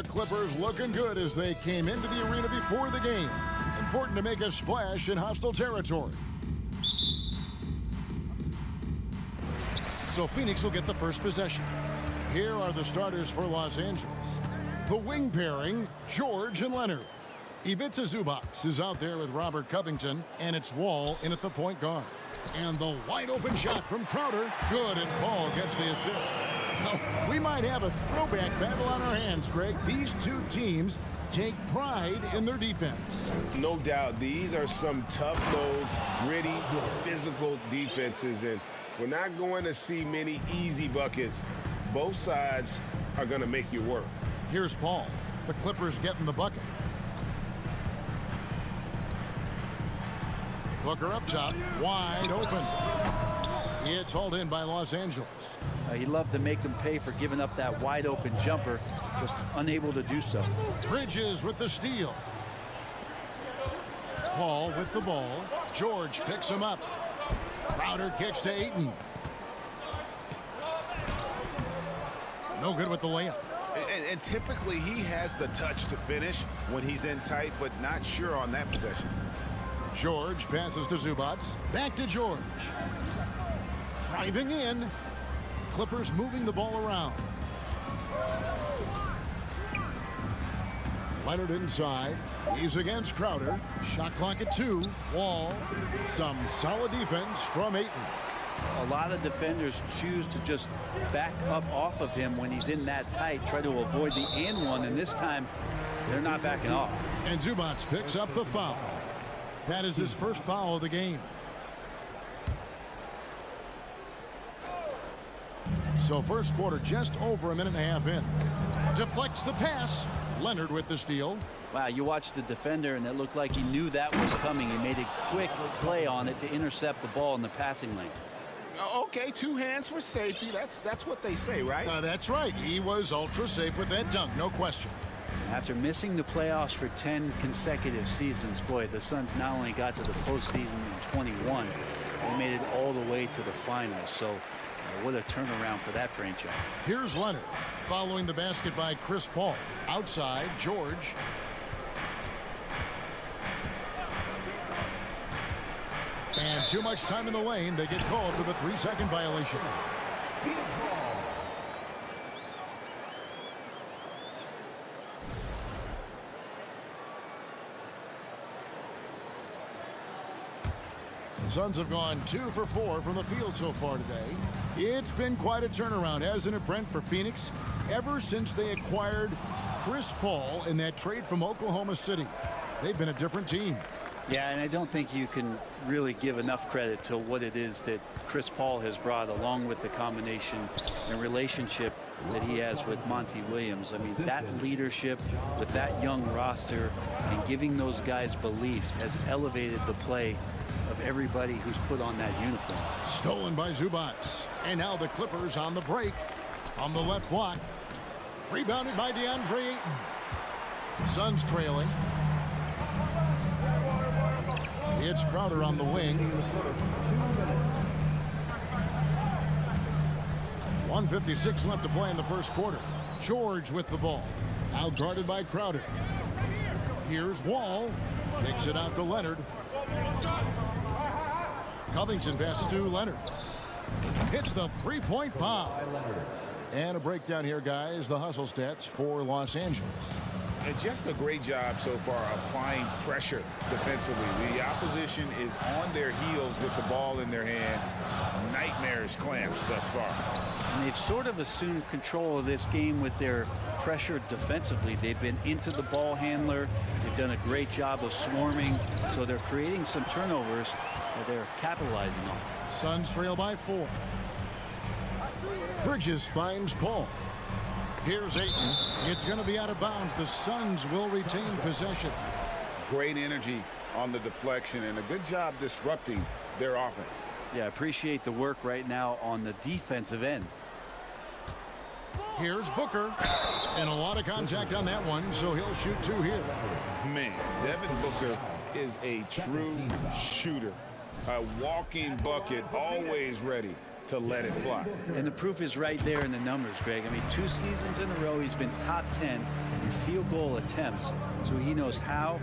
the Clippers looking good as they came into the arena before the game. Important to make a splash in hostile territory. So Phoenix will get the first possession. Here are the starters for Los Angeles. The wing pairing, George and Leonard. Ivica Zubac is out there with Robert Covington, and it's Wall in at the point guard. And the wide open shot from Crowder. Good, and Paul gets the assist. Oh, we might have a throwback battle on our hands, Greg. These two teams take pride in their defense. No doubt, these are some tough-nosed, gritty, physical defenses, and we're not going to see many easy buckets. Both sides are going to make you work. Here's Paul. The Clippers getting the bucket. Booker up top, wide open. It's hauled in by Los Angeles. He loved to make them pay for giving up that wide open jumper, just unable to do so. Bridges with the steal. Paul with the ball. George picks him up. Crowder kicks to Ayton. No good with the layup. And typically he has the touch to finish when he's in tight, but not sure on that possession. George passes to Zubac. Back to George. Driving in. Clippers moving the ball around. Leonard inside. He's against Crowder. Shot clock at 2. Wall. Some solid defense from Ayton. A lot of defenders choose to just back up off of him when he's in that tight, try to avoid the and one, and this time they're not backing off. And Zubac picks up the foul. That is his first foul of the game. So first quarter just over a minute and a half in. Deflects the pass. Leonard with the steal. Wow, you watched the defender and it looked like he knew that was coming. He made a quick play on it to intercept the ball in the passing lane. Okay, 2 hands for safety. That's what they say, right? That's right. He was ultra safe with that dunk, no question. After missing the playoffs for 10 consecutive seasons, boy, the Suns not only got to the postseason in 21, they made it all the way to the finals. So what a turnaround for that franchise. Here's Leonard following the basket by Chris Paul. Outside, George. And too much time in the lane. They get called for the 3-second violation. The Suns have gone 2 for 4 from the field so far today. It's been quite a turnaround, hasn't it, Brent, for Phoenix? Ever since they acquired Chris Paul in that trade from Oklahoma City, they've been a different team. Yeah, and I don't think you can really give enough credit to what it is that Chris Paul has brought, along with the combination and relationship that he has with Monty Williams. I mean, that leadership with that young roster and giving those guys belief has elevated the play of everybody who's put on that uniform. Stolen by Zubac. And now the Clippers on the break. On the left block. Rebounded by DeAndre Ayton. Suns trailing. It's Crowder on the wing. 1:56 left to play in the first quarter. George with the ball. Out guarded by Crowder. Here's Wall. Takes it out to Leonard. Covington passes to Leonard. Hits the three-point bomb. And a breakdown here, guys. The hustle stats for Los Angeles. And just a great job so far applying pressure defensively. The opposition is on their heels with the ball in their hand. Nightmarish clamps thus far. And they've sort of assumed control of this game with their pressure defensively. They've been into the ball handler. They've done a great job of swarming. So they're creating some turnovers that they're capitalizing on. Suns trail by 4. Bridges finds Paul. Here's Ayton. It's going to be out of bounds. The Suns will retain possession. Great energy on the deflection and a good job disrupting their offense. Yeah, appreciate the work right now on the defensive end. Here's Booker. And a lot of contact on that one, so he'll shoot 2 here. Man, Devin Booker is a true shooter. A walking bucket, always ready to let it fly. And the proof is right there in the numbers, Greg. I mean, 2 seasons in a row, he's been top 10 field goal attempts, so he knows how,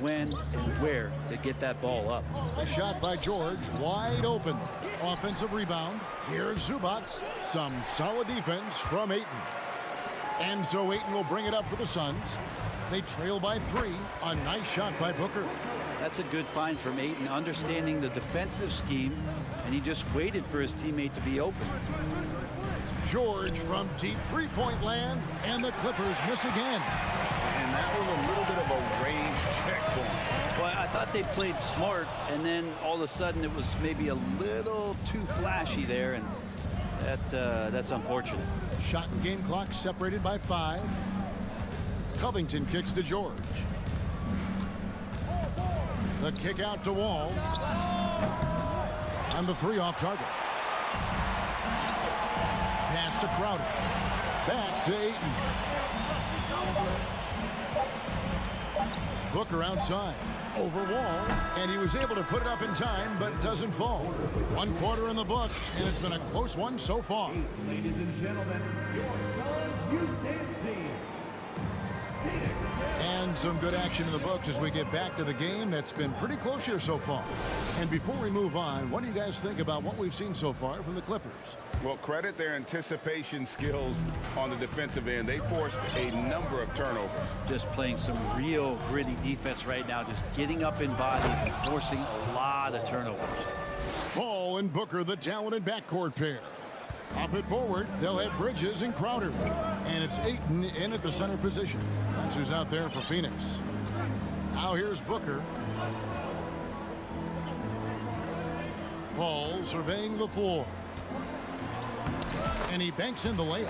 when, and where to get that ball up. A shot by George, wide open. Offensive rebound. Here's Zubac. Some solid defense from Ayton. And so Ayton will bring it up for the Suns. They trail by 3. A nice shot by Booker. That's a good find from Ayton, understanding the defensive scheme, and he just waited for his teammate to be open. George from deep three-point land, and the Clippers miss again. And that was a little bit of a range check for him. Well, I thought they played smart, and then all of a sudden it was maybe a little too flashy there, and that's unfortunate. Shot and game clock separated by 5. Covington kicks to George. The kick out to Wall. And the 3 off target. Pass to Crowder. Back to Ayton. Booker outside. Over Wall. And he was able to put it up in time, but doesn't fall. 1 quarter in the books, and it's been a close one so far. Ladies and gentlemen, your Suns Youth Dance Team. And some good action in the books as we get back to the game that's been pretty close here so far. And before we move on, what do you guys think about what we've seen so far from the Clippers? Well, credit their anticipation skills on the defensive end. They forced a number of turnovers. Just playing some real gritty defense right now, just getting up in bodies and forcing a lot of turnovers. Paul and Booker, the talented backcourt pair. Pop it forward. They'll have Bridges and Crowder. And it's Ayton in at the center position. That's who's out there for Phoenix. Now here's Booker. Paul surveying the floor. And he banks in the layup.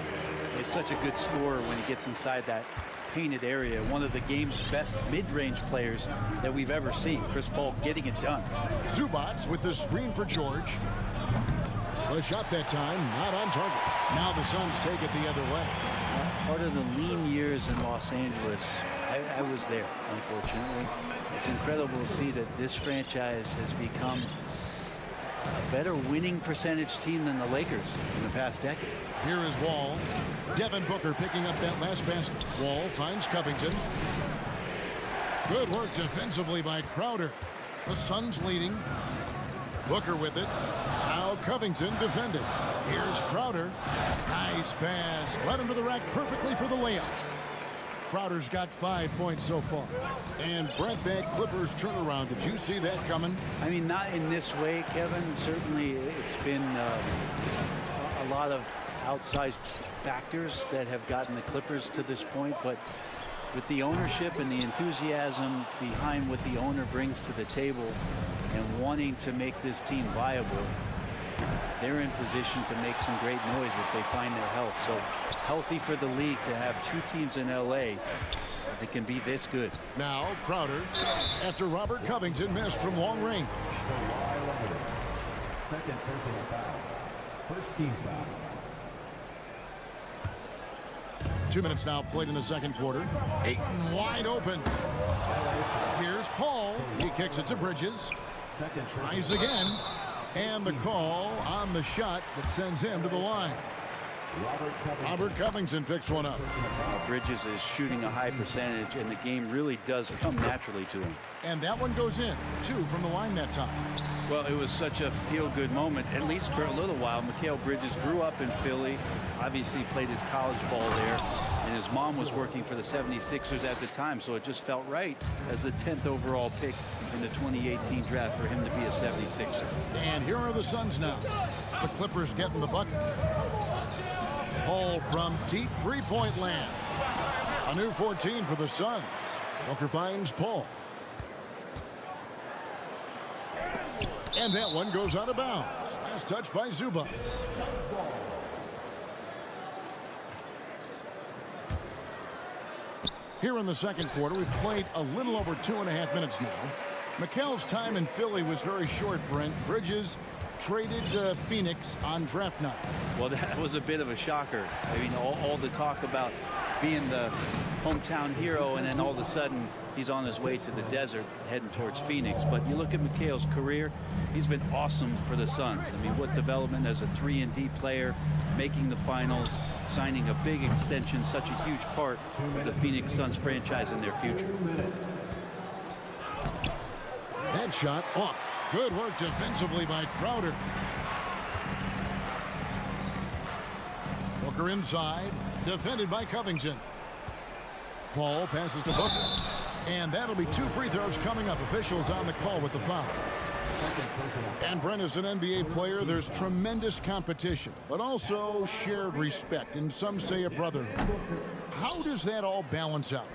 He's such a good scorer when he gets inside that painted area. One of the game's best mid-range players that we've ever seen. Chris Paul getting it done. Zubac with the screen for George. The shot that time, not on target. Now the Suns take it the other way. Part of the lean years in Los Angeles, I was there, unfortunately. It's incredible to see that this franchise has become a better winning percentage team than the Lakers in the past decade. Here is Wall. Devin Booker picking up that last basket. Wall finds Covington. Good work defensively by Crowder. The Suns leading. Booker with it. Now Covington defended. Here's Crowder. Nice pass. Led him to the rack perfectly for the layup. Crowder's got 5 points so far. And Brent, that Clippers turnaround, did you see that coming? I mean, not in this way, Kevin. Certainly it's been a lot of outsized factors that have gotten the Clippers to this point, but with the ownership and the enthusiasm behind what the owner brings to the table and wanting to make this team viable, they're in position to make some great noise if they find their health. So healthy for the league to have 2 teams in LA that can be this good. Now Crowder, after Robert Covington missed from long range. Second personal foul. First team foul. 2 minutes now played in the second quarter. Ayton wide open. Here's Paul. He kicks it to Bridges. Second Tries again. And the call on the shot that sends him to the line. Robert Covington picks one up. Bridges is shooting a high percentage, and the game really does come naturally to him. And that one goes in. 2 from the line that time. Well, it was such a feel-good moment, at least for a little while. Mikal Bridges grew up in Philly, obviously played his college ball there, and his mom was working for the 76ers at the time, so it just felt right as the 10th overall pick in the 2018 draft for him to be a 76er. And here are the Suns now. The Clippers getting the bucket. Paul from deep three-point land. A new 14 for the Suns. Booker finds Paul. And that one goes out of bounds. Last touch by Zubac. Here in the second quarter, we've played a little over 2.5 minutes now. Mikal's time in Philly was very short, Brent. Bridges traded Phoenix on draft night. Well, that was a bit of a shocker. I mean, all the talk about being the hometown hero, and then all of a sudden he's on his way to the desert heading towards Phoenix. But you look at McHale's career, he's been awesome for the Suns. I mean, what development as a 3-and-D player, making the finals, signing a big extension, such a huge part of the Phoenix Suns franchise and their future. That shot off. Good work defensively by Crowder. Booker inside, defended by Covington. Paul passes to Booker. And that'll be 2 free throws coming up. Officials on the call with the foul. And Brent, as an NBA player, there's tremendous competition, but also shared respect, and some say a brotherhood. How does that all balance out?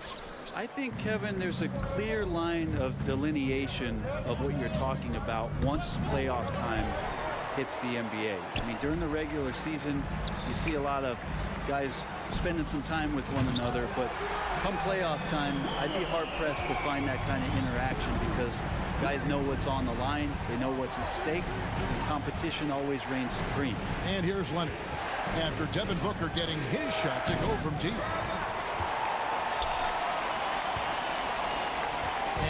I think, Kevin, there's a clear line of delineation of what you're talking about once playoff time hits the NBA. I mean, during the regular season, you see a lot of guys spending some time with one another, but come playoff time, I'd be hard-pressed to find that kind of interaction because guys know what's on the line, they know what's at stake, and competition always reigns supreme. And here's Leonard, after Devin Booker getting his shot to go from deep.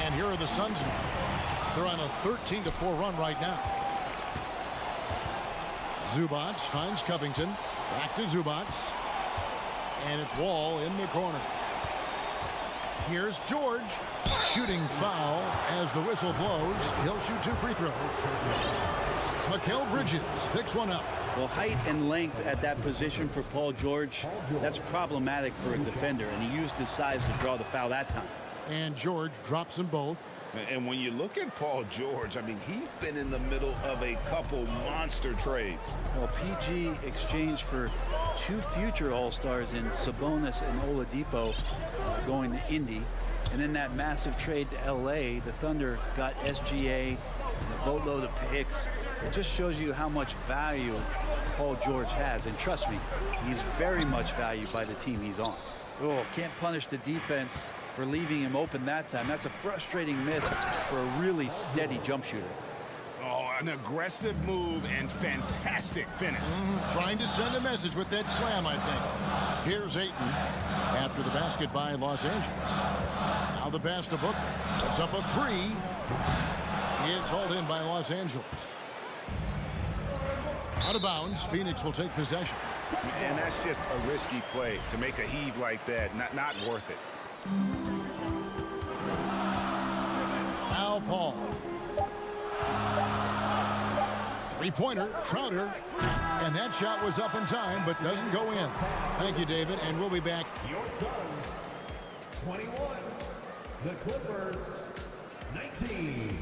And here are the Suns now. They're on a 13-4 run right now. Zubac finds Covington. Back to Zubac. And it's Wall in the corner. Here's George. Shooting foul as the whistle blows. He'll shoot 2 free throws. Mikal Bridges picks one up. Well, height and length at that position for Paul George, that's problematic for a defender, and he used his size to draw the foul that time. And George drops them both. And when you look at Paul George, I mean, he's been in the middle of a couple monster trades. Well, PG exchanged for 2 future All-Stars in Sabonis and Oladipo going to Indy. And in that massive trade to LA, the Thunder got SGA and a boatload of picks. It just shows you how much value Paul George has. And trust me, he's very much valued by the team he's on. Oh, can't punish the defense for leaving him open that time. That's a frustrating miss for a really steady jump shooter. Oh, an aggressive move and fantastic finish. Trying to send a message with that slam, I think. Here's Ayton after the basket by Los Angeles. Now the pass to Booker. Puts up a 3. It's hauled in by Los Angeles. Out of bounds, Phoenix will take possession. And that's just a risky play to make a heave like that. Not worth it. Now Paul. Three-pointer, Crowder. And that shot was up in time, but doesn't go in. Thank you, David, and we'll be back. Your Suns, 21. The Clippers, 19.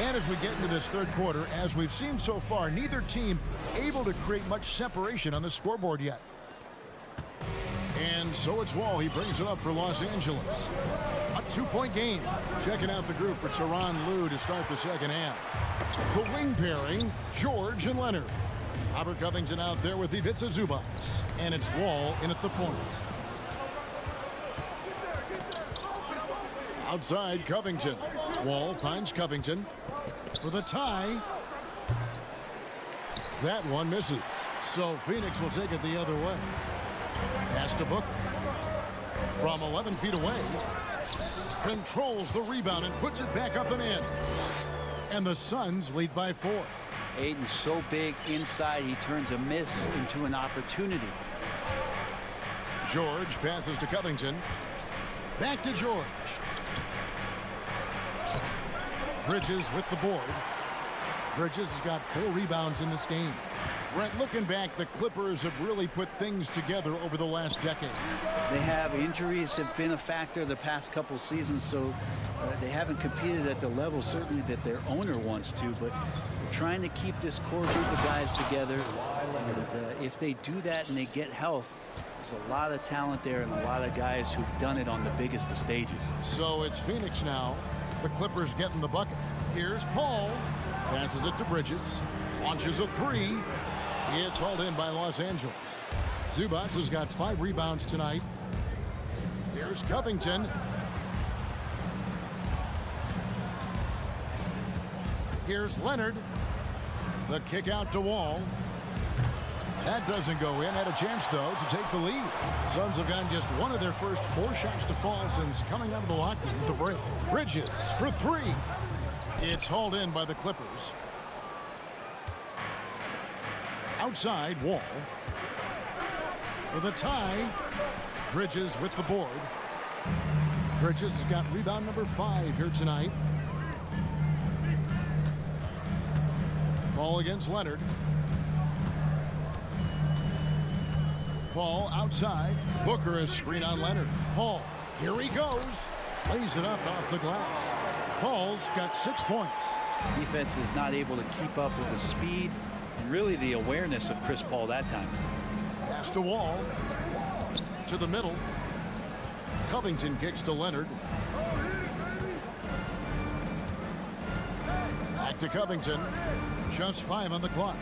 And as we get into this third quarter, as we've seen so far, neither team able to create much separation on the scoreboard yet. And so it's Wall. He brings it up for Los Angeles. A 2-point game. Checking out the group for Tyronn Lue to start the second half. The wing pairing, George and Leonard. Robert Covington out there with Ivica Zubac. And it's Wall in at the point. Outside, Covington. Wall finds Covington for the tie. That one misses. So Phoenix will take it the other way. Pass to Booker. From 11 feet away. Controls the rebound and puts it back up and in. And the Suns lead by 4. Ayton's so big inside, he turns a miss into an opportunity. George passes to Covington. Back to George. Bridges with the board. Bridges has got 4 rebounds in this game. Brent, looking back, the Clippers have really put things together over the last decade. They have injuries have been a factor the past couple seasons, so they haven't competed at the level certainly that their owner wants to, but they're trying to keep this core group of guys together. And if they do that and they get health, there's a lot of talent there and a lot of guys who've done it on the biggest of stages. So it's Phoenix now. The Clippers getting the bucket. Here's Paul. Passes it to Bridges. Launches a 3. It's hauled in by Los Angeles. Zubac has got 5 rebounds tonight. Here's Covington. Here's Leonard. The kick out to Wall. That doesn't go in. Had a chance, though, to take the lead. Suns have gotten just one of their first 4 shots to fall since coming out of the locker room with the break. Bridges for 3. It's hauled in by the Clippers. Outside, Wall. For the tie, Bridges with the board. Bridges has got rebound number 5 here tonight. Paul against Leonard. Paul outside. Booker is screen on Leonard. Paul, here he goes. Lays it up off the glass. Paul's got 6 points. Defense is not able to keep up with the speed and really the awareness of Chris Paul that time. Pass to Wall. To the middle. Covington kicks to Leonard. Back to Covington. Just 5 on the clock.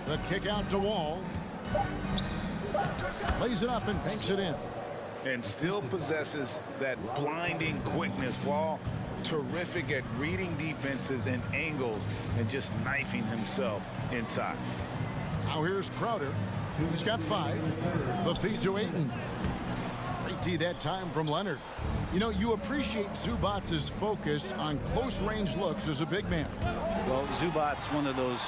The kick out to Wall. Lays it up and banks it in. And still possesses that blinding quickness. Wall, terrific at reading defenses and angles and just knifing himself inside. Now here's Crowder. He's got 5. The feed to Ayton. Great D that time from Leonard. You know, you appreciate Zubac's focus on close-range looks as a big man. Well, Zubac's one of those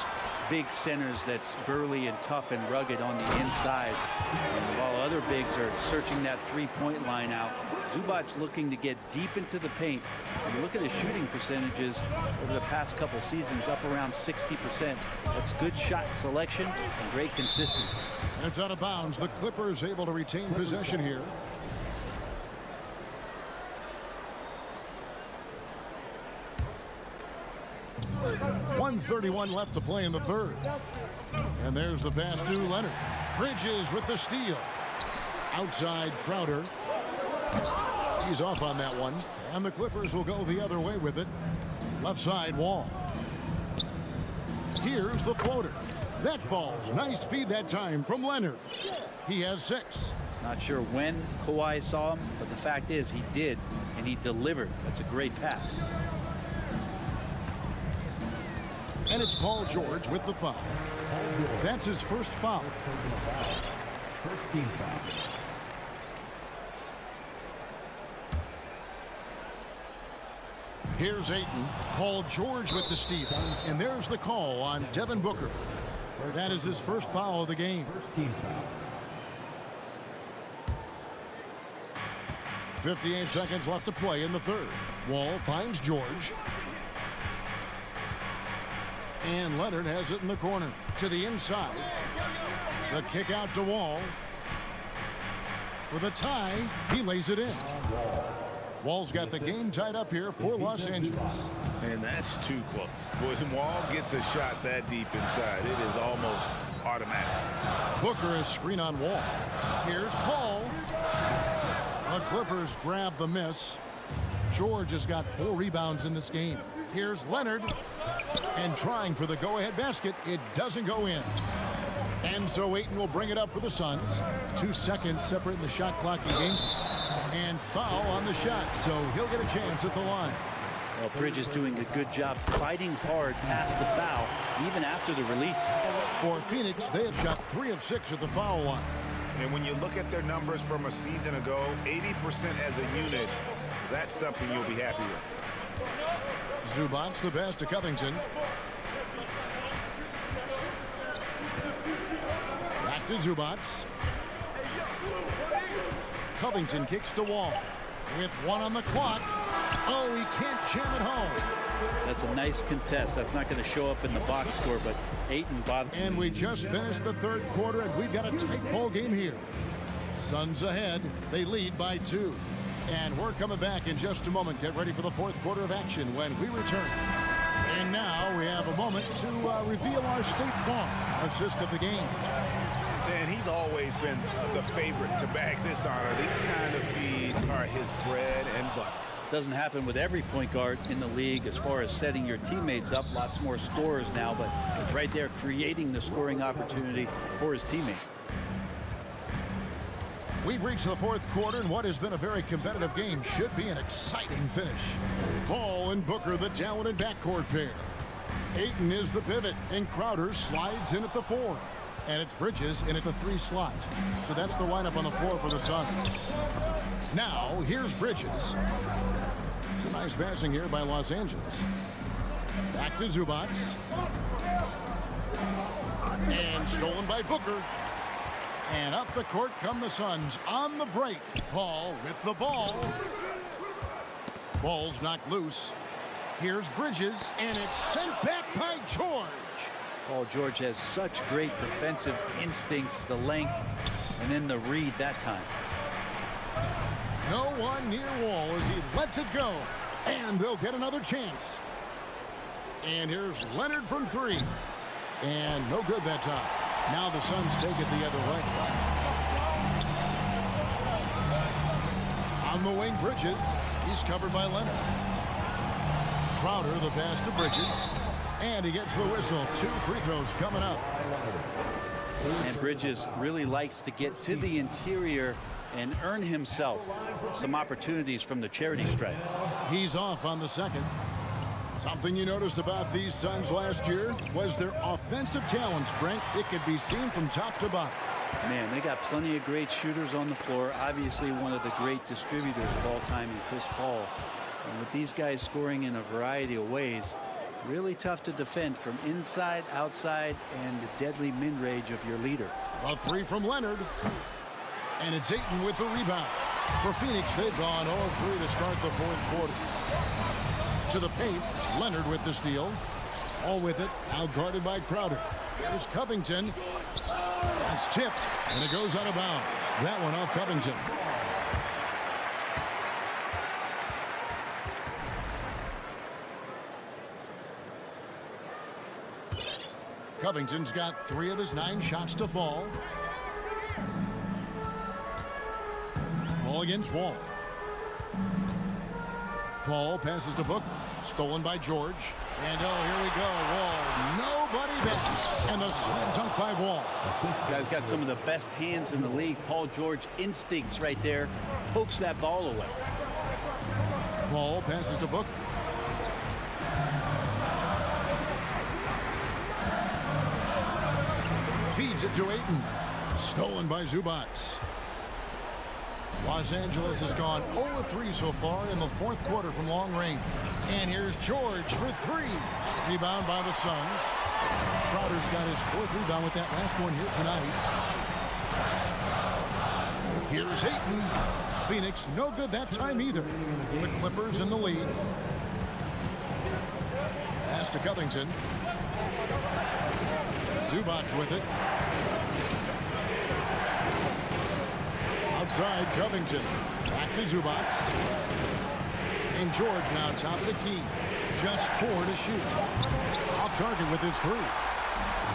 big centers that's burly and tough and rugged on the inside. And while other bigs are searching that three-point line out, Zubac's looking to get deep into the paint. And look at his shooting percentages over the past couple seasons, up around 60%. That's good shot selection and great consistency. And it's out of bounds. The Clippers able to retain possession here. .131 left to play in the third. And there's the pass to Leonard. Bridges with the steal. Outside Crowder. He's off on that one. And the Clippers will go the other way with it. Left side, Wall. Here's the floater. That falls. Nice feed that time from Leonard. He has 6. Not sure when Kawhi saw him, but the fact is he did, and he delivered. That's a great pass. And it's Paul George with the foul. That's his first foul. First team foul. Here's Ayton. Paul George with the steal. And there's the call on Devin Booker. That is his first foul of the game. First team foul. 58 seconds left to play in the third. Wall finds George. And Leonard has it in the corner. To the inside. The kick out to Wall. For the tie, he lays it in. Wall's got the game tied up here for Los Angeles. And that's too close. When Wall gets a shot that deep inside, it is almost automatic. Booker is screen on Wall. Here's Paul. The Clippers grab the miss. George has got 4 rebounds in this game. Here's Leonard. And trying for the go-ahead basket. It doesn't go in. And so Ayton will bring it up for the Suns. 2 seconds separating the shot clock and game. And foul on the shot, so he'll get a chance at the line. Well, Bridges doing a good job fighting hard past the foul, even after the release. For Phoenix, they have shot 3 of 6 at the foul line. And when you look at their numbers from a season ago, 80% as a unit, that's something you'll be happy with. Zubac the pass to Covington. Back to Zubac. Covington kicks to Wall. With 1 on the clock. Oh, he can't jam it home. That's a nice contest. That's not going to show up in the box score, but Ayton bothered. And we just finished the third quarter, and we've got a tight ball game here. Suns ahead. They lead by 2. And we're coming back in just a moment. Get ready for the fourth quarter of action when we return. And now we have a moment to reveal our State Farm assist of the game. And he's always been the favorite to bag this honor. These kind of feeds are his bread and butter. Doesn't happen with every point guard in the league as far as setting your teammates up. Lots more scorers now, but right there creating the scoring opportunity for his teammate. We've reached the fourth quarter, and what has been a very competitive game should be an exciting finish. Paul and Booker, the talented backcourt pair. Ayton is the pivot, and Crowder slides in at the 4. And it's Bridges in at the 3 slot. So that's the lineup on the floor for the Suns. Now, here's Bridges. Nice passing here by Los Angeles. Back to Zubac. And stolen by Booker. And up the court come the Suns on the break. Paul with the ball. Ball's knocked loose. Here's Bridges, and it's sent back by George. Paul George has such great defensive instincts, the length, and then the read that time. No one near Wall as he lets it go. And they'll get another chance. And here's Leonard from 3. And no good that time. Now the Suns take it the other way. On the wing, Bridges. He's covered by Leonard. Crowder, the pass to Bridges. And he gets the whistle. 2 free throws coming up. And Bridges really likes to get to the interior and earn himself some opportunities from the charity stripe. He's off on the second. Something you noticed about these Suns last year was their offensive talents, Brent. It could be seen from top to bottom. Man, they got plenty of great shooters on the floor. Obviously, one of the great distributors of all time in Chris Paul. And with these guys scoring in a variety of ways, really tough to defend from inside, outside, and the deadly mid-range of your leader. A 3 from Leonard. And it's Ayton with the rebound. For Phoenix, they've gone 0-3 to start the 4th quarter. To the paint, Leonard with the steal. All with it, now guarded by Crowder. Here's Covington. That's tipped, and it goes out of bounds. That one off Covington. Covington's got 3 of his 9 shots to fall. Ball against Wall. Paul passes to Booker. Stolen by George. And oh, here we go. Wall. Nobody back. And the slam dunk by Wall. Guy's got some of the best hands in the league. Paul George instincts right there. Pokes that ball away. Paul passes to Booker. Feeds it to Ayton. Stolen by Zubac. Los Angeles has gone 0-3 so far in the 4th quarter from long range. And here's George for 3. Rebound by the Suns. Crowder's got his 4th rebound with that last one here tonight. Here's Ayton. Phoenix, no good that time either. The Clippers in the lead. Pass to Covington. Zubac with it. Outside, Covington. Back to Zubac. And George now top of the key. Just 4 to shoot. Off target with his 3.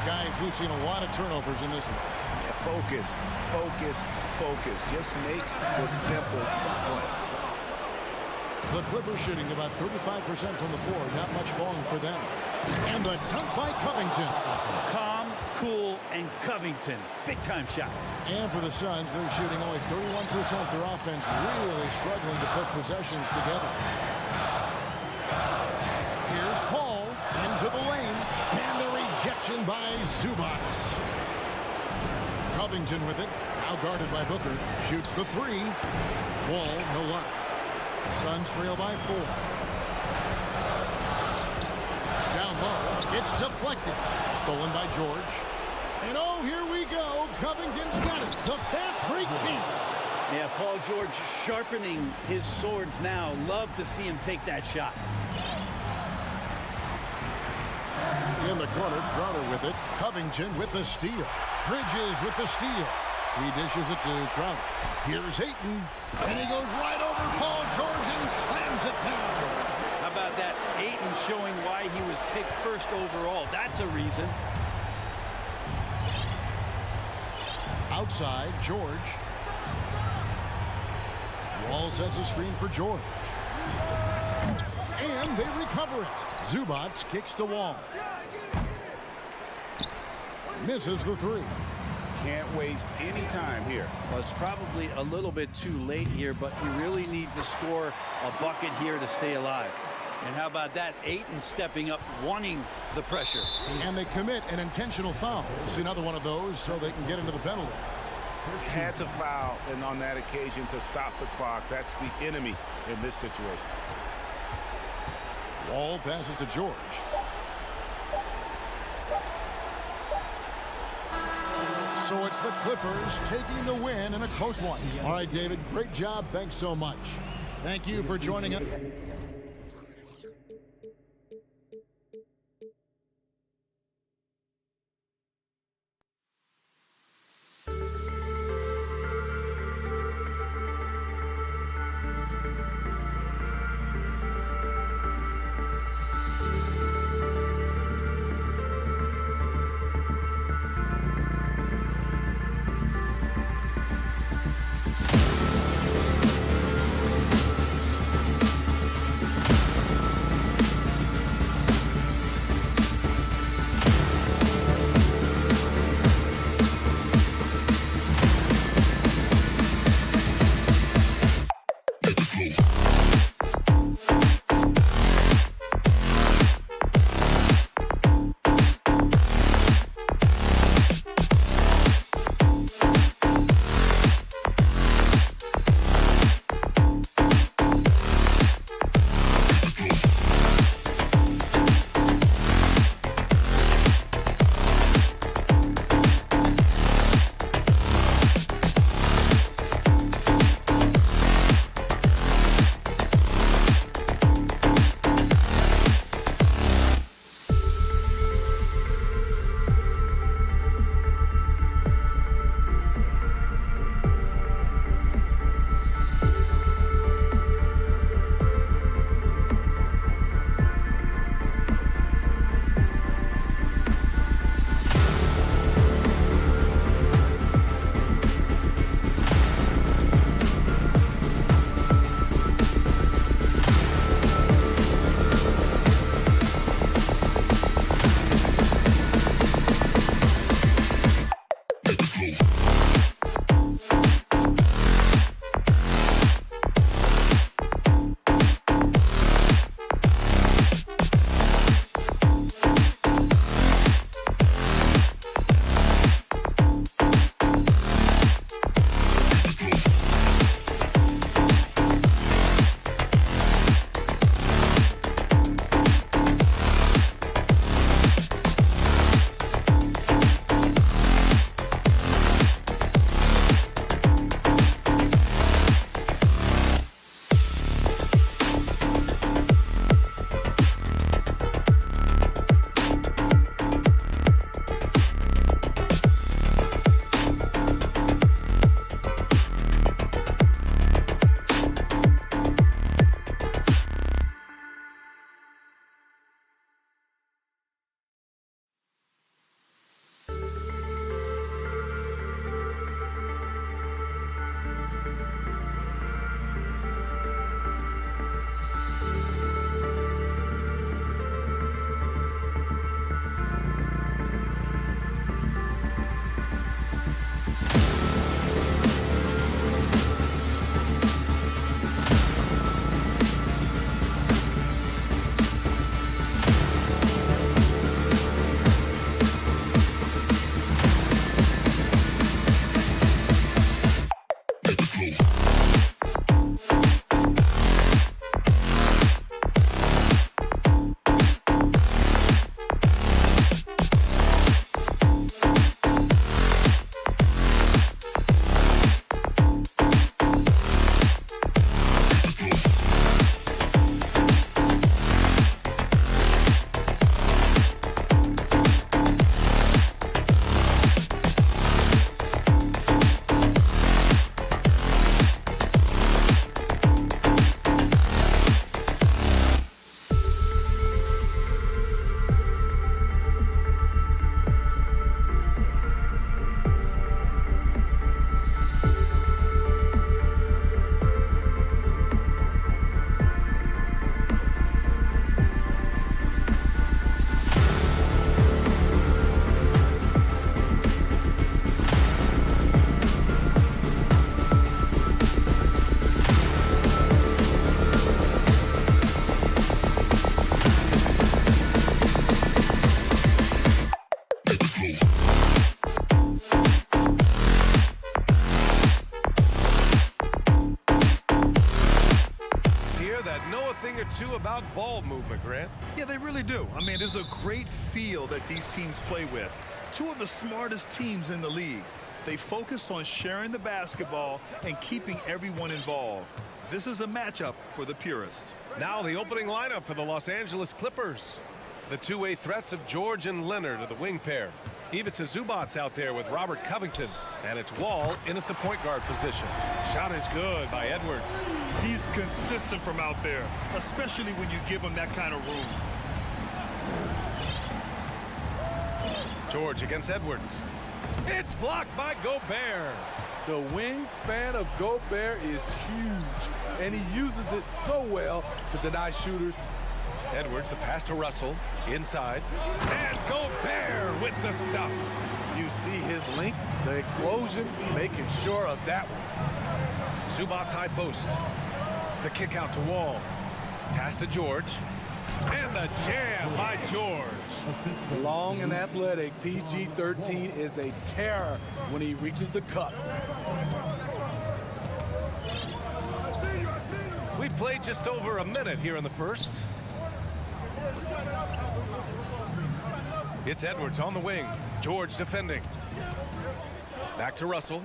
Guys, we've seen a lot of turnovers in this one. Focus, focus, focus. Just make the simple play. The Clippers shooting about 35% from the floor. Not much falling for them. And the dunk by Covington. Calm, cool, and Covington. Big-time shot. And for the Suns, they're shooting only 31%. Their offense really struggling to put possessions together. Here's Paul into the lane. And the rejection by Zubac. Covington with it. Now guarded by Booker. Shoots the 3. Wall, no luck. Suns trail by 4. Down low. It's deflected. Stolen by George. And oh, here we go. Covington's got it. The fast break chance. Yeah, Paul George sharpening his swords now. Love to see him take that shot. In the corner, Crowder with it. Covington with the steal. Bridges with the steal. He dishes it to Crowder. Here's Ayton. And he goes right over Paul George and slams it down. How about that? Ayton showing why he was picked first overall. That's a reason. Outside, George. Wall sets a screen for George. And they recover it. Zubac kicks to Wall. Misses the 3. Can't waste any time here. Well, it's probably a little bit too late here, but you really need to score a bucket here to stay alive. And how about that? Ayton stepping up, wanting the pressure. And they commit an intentional foul. See another one of those so they can get into the penalty. Had to foul, and on that occasion to stop the clock. That's the enemy in this situation. Wall passes to George. So it's the Clippers taking the win in a close one. All right, David, great job. Thanks so much. Thank you for joining us. a thing or two about ball movement, Grant. Yeah, they really do. I mean, there's a great feel that these teams play with. Two of the smartest teams in the league. They focus on sharing the basketball and keeping everyone involved. This is a matchup for the purist. Now the opening lineup for the Los Angeles Clippers. The two-way threats of George and Leonard are the wing pair. Ivica Zubac's out there with Robert Covington. And it's Wall in at the point guard position. Shot is good by Edwards. He's consistent from out there, especially when you give him that kind of room. George against Edwards. It's blocked by Gobert. The wingspan of Gobert is huge, and he uses it so well to deny shooters. Edwards, the pass to Russell, inside. And Gobert with the stuff. You see his length, the explosion, making sure of that one. Zubac's high post. The kick out to Wall. Pass to George. And the jam by George. Long and athletic, PG-13 is a terror when he reaches the cup. We played just over a minute here in the first. It's Edwards on the wing. George defending. Back to Russell.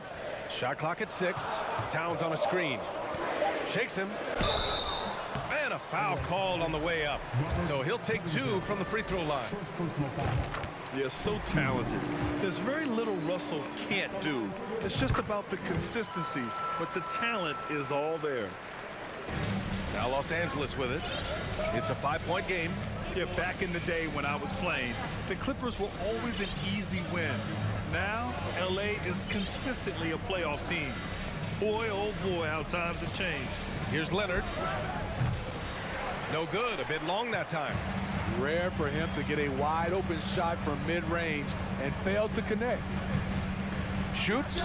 Shot clock at 6. Towns on a screen. Shakes him. And a foul called on the way up. So he'll take 2 from the free throw line. They're so talented. There's very little Russell can't do. It's just about the consistency, but the talent is all there. Now Los Angeles with it. It's a 5-point game. Yeah, back in the day when I was playing, the Clippers were always an easy win. Now, LA is consistently a playoff team. Boy, oh boy, how times have changed. Here's Leonard. No good, a bit long that time. Rare for him to get a wide open shot from mid-range and fail to connect. Shoots.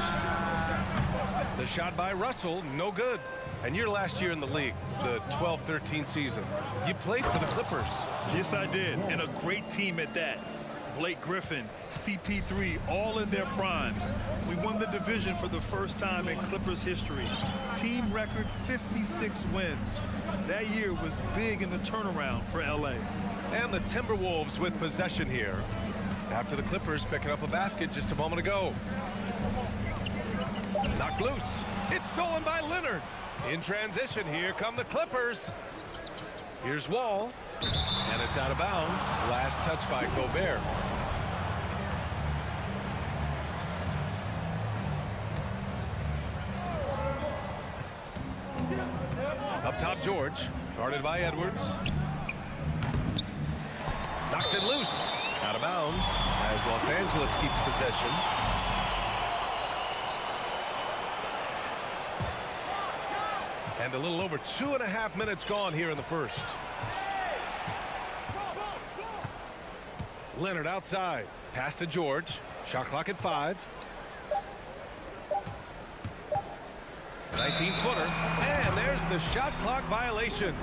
The shot by Russell, no good. And your last year in the league, the 12-13 season, you played for the Clippers. Yes, I did, and a great team at that. Blake Griffin, CP3, all in their primes. We won the division for the first time in Clippers history. Team record 56 wins. That year was big in the turnaround for LA. And the Timberwolves with possession here. After the Clippers picking up a basket just a moment ago. Knocked loose. It's stolen by Leonard. In transition, here come the Clippers. Here's Wall. And it's out of bounds. Last touch by Gobert. Up top, George. Guarded by Edwards. Knocks it loose. Out of bounds as Los Angeles keeps possession. And a little over 2.5 minutes gone here in the first. Leonard outside. Pass to George. Shot clock at 5. 19-footer. And there's the shot clock violation.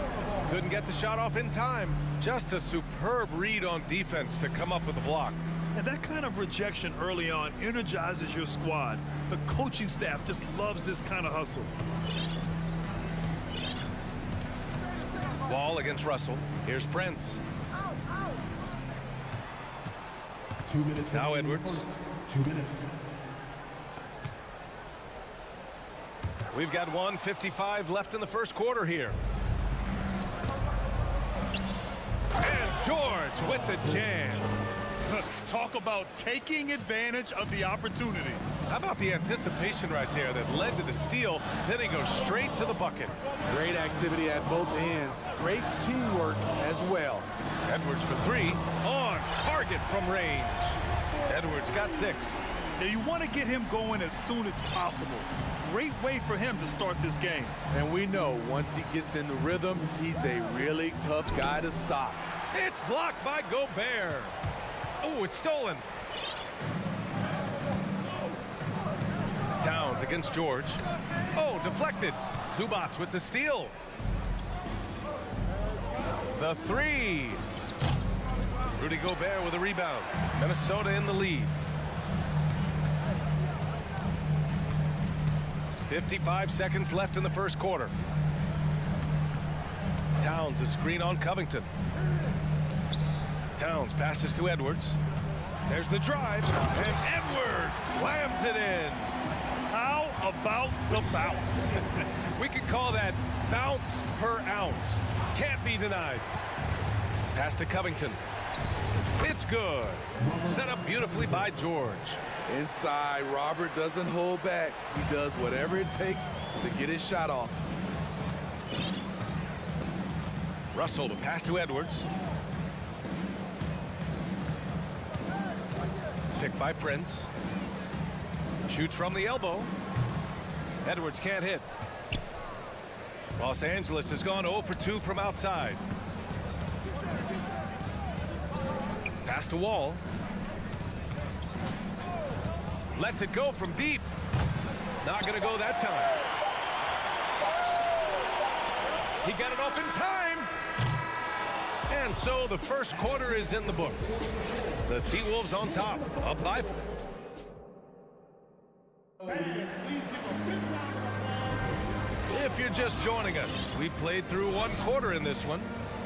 Couldn't get the shot off in time. Just a superb read on defense to come up with the block. And that kind of rejection early on energizes your squad. The coaching staff just loves this kind of hustle. Wall against Russell. Here's Prince. 2 minutes. Now Edwards. 2 minutes. We've got 1:55 left in the first quarter here. And George with the jam. Talk about taking advantage of the opportunity. How about the anticipation right there that led to the steal? Then he goes straight to the bucket. Great activity at both ends. Great teamwork as well. Edwards for 3. On target from range. Edwards got 6. Now you want to get him going as soon as possible. Great way for him to start this game. And we know once he gets in the rhythm, he's a really tough guy to stop. It's blocked by Gobert. Oh, it's stolen. Towns against George. Oh, deflected. Zubac with the steal. The 3. Rudy Gobert with a rebound. Minnesota in the lead. 55 seconds left in the first quarter. Towns a screen on Covington. Towns passes to Edwards. There's the drive, and Edwards slams it in. How about the bounce? We could call that bounce per ounce. Can't be denied. Pass to Covington. It's good. Set up beautifully by George. Inside, Robert doesn't hold back. He does whatever it takes to get his shot off. Russell to pass to Edwards. Picked by Prince. Shoots from the elbow. Edwards can't hit. Los Angeles has gone 0 for 2 from outside. Pass to Wall. Lets it go from deep. Not going to go that time. He got it off in time. And so the first quarter is in the books. The T-Wolves on top, up by 4. If you're just joining us, we played through one quarter in this one.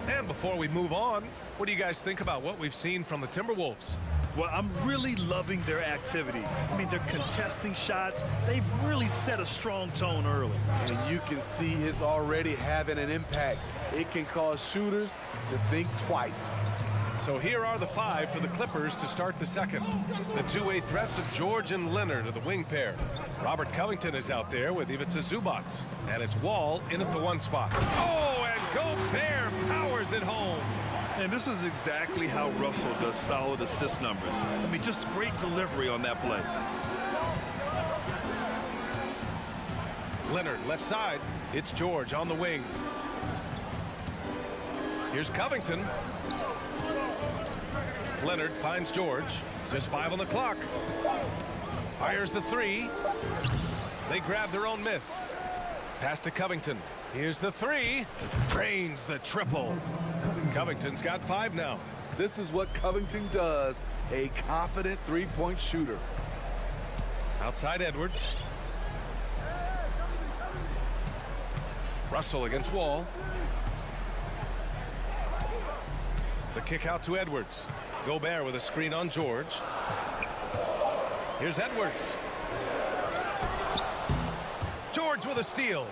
And before we move on, what do you guys think about what we've seen from the Timberwolves? Well, I'm really loving their activity. I mean, they're contesting shots. They've really set a strong tone early. And you can see it's already having an impact. It can cause shooters to think twice. So here are the 5 for the Clippers to start the second. The two-way threats of George and Leonard are the wing pair. Robert Covington is out there with Ivica Zubac. And it's Wall in at the 1 spot. Oh, and Gobert powers it home. And this is exactly how Russell does solid assist numbers. I mean, just great delivery on that play. Leonard left side. It's George on the wing. Here's Covington. Leonard finds George. Just 5 on the clock. Fires the 3. They grab their own miss. Pass to Covington. Here's the 3. Drains the triple. Covington's got 5 now. This is what Covington does, a confident three-point shooter. Outside Edwards. Russell against Wall. The kick out to Edwards. Gobert with a screen on George. Here's Edwards. George with a steal.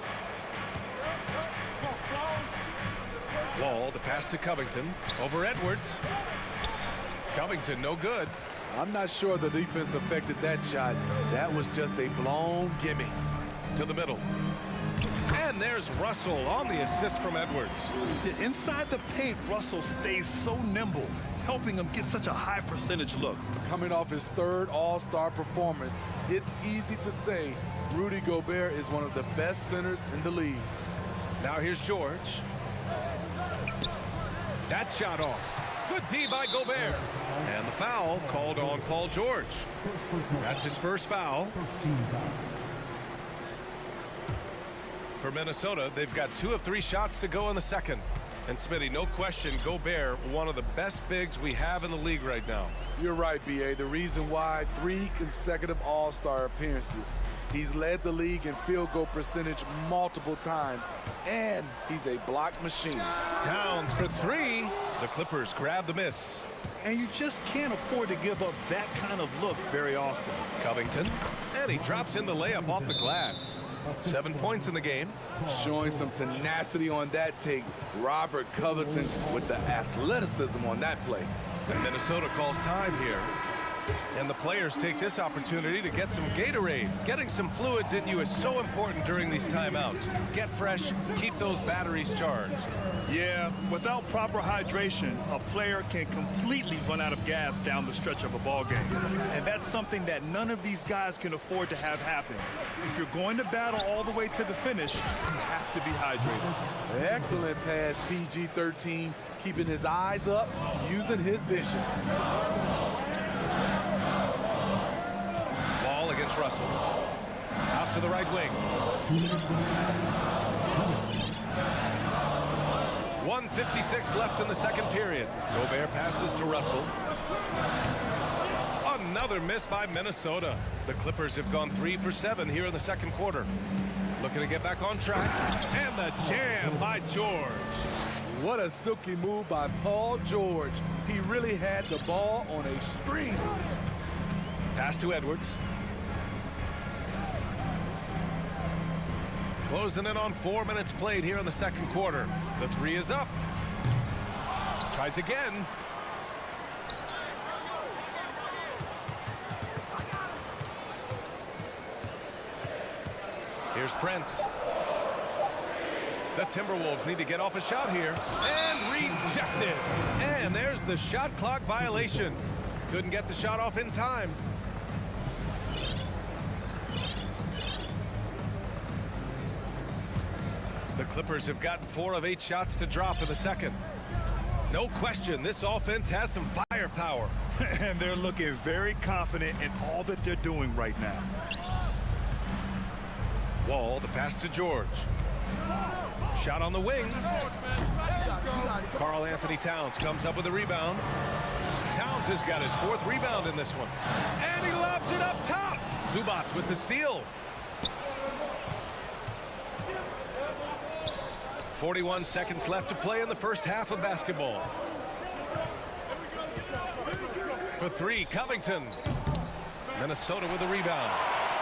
Wall, the pass to Covington. Over Edwards. Covington, no good. I'm not sure the defense affected that shot. That was just a blown gimme. To the middle. And there's Russell on the assist from Edwards. Inside the paint, Russell stays so nimble, helping him get such a high percentage look. Coming off his 3rd All-Star performance, it's easy to say Rudy Gobert is one of the best centers in the league. Now here's George. That shot off. Good D by Gobert. And the foul called on Paul George. That's his first foul. For Minnesota, they've got 2 of 3 shots to go in the second. And Smitty, no question, Gobert, one of the best bigs we have in the league right now. You're right, B.A. The reason why 3 consecutive All-Star appearances. He's led the league in field goal percentage multiple times, and he's a block machine. Towns for 3. The Clippers grab the miss. And you just can't afford to give up that kind of look very often. Covington, and he drops in the layup off the glass. 7 points in the game. Showing some tenacity on that take. Robert Covington with the athleticism on that play. And Minnesota calls time here. And the players take this opportunity to get some Gatorade. Getting some fluids in you is so important during these timeouts. Get fresh, keep those batteries charged. Yeah, without proper hydration, a player can completely run out of gas down the stretch of a ball game. And that's something that none of these guys can afford to have happen. If you're going to battle all the way to the finish, you have to be hydrated. Excellent pass, PG-13, keeping his eyes up, using his vision. Ball against Russell. Out to the right wing. 1:56 left in the second period. Gobert passes to Russell. Another miss by Minnesota. The Clippers have gone 3 for 7 here in the second quarter. Looking to get back on track. And the jam by George. What a silky move by Paul George. He really had the ball on a string. Pass to Edwards. Closing in on 4 minutes played here in the second quarter. The three is up. Tries again. Here's Prince. The Timberwolves need to get off a shot here. And rejected. And there's the shot clock violation. Couldn't get the shot off in time. The Clippers have gotten 4 of 8 shots to drop in the second. No question, this offense has some firepower. And they're looking very confident in all that they're doing right now. Wall, the pass to George. Shot on the wing. Karl Anthony Towns comes up with a rebound. Towns has got his 4th rebound in this one. And he lobs it up top. Zubac with the steal. 41 seconds left to play in the first half of basketball. For 3, Covington. Minnesota with a rebound.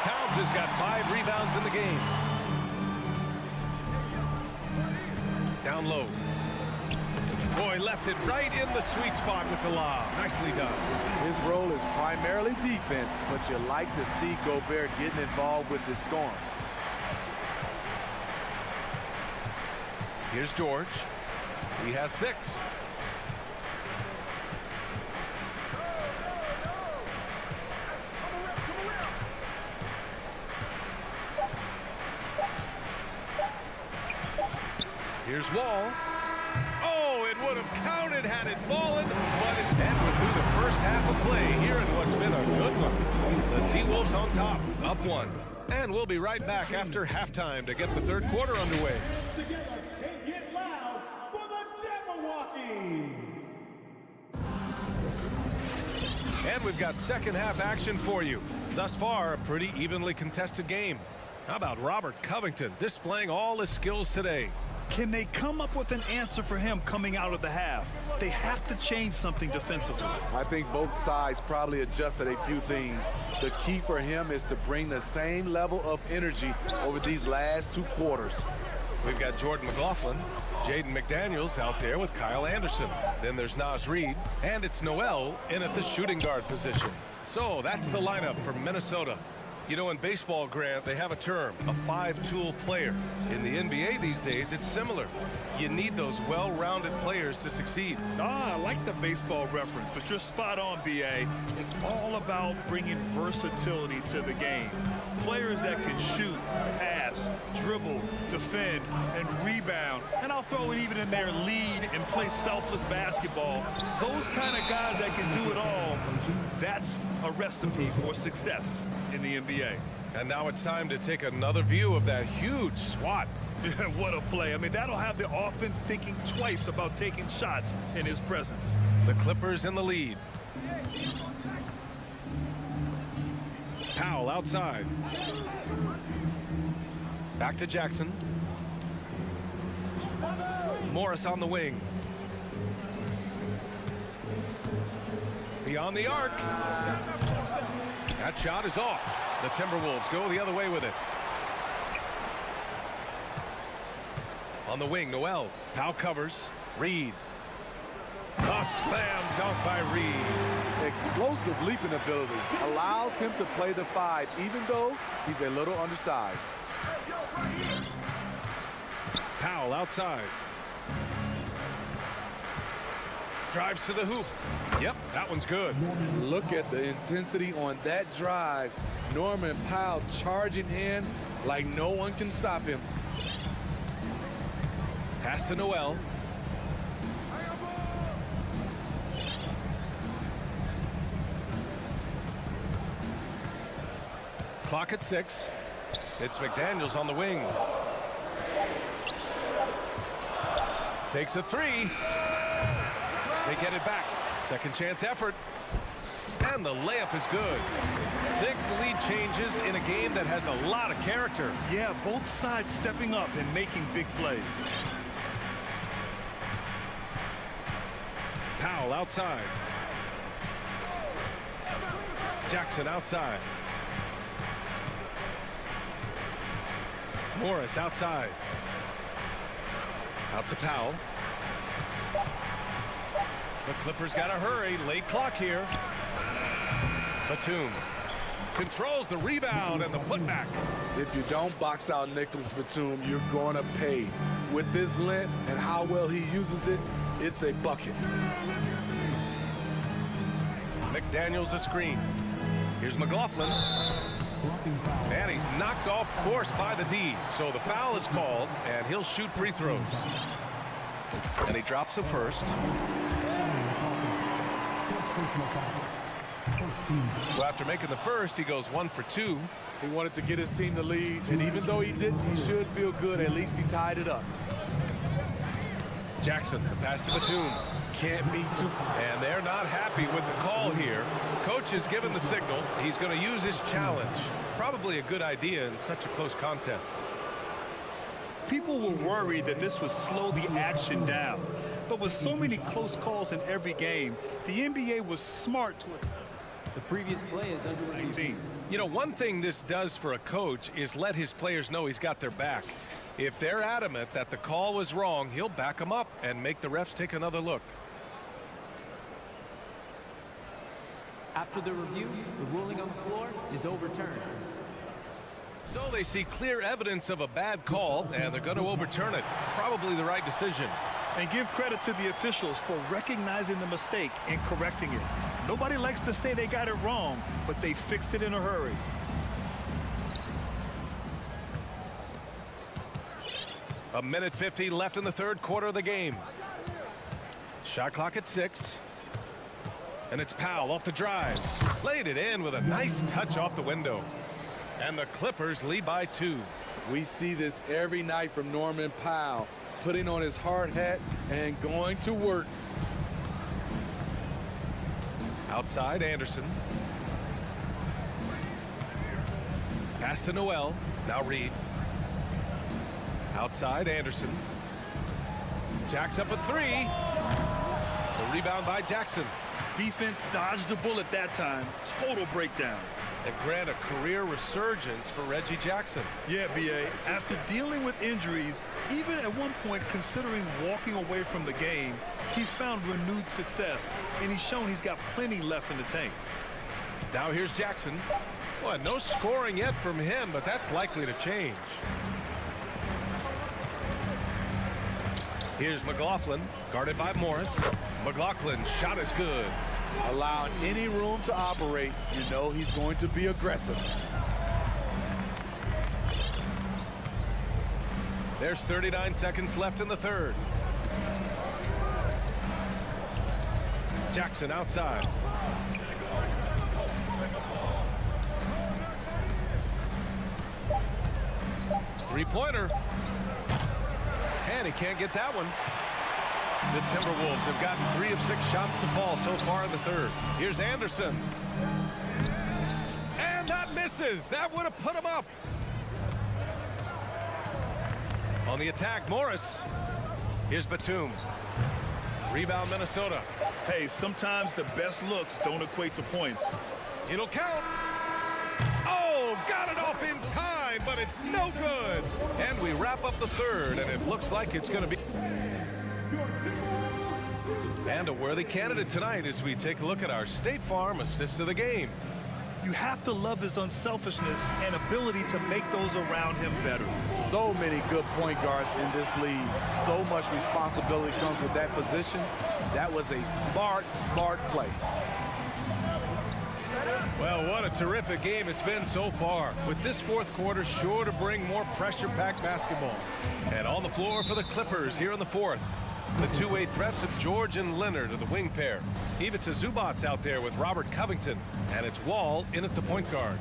Towns has got 5 rebounds in the game. Down low. Boy, left it right in the sweet spot with the lob. Nicely done. His role is primarily defense, but you like to see Gobert getting involved with his scoring. Here's George. He has 6. Here's Wall. Oh, it would have counted had it fallen, but it ended through the first half of play here in what's been a good one. The T-Wolves on top, up 1. And we'll be right back after halftime to get the third quarter underway. And we've got second half action for you. Thus far, a pretty evenly contested game. How about Robert Covington displaying all his skills today? Can they come up with an answer for him coming out of the half? They have to change something defensively. I think both sides probably adjusted a few things. The key for him is to bring the same level of energy over these last 2 quarters. We've got Jordan McLaughlin, Jaden McDaniels out there with Kyle Anderson. Then there's Naz Reid, and it's Noel in at the shooting guard position. So that's the lineup for Minnesota. You know, in baseball, Grant, they have a term, a 5-tool player. In the NBA these days, it's similar. You need those well-rounded players to succeed. I like the baseball reference, but you're spot on, B.A. It's all about bringing versatility to the game. Players that can shoot, pass, dribble, defend, and rebound. And I'll throw it even in there, lead and play selfless basketball. Those kind of guys that can do it all, that's a recipe for success in the NBA. And now it's time to take another view of that huge swat. What a play. I mean, that'll have the offense thinking twice about taking shots in his presence. The Clippers in the lead. Powell outside. Back to Jackson. Morris on the wing. Beyond the arc. That shot is off. The Timberwolves go the other way with it. On the wing, Noel. Powell covers. Reid. A slam dunk by Reid. Explosive leaping ability allows him to play the 5, even though he's a little undersized. Powell outside. Drives to the hoop. Yep, that one's good. Look at the intensity on that drive. Norman Powell charging in like no one can stop him. Pass to Noel. Clock at 6. It's McDaniels on the wing. Takes a 3. They get it back. Second chance effort. And the layup is good. 6 lead changes in a game that has a lot of character. Yeah, both sides stepping up and making big plays. Powell outside. Jackson outside. Morris outside. Out to Powell. The Clippers got to hurry. Late clock here. Batum controls the rebound and the putback. If you don't box out Nicholas Batum, you're going to pay. With this length and how well he uses it, it's a bucket. McDaniels a screen. Here's McLaughlin. And he's knocked off course by the D. So the foul is called, and he'll shoot free throws. And he drops the first. So after making the first, he goes 1 for 2. He wanted to get his team the lead, and even though he didn't, he should feel good. At least he tied it up. Jackson, the pass to Batum. Can't be too. And they're not happy with the call here. Coach has given the signal. He's going to use his challenge. Probably a good idea in such a close contest. People were worried that this would slow the action down. But with so many close calls in every game, the NBA was smart to it. The previous play is under 19. You know, one thing this does for a coach is let his players know he's got their back. If they're adamant that the call was wrong, he'll back them up and make the refs take another look. After the review, the ruling on the floor is overturned. So they see clear evidence of a bad call, and they're going to overturn it. Probably the right decision. And give credit to the officials for recognizing the mistake and correcting it. Nobody likes to say they got it wrong, but they fixed it in a hurry. A minute 50 left in the third quarter of the game. Shot clock at 6. And it's Powell off the drive. Laid it in with a nice touch off the window. And the Clippers lead by 2. We see this every night from Norman Powell, putting on his hard hat and going to work. Outside, Anderson. Pass to Noel. Now Reed. Outside, Anderson. Jacks up a 3. The rebound by Jackson. Defense dodged the bullet that time. Total breakdown. And grant a career resurgence for Reggie Jackson. Yeah, B.A. After dealing with injuries, even at one point considering walking away from the game, he's found renewed success, and he's shown he's got plenty left in the tank. Now here's Jackson. Well, no scoring yet from him, but that's likely to change. Here's McLaughlin, guarded by Morris. McLaughlin's shot is good. Allowing any room to operate, you know he's going to be aggressive. There's 39 seconds left in the third. Jackson outside. Three-pointer. And he can't get that one. The Timberwolves have gotten 3 of 6 shots to fall so far in the third. Here's Anderson. And that misses. That would have put him up. On the attack, Morris. Here's Batum. Rebound, Minnesota. Hey, sometimes the best looks don't equate to points. It'll count. Oh, got it off in time, but it's no good. And we wrap up the third, and it looks like it's going to be... And a worthy candidate tonight as we take a look at our State Farm assist of the game. You have to love his unselfishness and ability to make those around him better. So many good point guards in this league. So much responsibility comes with that position. That was a smart play. Well, what a terrific game it's been so far. With this fourth quarter sure to bring more pressure-packed basketball. And on the floor for the Clippers here in the fourth. The two-way threats of George and Leonard are the wing pair. Ivica Zubac's out there with Robert Covington. And it's Wall in at the point guard.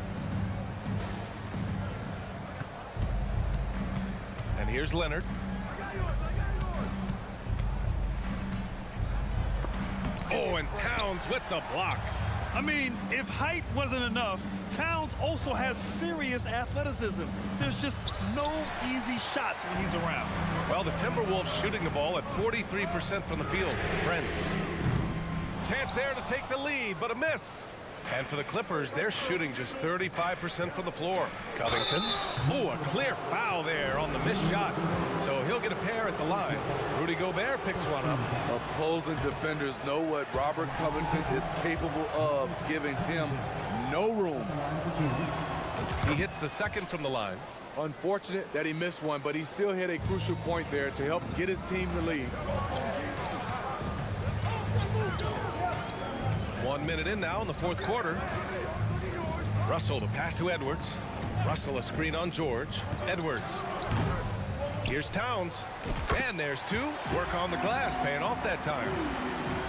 And here's Leonard. Oh, and Towns with the block. I mean, if height wasn't enough, Towns also has serious athleticism. There's just no easy shots when he's around. Well, the Timberwolves shooting the ball at 43% from the field. Prince. Chance there to take the lead, but a miss. And for the Clippers, they're shooting just 35% from the floor. Covington. Oh, a clear foul there on the missed shot. So he'll get a pair at the line. Rudy Gobert picks one up. Opposing defenders know what Robert Covington is capable of, giving him no room. He hits the second from the line. Unfortunate that he missed one, but he still hit a crucial point there to help get his team the lead. 1 minute in now in the fourth quarter. Russell to pass to Edwards. Russell a screen on George. Edwards. Here's Towns. And there's two. Work on the glass, paying off that time.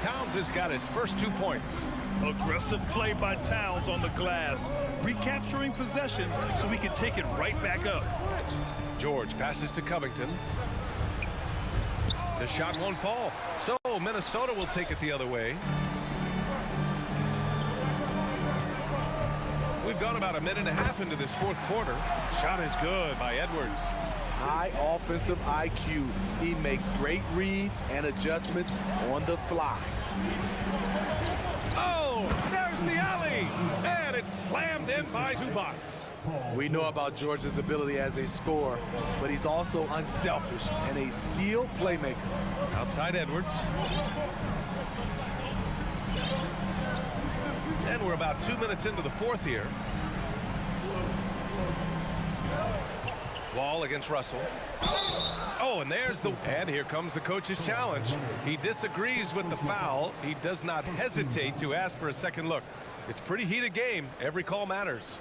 Towns has got his first 2 points. Aggressive play by Towns on the glass. Recapturing possession so we can take it right back up. George passes to Covington. The shot won't fall. So Minnesota will take it the other way. We've gone about a minute and a half into this fourth quarter. Shot is good by Edwards. High offensive IQ. He makes great reads and adjustments on the fly. Oh, there's the alley. And it's slammed in by Zubac. We know about George's ability as a scorer, but he's also unselfish and a skilled playmaker. Outside Edwards. And we're about 2 minutes into the fourth here. Wall against Russell. Oh, and there's the... And here comes the coach's challenge. He disagrees with the foul. He does not hesitate to ask for a second look. It's a pretty heated game. Every call matters.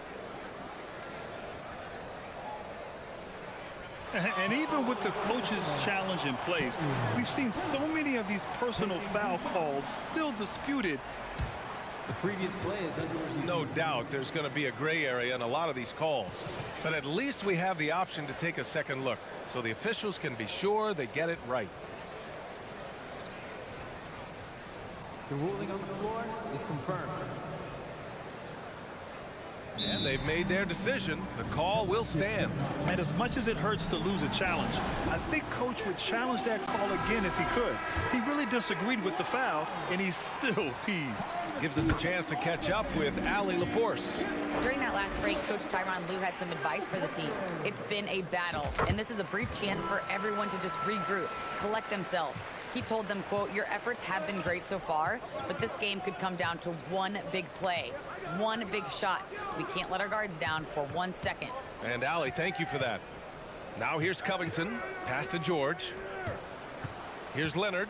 And even with the coach's challenge in place, we've seen so many of these personal foul calls still disputed. The previous play is under review. No doubt there's going to be a gray area in a lot of these calls. But at least we have the option to take a second look, so the officials can be sure they get it right. The ruling on the floor is confirmed. And they've made their decision. The call will stand. And as much as it hurts to lose a challenge, I think Coach would challenge that call again if he could. He really disagreed with the foul, and he's still peeved. Gives us a chance to catch up with Allie LaForce. During that last break, Coach Tyronn Lue had some advice for the team. It's been a battle, and this is a brief chance for everyone to just regroup, collect themselves. He told them, quote, "Your efforts have been great so far, but this game could come down to one big play, one big shot. We can't let our guards down for 1 second." And Allie, thank you for that. Now here's Covington. Pass to George. Here's Leonard.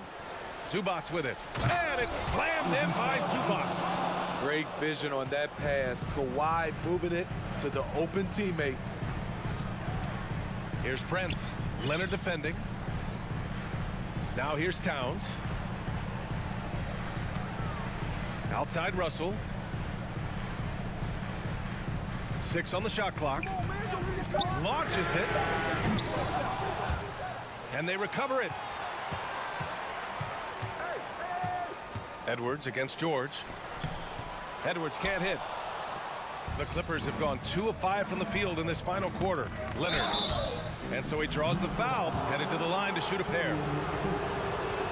Zubac with it. And it's slammed in by Zubac. Great vision on that pass. Kawhi moving it to the open teammate. Here's Prince. Leonard defending. Now here's Towns. Outside Russell. 6 on the shot clock. Launches it. And they recover it. Edwards against George. Edwards can't hit. The Clippers have gone 2 of 5 from the field in this final quarter. Leonard. And so he draws the foul, headed to the line to shoot a pair.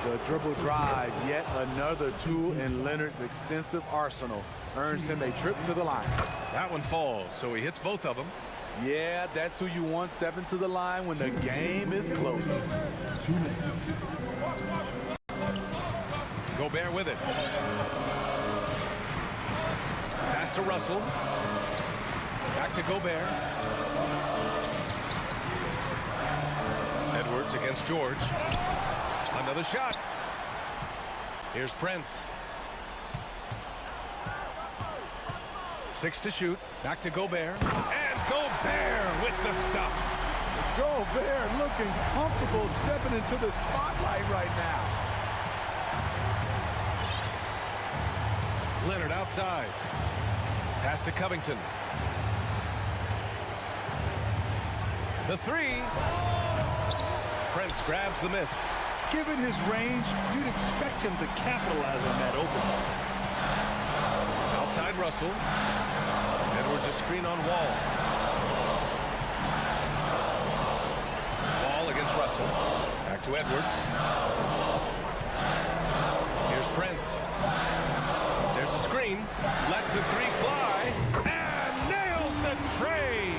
The dribble drive, yet another tool in Leonard's extensive arsenal, earns him a trip to the line. That one falls, so he hits both of them. Yeah, that's who you want stepping to the line when the game is close. Gobert with it. Pass to Russell. Back to Gobert. Edwards against George. Another shot. Here's Prince. 6 to shoot. Back to Gobert. And Gobert with the stuff. Gobert looking comfortable stepping into the spotlight right now. Leonard outside. Pass to Covington. The 3. Prince grabs the miss. Given his range, you'd expect him to capitalize on that opening. Outside Russell. Edwards a screen on Wall. Wall against Russell. Back to Edwards. Here's Prince. screen. Lets the three fly. And nails the tray.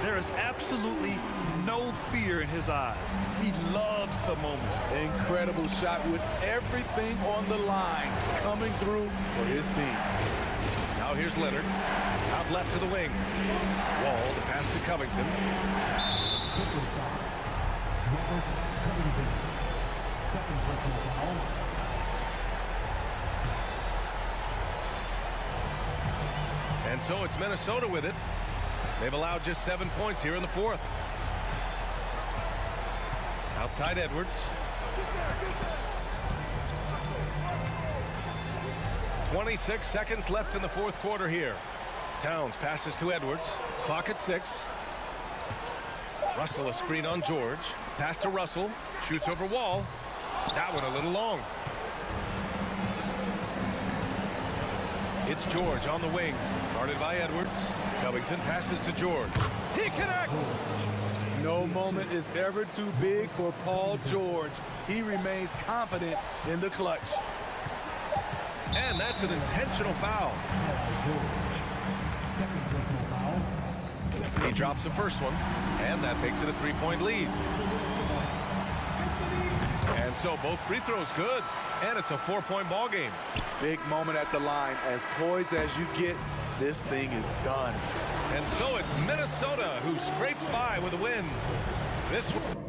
There is absolutely no fear in his eyes. He loves the moment. Incredible shot with everything on the line coming through for his team. Now here's Leonard. Out left to the wing. Wall, the pass to Covington. Second personal foul. And so it's Minnesota with it. They've allowed just 7 points here in the fourth. Outside Edwards. 26 seconds left in the fourth quarter here. Towns passes to Edwards. Clock at 6. Russell a screen on George. Pass to Russell. Shoots over Wall. That one a little long. It's George on the wing. Guarded by Edwards. Covington passes to George. He connects! No moment is ever too big for Paul George. He remains confident in the clutch. And that's an intentional foul. Second personal foul. He drops the first one, and that makes it a 3-point lead. And so both free throws good, and it's a 4-point ball game. Big moment at the line. As poised as you get, this thing is done. And so it's Minnesota who scrapes by with a win. This one.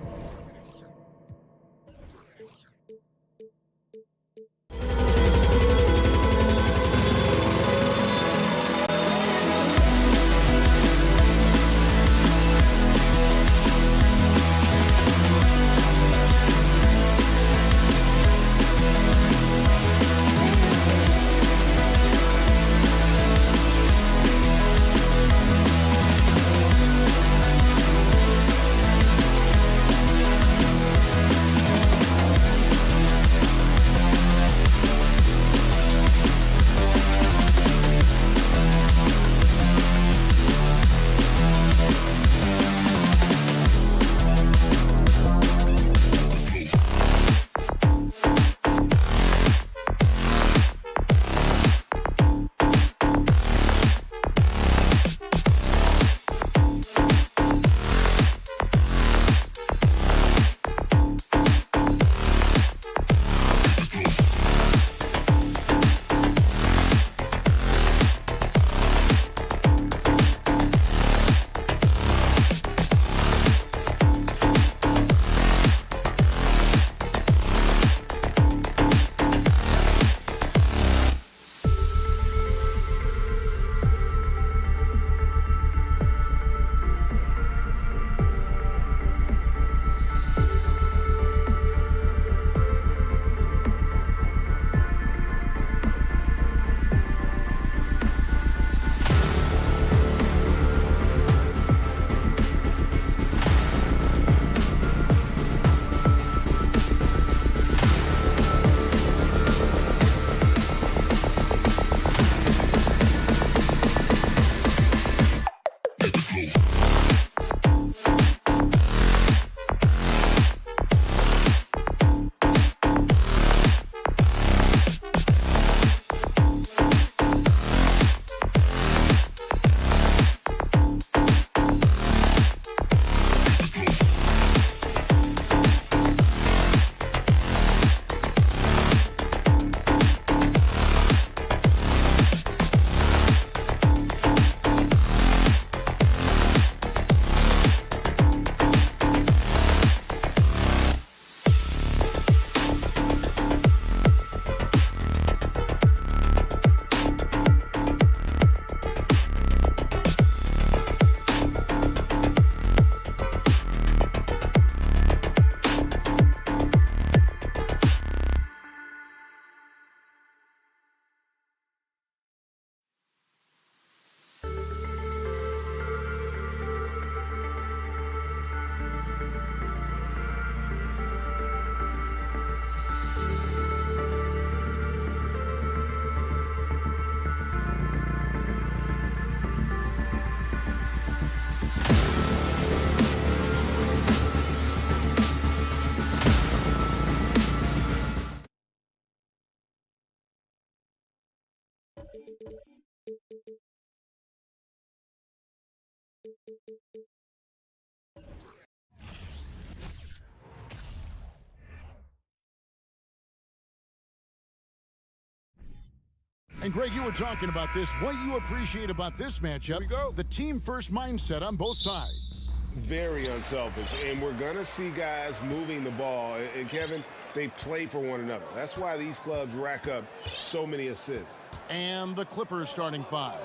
And Greg, you were talking about this. What you appreciate about this matchup, Here we go. The team-first mindset on both sides. Very unselfish, and we're going to see guys moving the ball. And Kevin, they play for one another. That's why these clubs rack up so many assists. And the Clippers starting five.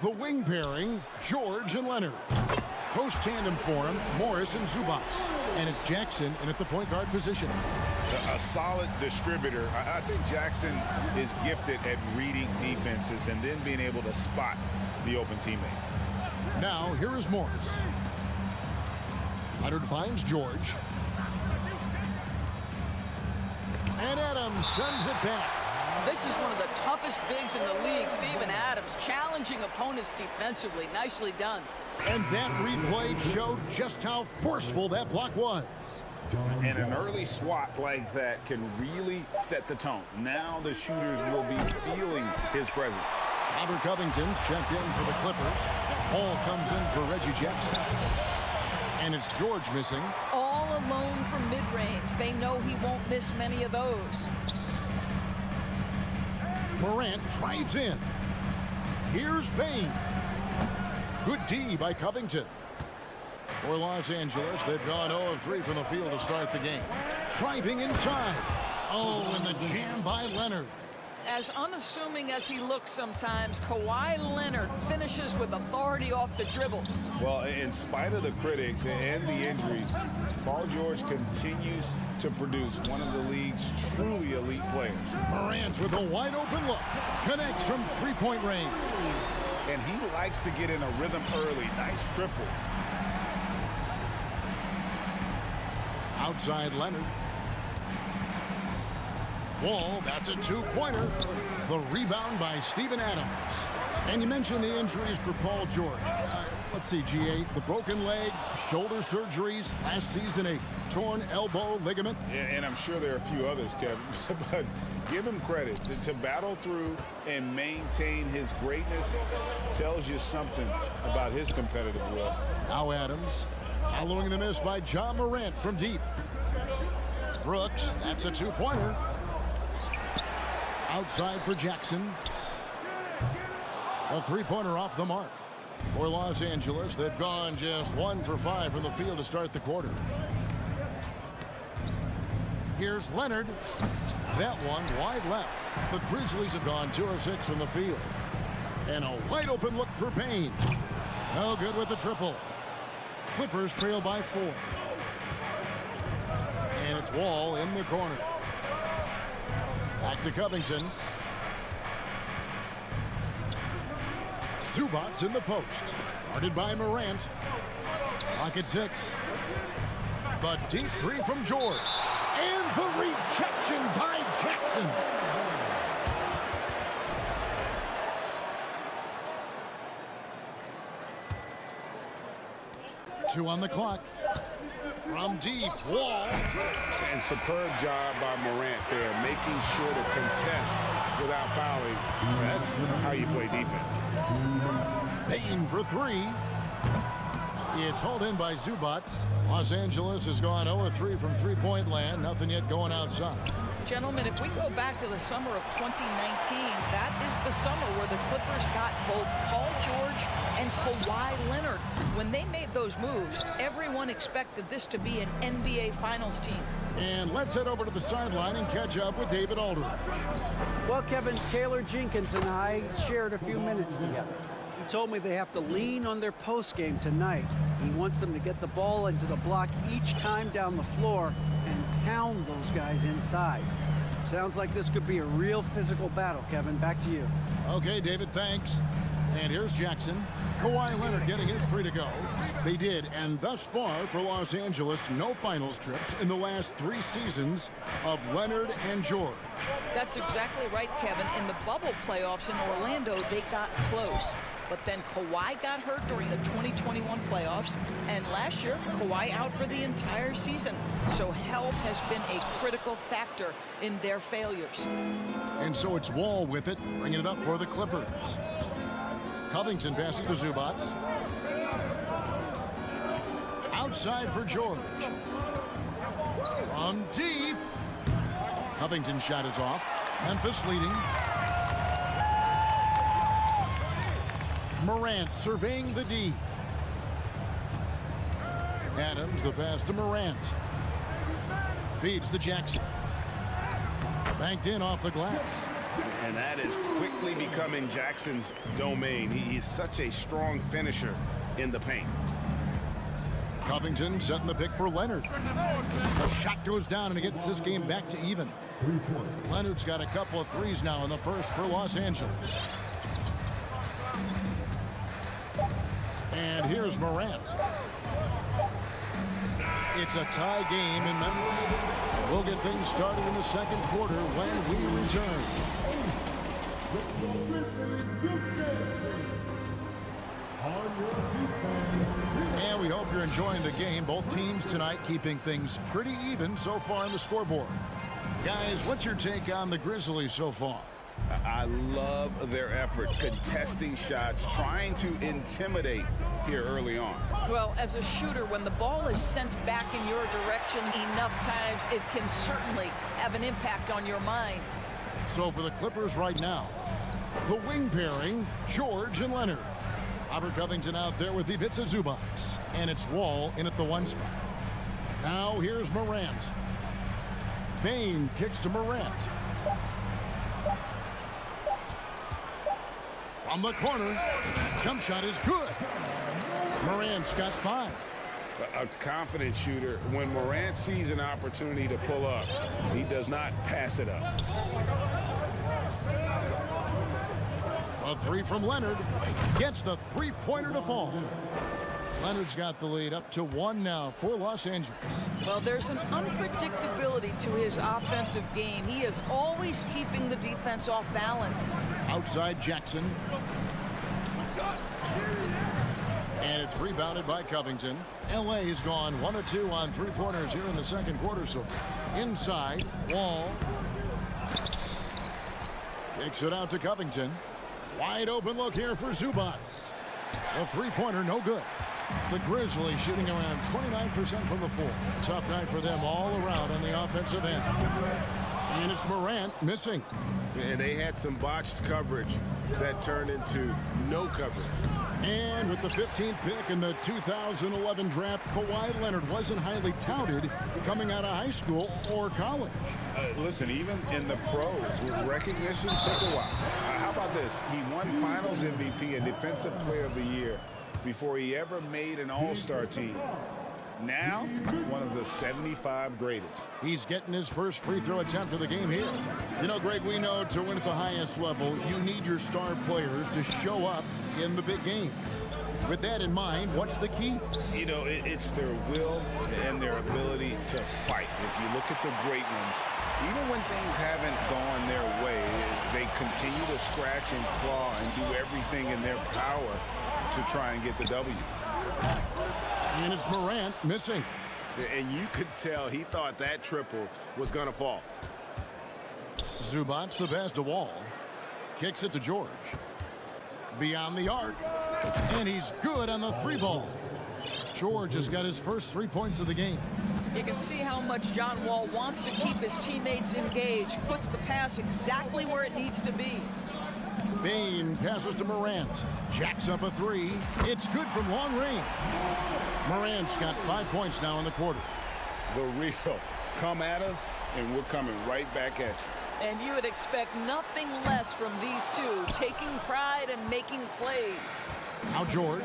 The wing pairing, George and Leonard. Post tandem for him, Morris and Zubac. And it's Jackson in at the point guard position. A solid distributor. I think Jackson is gifted at reading defenses and then being able to spot the open teammate. Now, here is Morris. Leonard finds George. And Adams sends it back. This is one of the toughest bigs in the league, Steven Adams, challenging opponents defensively. Nicely done. And that replay showed just how forceful that block was. And an early swat like that can really set the tone. Now the shooters will be feeling his presence. Robert Covington's checked in for the Clippers. Ball comes in for Reggie Jackson. And it's George missing. All alone from mid-range. They know he won't miss many of those. Morant drives in. Here's Bain. Good D by Covington. For Los Angeles, they've gone 0 of 3 from the field to start the game. Driving inside. Oh, and the jam by Leonard. As unassuming as he looks sometimes, Kawhi Leonard finishes with authority off the dribble. Well, in spite of the critics and the injuries, Paul George continues to produce one of the league's truly elite players. Morant with a wide open look. Connects from three-point range. And he likes to get in a rhythm early. Nice triple. Outside Leonard. Wall, that's a two-pointer. The rebound by Steven Adams. And you mentioned the injuries for Paul George. Let's see, GA, the broken leg, shoulder surgeries, last season a torn elbow ligament. And I'm sure there are a few others, Kevin. But give him credit. To battle through and maintain his greatness tells you something about his competitive will. Now Adams, following the miss by John Morant from deep. Brooks, that's a two-pointer. Outside for Jackson. A three-pointer off the mark. For Los Angeles, they've gone just 1 for 5 from the field to start the quarter. Here's Leonard. That one wide left. The Grizzlies have gone 2 of 6 from the field. And a wide open look for Bain. No good with the triple. Clippers trail by 4. And it's Wall in the corner. Back to Covington. Zubac in the post. Guarded by Morant. Clock at 6. The deep three from George. And the rejection by Jackson. Two on the clock. From deep, Wall. And superb job by Morant there, making sure to contest without fouling. That's how you play defense. Bain for 3. It's hauled in by Zubac. Los Angeles has gone 0 of 3 from three-point land. Nothing yet going outside. Gentlemen, if we go back to the summer of 2019, that is the summer where the Clippers got both Paul George and Kawhi Leonard. When they made those moves, everyone expected this to be an NBA Finals team. And let's head over to the sideline and catch up with David Aldridge. Well, Kevin, Taylor Jenkins and I shared a few minutes together. He told me they have to lean on their post game tonight. He wants them to get the ball into the block each time down the floor and pound those guys inside. Sounds like this could be a real physical battle, Kevin. Back to you. Okay, David, thanks. And here's Jackson. Kawhi Leonard getting his 3 to go. They did, and thus far for Los Angeles, no finals trips in the last 3 seasons of Leonard and George. That's exactly right, Kevin. In the bubble playoffs in Orlando, they got close. But then Kawhi got hurt during the 2021 playoffs, and last year, Kawhi out for the entire season. So health has been a critical factor in their failures. And so it's Wall with it, bringing it up for the Clippers. Covington passes to Zubac. Outside for George. From deep. Covington's shot is off. Memphis leading. Morant surveying the D. Adams, the pass to Morant. Feeds to Jackson. Banked in off the glass. And that is quickly becoming Jackson's domain. He's such a strong finisher in the paint. Covington setting the pick for Leonard. The shot goes down and it gets this game back to even. Leonard's got a couple of threes now in the first for Los Angeles. And here's Morant. It's a tie game in Memphis. We'll get things started in the second quarter when we return. And we hope you're enjoying the game. Both teams tonight keeping things pretty even so far on the scoreboard. Guys, what's your take on the Grizzlies so far? I love their effort, contesting shots, trying to intimidate here early on. Well, as a shooter, when the ball is sent back in your direction enough times, it can certainly have an impact on your mind. So for the Clippers right now, the wing pairing, George and Leonard. Robert Covington out there with Ivica Zubac. And it's Wall in at the 1 spot. Now here's Morant. Bane kicks to Morant. From the corner, jump shot is good. Morant's got 5. A confident shooter. When Morant sees an opportunity to pull up, he does not pass it up. A 3 from Leonard. Gets the three-pointer to fall. Leonard's got the lead up to 1 now for Los Angeles. Well, there's an unpredictability to his offensive game. He is always keeping the defense off balance. Outside Jackson. And it's rebounded by Covington. LA has gone 1 of 2 on three-pointers here in the second quarter so far. Inside, Wall. Kicks it out to Covington. Wide open look here for Zubac. A three-pointer, no good. The Grizzlies shooting around 29% from the floor. Tough night for them all around on the offensive end. And it's Morant missing. And they had some botched coverage that turned into no coverage. And with the 15th pick in the 2011 draft, Kawhi Leonard wasn't highly touted coming out of high school or college. Listen, even in the pros, recognition took a while. How about this? He won Finals MVP and Defensive Player of the Year before he ever made an All-Star team. Now, one of the 75 greatest. He's getting his first free throw attempt of the game here. You know, Greg, we know to win at the highest level, you need your star players to show up in the big game. With that in mind, what's the key? You know, it's their will and their ability to fight. If you look at the great ones, even when things haven't gone their way, they continue to scratch and claw and do everything in their power to try and get the W. And it's Morant missing. And you could tell he thought that triple was going to fall. Zubac the pass to Wall. Kicks it to George. Beyond the arc. And he's good on the 3-ball. George has got his first 3 points of the game. You can see how much John Wall wants to keep his teammates engaged. Puts the pass exactly where it needs to be. Bane passes to Morant. Jacks up a 3. It's good from long range. Morant's got 5 points now in the quarter. The real. Come at us, and we're coming right back at you. And you would expect nothing less from these two, taking pride and making plays. Now George,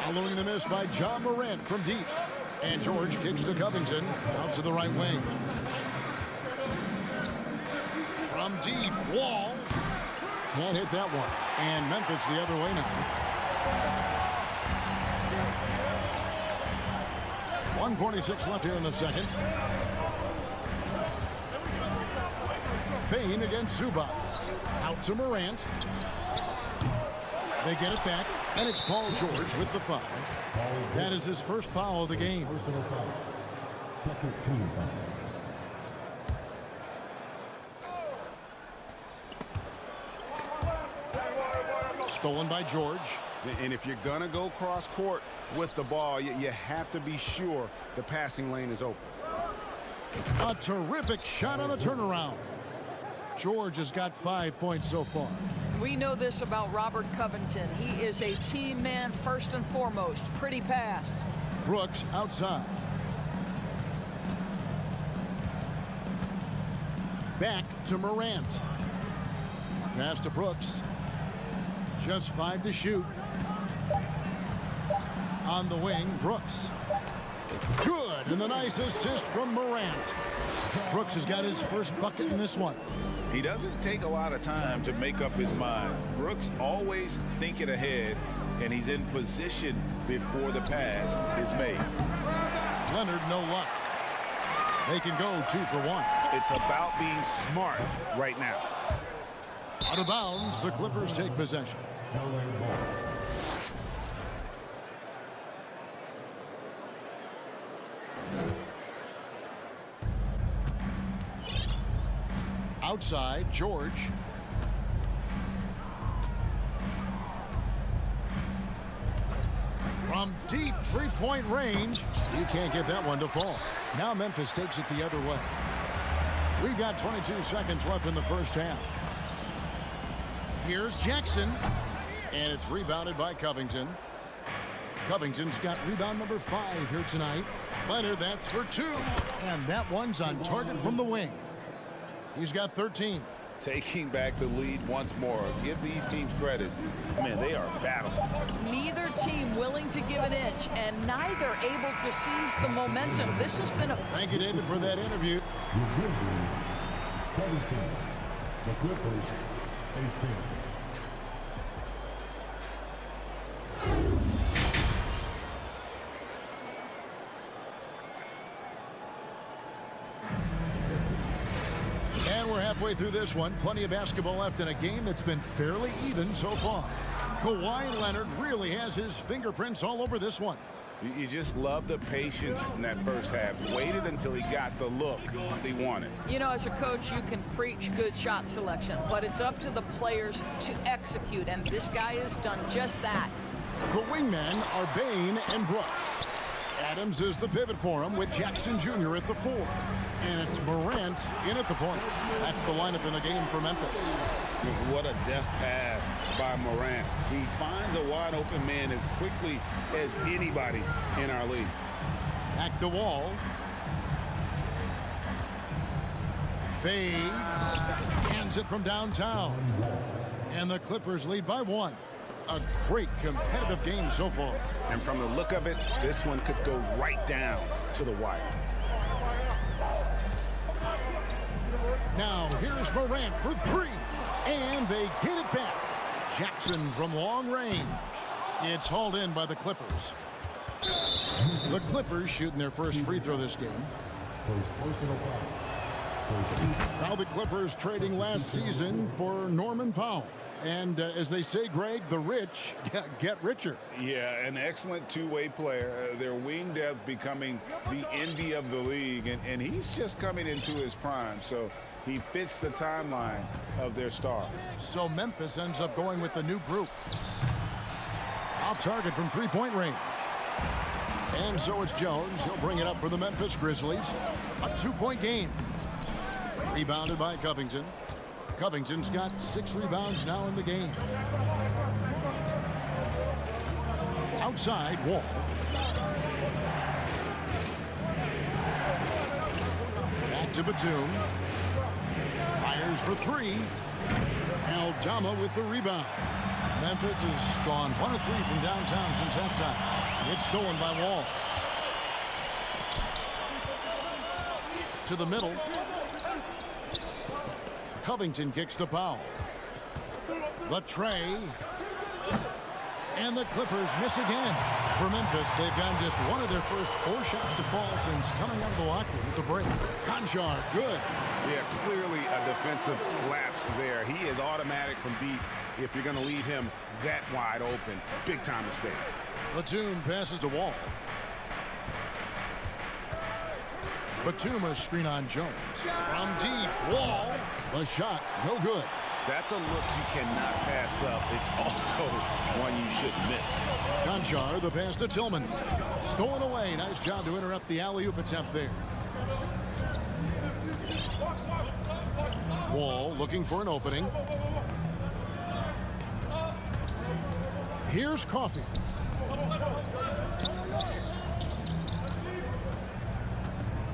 following the miss by John Morant from deep. And George kicks to Covington, out to the right wing. From deep, Wall. Can't hit that one. And Memphis the other way now. 1:46 left here in the second. Bane against Zubac. Out to Morant. They get it back, and it's Paul George with the foul. That is his first foul of the game. Second team foul. Stolen by George. And if you're going to go cross court, with the ball, you have to be sure the passing lane is open. A terrific shot on the turnaround. George has got 5 points so far. We know this about Robert Covington. He is a team man first and foremost. Pretty pass. Brooks outside. Back to Morant. Pass to Brooks. Just 5 to shoot. On the wing, Brooks. Good, and the nice assist from Morant. Brooks has got his first bucket in this one. He doesn't take a lot of time to make up his mind. Brooks always thinking ahead, and he's in position before the pass is made. Leonard, no luck. They can go 2 for 1. It's about being smart right now. Out of bounds, the Clippers take possession. Outside, George. From deep three-point range, you can't get that one to fall. Now Memphis takes it the other way. We've got 22 seconds left in the first half. Here's Jackson, and it's rebounded by Covington. Covington's got rebound number 5 here tonight. Leonard, that's for 2, and that one's on target from the wing. He's got 13. Taking back the lead once more. Give these teams credit. Man, they are battling. Neither team willing to give an inch, and neither able to seize the momentum. This has been a... Thank you, David, for that interview. The Grizzlies, 17. The Clippers, 18. And we're halfway through this one. Plenty of basketball left in a game that's been fairly even so far. Kawhi Leonard really has his fingerprints all over this one. You just love the patience in that first half. Waited until he got the look he wanted. You know, as a coach, you can preach good shot selection, but it's up to the players to execute, and this guy has done just that. The wingmen are Bain and Brooks. Adams is the pivot for him with Jackson Jr. at the 4. And it's Morant in at the point. That's the lineup in the game for Memphis. What a deft pass by Morant. He finds a wide open man as quickly as anybody in our league. Back to Wall. Fades. Hands it from downtown. And the Clippers lead by 1. A great competitive game so far. And from the look of it, this one could go right down to the wire. Now here's Morant for 3. And they get it back. Jackson from long range. It's hauled in by the Clippers. The Clippers shooting their first free throw this game. Now the Clippers trading last season for Norman Powell. And as they say, Greg, the rich get richer. Yeah, an excellent two-way player. Their wing depth becoming the envy of the league. And he's just coming into his prime. So he fits the timeline of their star. So Memphis ends up going with the new group. Off target from three-point range. And so it's Jones. He'll bring it up for the Memphis Grizzlies. A 2-point game. Rebounded by Covington. Covington's got 6 rebounds now in the game. Outside, Wall. Back to Batum. Fires for 3. Aldama with the rebound. Memphis has gone 1 of 3 from downtown since halftime. It's stolen by Wall. To the middle. Covington kicks to Powell. The tray. And the Clippers miss again. For Memphis, they've gotten just one of their first 4 shots to fall since coming out of the locker with the break. Conchar, good. Yeah, clearly a defensive lapse there. He is automatic from deep if you're going to leave him that wide open. Big time mistake. Batum passes to Wall. Batum a screen on Jones. From deep, Wall. The shot, no good. That's a look you cannot pass up. It's also one you shouldn't miss. Conchar, the pass to Tillman. Stolen away. Nice job to interrupt the alley-oop attempt there. Wall looking for an opening. Here's Coffee.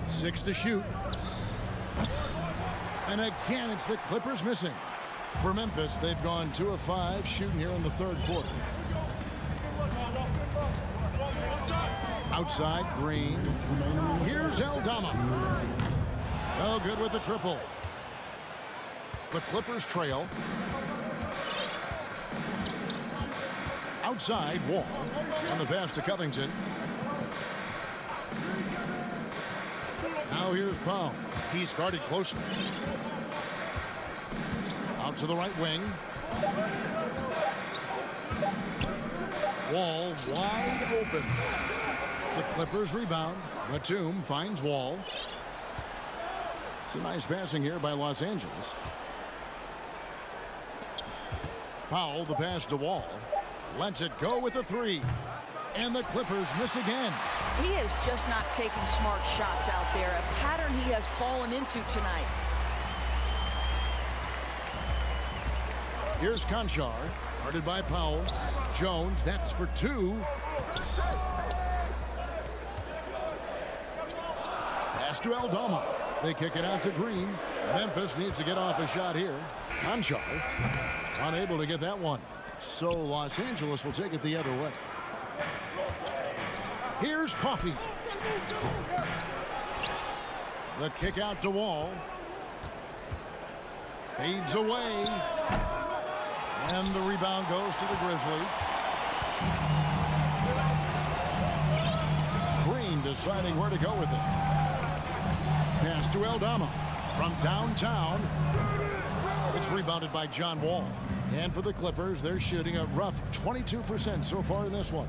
Six to shoot. And again, it's the Clippers missing. For Memphis, they've gone 2 of 5 shooting here in the third quarter. Outside, Green. Here's Aldama. Oh, good with the triple. The Clippers trail. Outside, Wall. On the pass to Covington. Now here's Powell. He's guarded closely. Out to the right wing. Wall wide open. The Clippers rebound. Batum finds Wall. Some nice passing here by Los Angeles. Powell, the pass to Wall. Lets it go with a 3. And the Clippers miss again. He is just not taking smart shots out there. A pattern he has fallen into tonight. Here's Conchar, guarded by Powell. Jones, that's for 2. Pass to Aldama. They kick it out to Green. Memphis needs to get off a shot here. Conchar, unable to get that one. So Los Angeles will take it the other way. Here's Coffee. The kick out to Wall. Fades away. And the rebound goes to the Grizzlies. Green deciding where to go with it. Pass to Aldama from downtown. It's rebounded by John Wall. And for the Clippers, they're shooting a rough 22% so far in this one.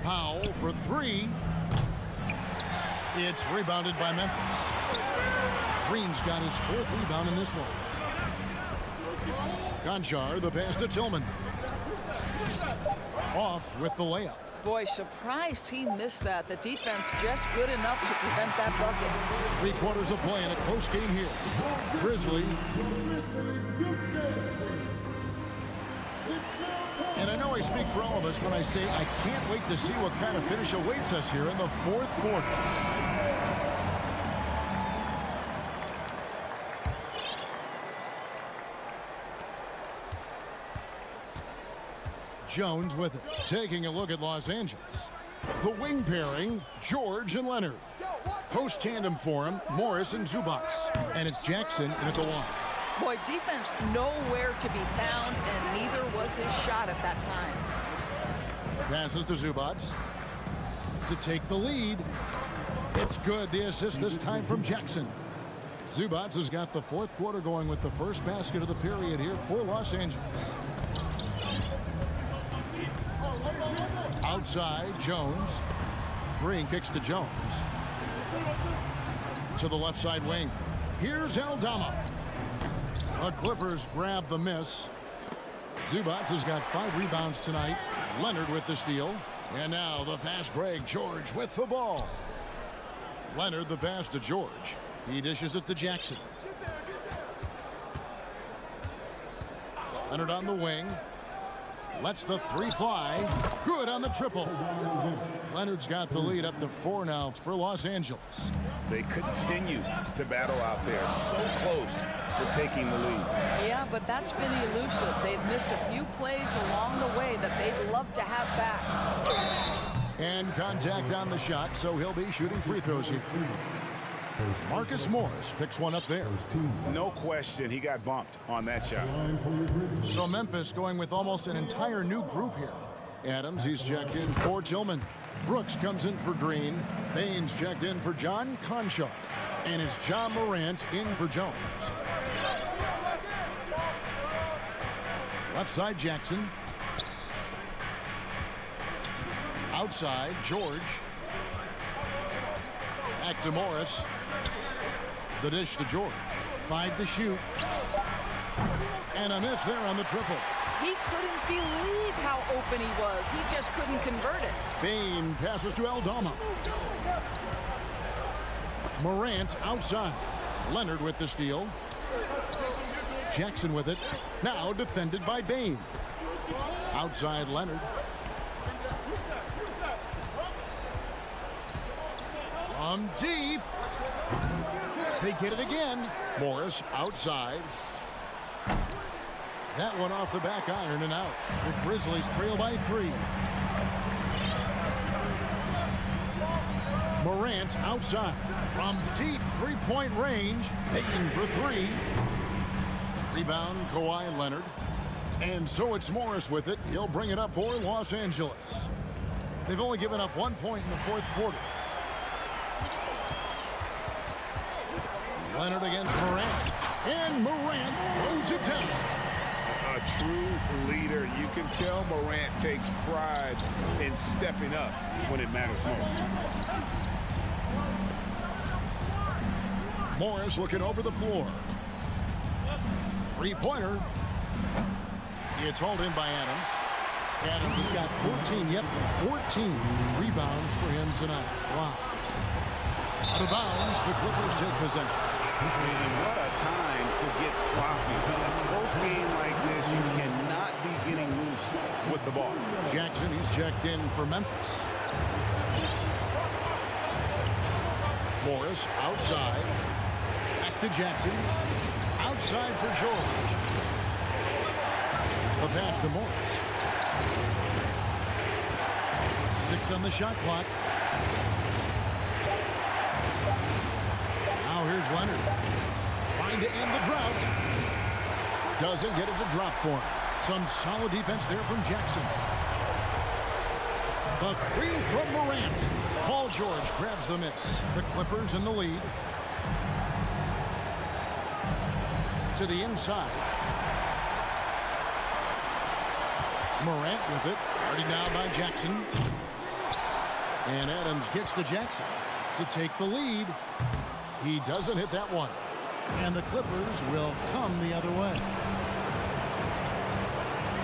Powell for 3. It's rebounded by Memphis. Green's got his 4th rebound in this one. Conchar, the pass to Tillman. Off with the layup. Boy, surprised he missed that. The defense just good enough to prevent that bucket. 3 quarters of play in a close game here. Grizzly. And I know I speak for all of us when I say I can't wait to see what kind of finish awaits us here in the 4th quarter. Jones with it. Taking a look at Los Angeles. The wing pairing, George and Leonard. Post tandem for him, Morris and Zubac. And it's Jackson in at the line. Boy, defense nowhere to be found, and neither was his shot at that time. Passes to Zubac to take the lead. It's good. The assist this time from Jackson. Zubac has got the 4th quarter going with the first basket of the period here for Los Angeles. Outside, Jones. Green kicks to Jones. To the left side wing. Here's Aldama. The Clippers grab the miss. Zubac has got 5 rebounds tonight. Leonard with the steal. And now the fast break. George with the ball. Leonard the pass to George. He dishes it to Jackson. Leonard on the wing. Lets the 3 fly. Good on the triple. Leonard's got the lead up to 4 now for Los Angeles. They continue to battle out there. So close to taking the lead. Yeah, but that's been elusive. They've missed a few plays along the way that they'd love to have back. And contact on the shot, so he'll be shooting free throws here. Marcus Morris picks one up there. No question, he got bumped on that shot. So Memphis going with almost an entire new group here. Adams, he's checked in for Tillman. Brooks comes in for Green. Baines checked in for John Conchar. And it's John Morant in for Jones. Left side, Jackson. Outside, George. Back to Morris. The dish to George. 5 to shoot. And a miss there on the triple. He couldn't believe how open he was. He just couldn't convert it. Bain passes to Aldama. Morant outside. Leonard with the steal. Jackson with it. Now defended by Bain. Outside Leonard. From deep. They get it again. Morris outside. That one off the back iron and out. The Grizzlies trail by 3. Morant outside. From deep three-point range. Payton for 3. Rebound Kawhi Leonard. And so it's Morris with it. He'll bring it up for Los Angeles. They've only given up 1 point in the fourth quarter. Leonard against Morant. And Morant throws it down. A true leader. You can tell Morant takes pride in stepping up when it matters most. Morris looking over the floor. Three-pointer. It's hauled in by Adams. Adams has got 14, 14 rebounds for him tonight. Wow. Out of bounds, the Clippers take possession. And what a time to get sloppy. In a close game like this, you cannot be getting loose with the ball. Jackson, he's checked in for Memphis. Morris outside. Back to Jackson. Outside for George. The pass to Morris. 6 on the shot clock. Now here's Leonard. Trying to end the drought. Doesn't get it to drop for him. Some solid defense there from Jackson. The 3 from Morant. Paul George grabs the miss. The Clippers in the lead. To the inside. Morant with it. Already now by Jackson. And Adams kicks to Jackson to take the lead. He doesn't hit that one. And the Clippers will come the other way.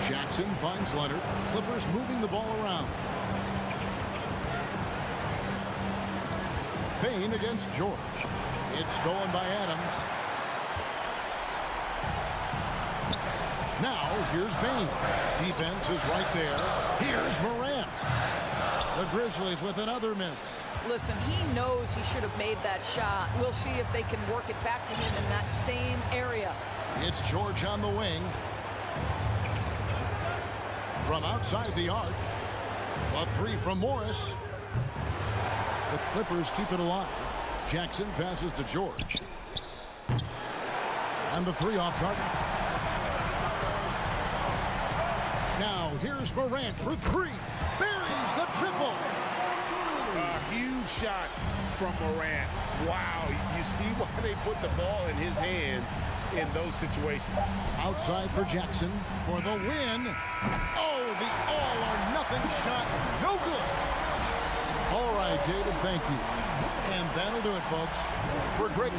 Jackson finds Leonard. Clippers moving the ball around. Payne against George. It's stolen by Adams. Now, here's Bain. Defense is right there. Here's Morant. The Grizzlies with another miss. Listen, he knows he should have made that shot. We'll see if they can work it back to him in that same area. It's George on the wing. From outside the arc. A 3 from Morris. The Clippers keep it alive. Jackson passes to George. And the 3 off target. Now, here's Morant for 3. Buries the triple. A huge shot from Morant. Wow, you see why they put the ball in his hands in those situations. Outside for Jackson for the win. Oh, the all-or-nothing shot. No good. All right, David, thank you. And that'll do it, folks. For great...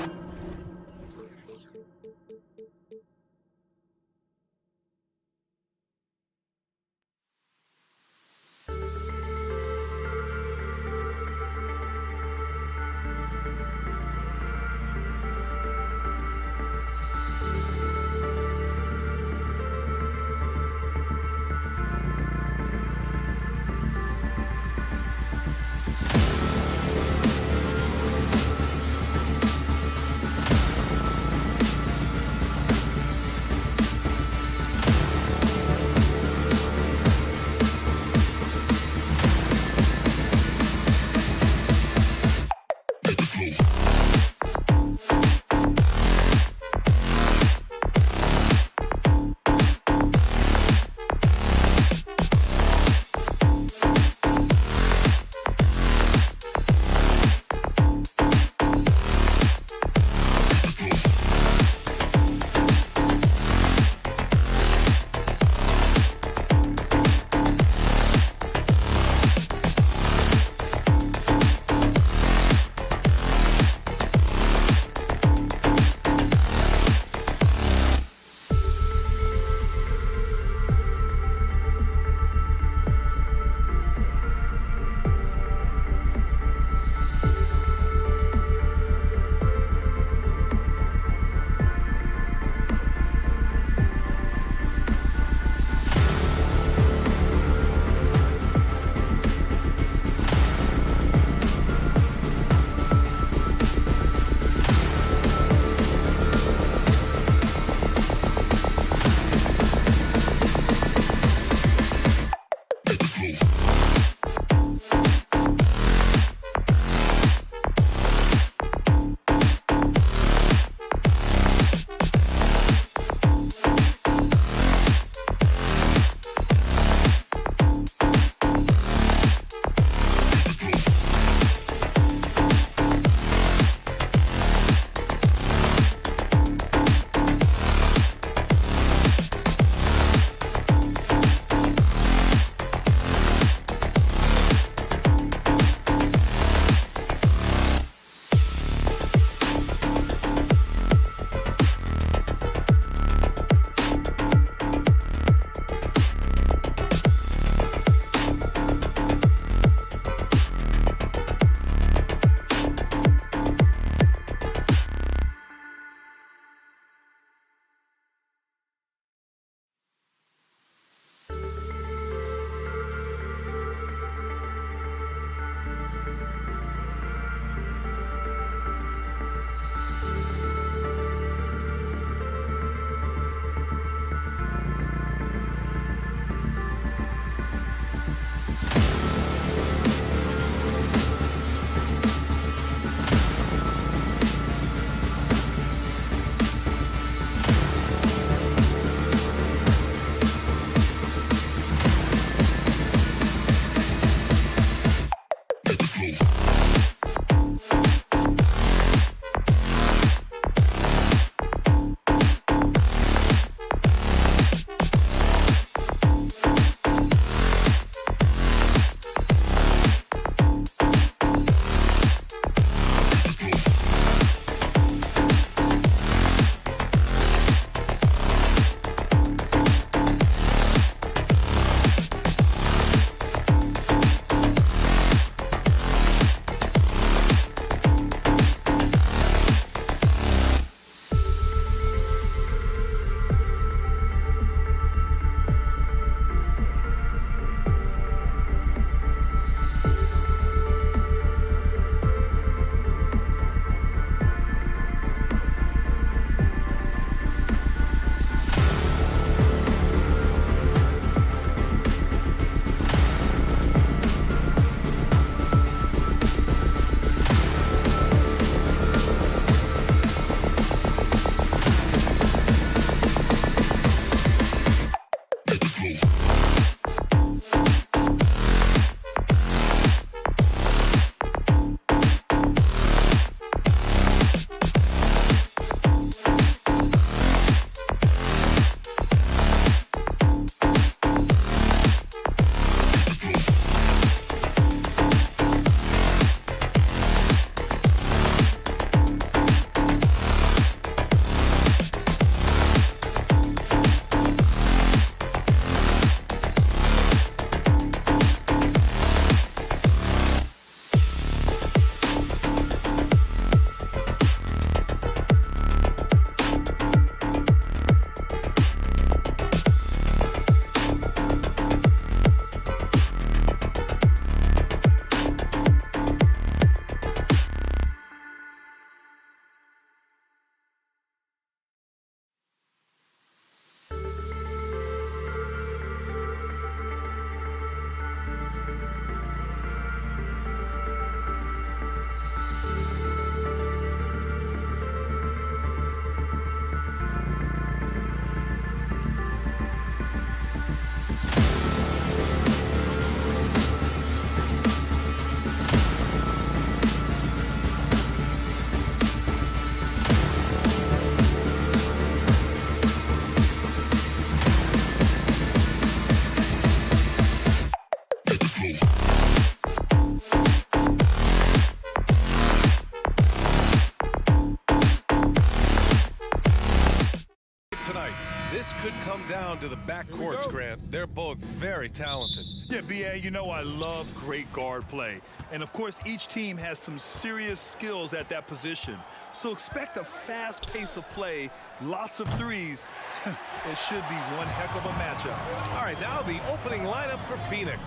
could come down to the backcourts, Grant. They're both very talented. Yeah, B.A., you know I love great guard play. And, of course, each team has some serious skills at that position. So expect a fast pace of play, lots of threes. It should be one heck of a matchup. All right, now the opening lineup for Phoenix.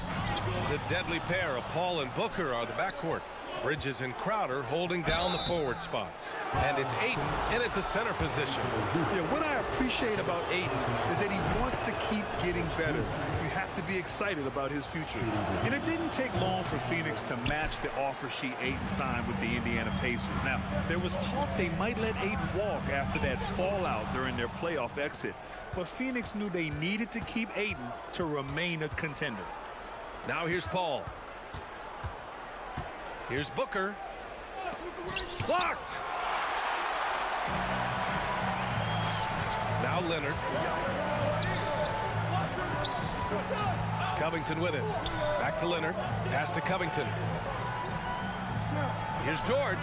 The deadly pair of Paul and Booker are the backcourt. Bridges and Crowder holding down the forward spots. And it's Ayton in at the center position. Yeah, what I appreciate about Ayton is that he wants to keep getting better. You have to be excited about his future. And it didn't take long for Phoenix to match the offer sheet Ayton signed with the Indiana Pacers. Now, there was talk they might let Ayton walk after that fallout during their playoff exit. But Phoenix knew they needed to keep Ayton to remain a contender. Now here's Paul. Here's Booker. Blocked! Now Leonard. Covington with it. Back to Leonard. Pass to Covington. Here's George.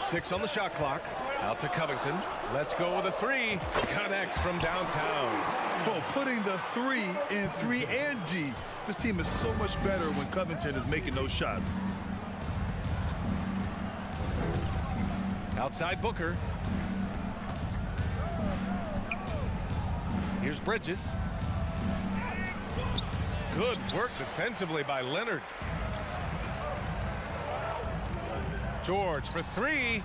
6 on the shot clock. Out to Covington. Let's go with a 3. Connects from downtown. Oh, putting the 3 in 3 and D. This team is so much better when Covington is making those shots. Outside Booker. Here's Bridges. Good work defensively by Leonard. George for 3.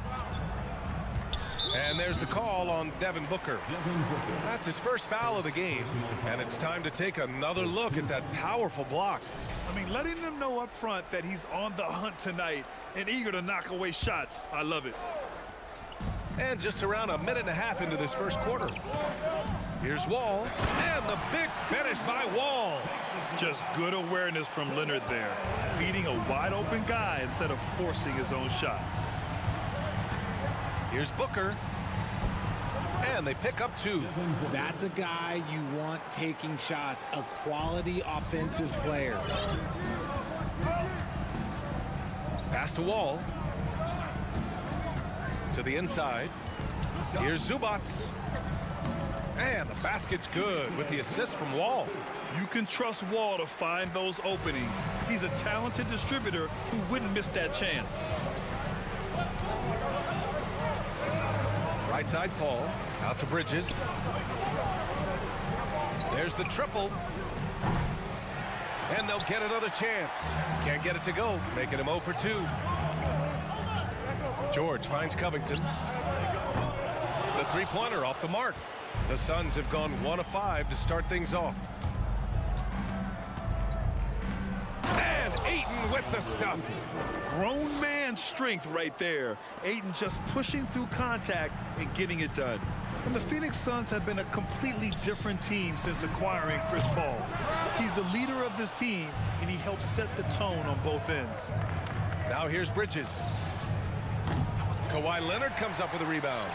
And there's the call on Devin Booker. That's his first foul of the game. And it's time to take another look at that powerful block. I mean, letting them know up front that he's on the hunt tonight and eager to knock away shots. I love it. And just around a minute and a half into this first quarter. Here's Wall. And the big finish by Wall. Just good awareness from Leonard there. Feeding a wide open guy instead of forcing his own shot. Here's Booker. And they pick up 2. That's a guy you want taking shots, a quality offensive player. Pass to Wall. To the inside. Here's Zubats. And the basket's good with the assist from Wall. You can trust Wall to find those openings. He's a talented distributor who wouldn't miss that chance. Right side Paul. Out to Bridges. There's the triple. And they'll get another chance. Can't get it to go. Making him 0 for 2. George finds Covington. The three-pointer off the mark. The Suns have gone 1 of 5 to start things off. And Ayton with the stuff. Grown man strength right there. Ayton just pushing through contact and getting it done. And the Phoenix Suns have been a completely different team since acquiring Chris Paul. He's the leader of this team, and he helps set the tone on both ends. Now here's Bridges. Kawhi Leonard comes up with a rebound.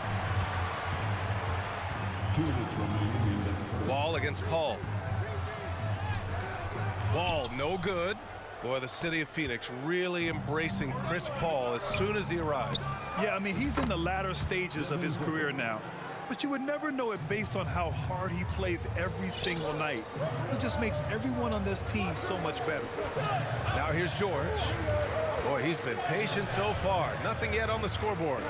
Wall against Paul. Wall no good. Boy, the city of Phoenix really embracing Chris Paul as soon as he arrived. Yeah, I mean, he's in the latter stages of his career now. But you would never know it based on how hard he plays every single night. He just makes everyone on this team so much better. Now here's George. Boy, he's been patient so far. Nothing yet on the scoreboard.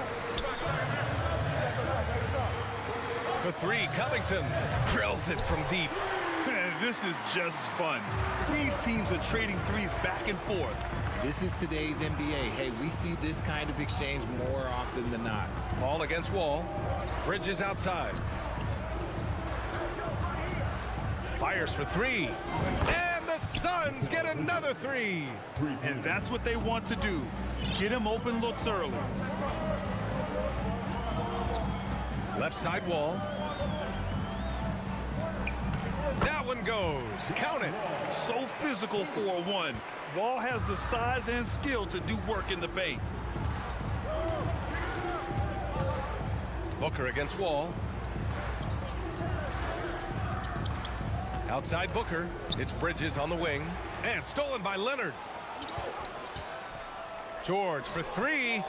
For 3, Covington drills it from deep. This is just fun. These teams are trading threes back and forth. This is today's NBA. Hey, we see this kind of exchange more often than not. Paul against Wall. Bridges outside. Fires for 3. And the Suns get another 3. And that's what they want to do. Get him open looks early. Left side Wall. That one goes. Count it. So physical for a 1. Wall has the size and skill to do work in the paint. Booker against Wall. Outside Booker. It's Bridges on the wing. And stolen by Leonard. George for 3.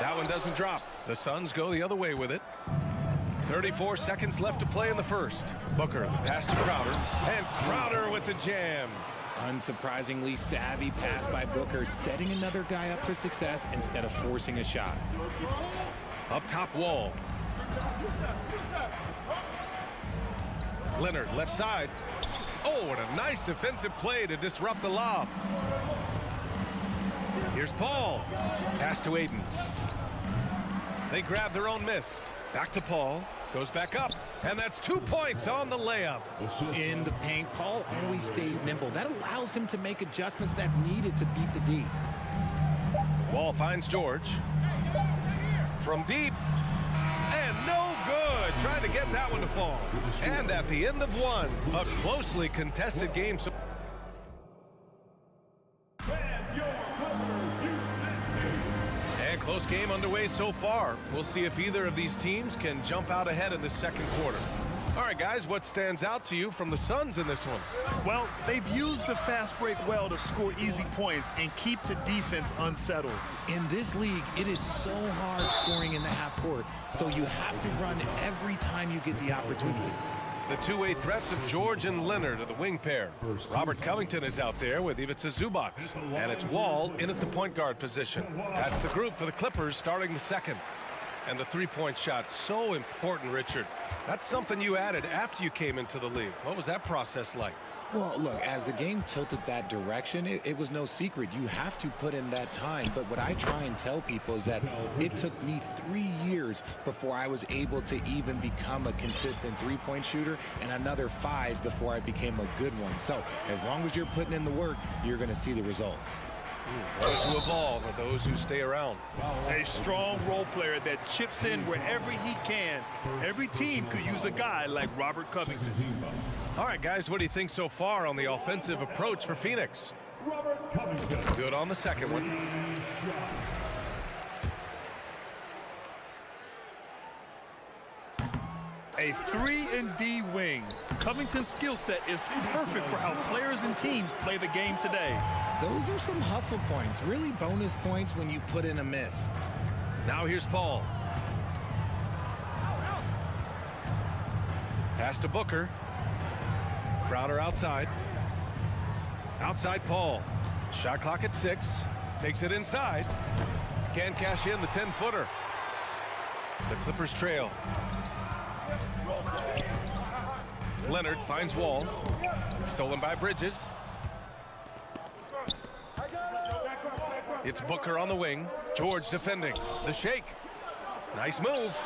That one doesn't drop. The Suns go the other way with it. 34 seconds left to play in the first. Booker, the pass to Crowder, and Crowder with the jam. Unsurprisingly savvy pass by Booker, setting another guy up for success instead of forcing a shot. Up top, Wall. Leonard, left side. Oh, what a nice defensive play to disrupt the lob. Here's Paul. Pass to Aiden. They grab their own miss. Back to Paul. Goes back up. And that's 2 points on the layup. In the paint, Paul always stays nimble. That allows him to make adjustments that needed to beat the D. Wall finds George. From deep. And no good. Trying to get that one to fall. And at the end of one, a closely contested game. And close game underway so far. We'll see if either of these teams can jump out ahead in the second quarter. All right, guys, what stands out to you from the Suns in this one? Well, they've used the fast break well to score easy points and keep the defense unsettled. In this league, it is so hard scoring in the half court, so you have to run every time you get the opportunity. The two-way threats of George and Leonard are the wing pair. Robert Covington is out there with Ivica Zubac. And it's Wall in at the point guard position. That's the group for the Clippers starting the second. And the three-point shot, so important, Richard. That's something you added after you came into the league. What was that process like? Well, look, as the game tilted that direction, it was no secret. You have to put in that time. But what I try and tell people is that it took me 3 years before I was able to even become a consistent three-point shooter, and another 5 before I became a good one. So as long as you're putting in the work, you're going to see the results. Those who evolve are those who stay around. A strong role player that chips in wherever he can. Every team could use a guy like Robert Covington. All right, guys, what do you think so far on the offensive approach for Phoenix? Good on the second one. A 3-and-D wing. Covington's skill set is perfect for how players and teams play the game today. Those are some hustle points, really bonus points when you put in a miss. Now here's Paul. Pass to Booker. Crowder outside. Outside Paul. Shot clock at 6. Takes it inside. Can't cash in the 10-footer. The Clippers trail. Leonard finds Wall. Stolen by Bridges. It's Booker on the wing. George defending. The shake. Nice move.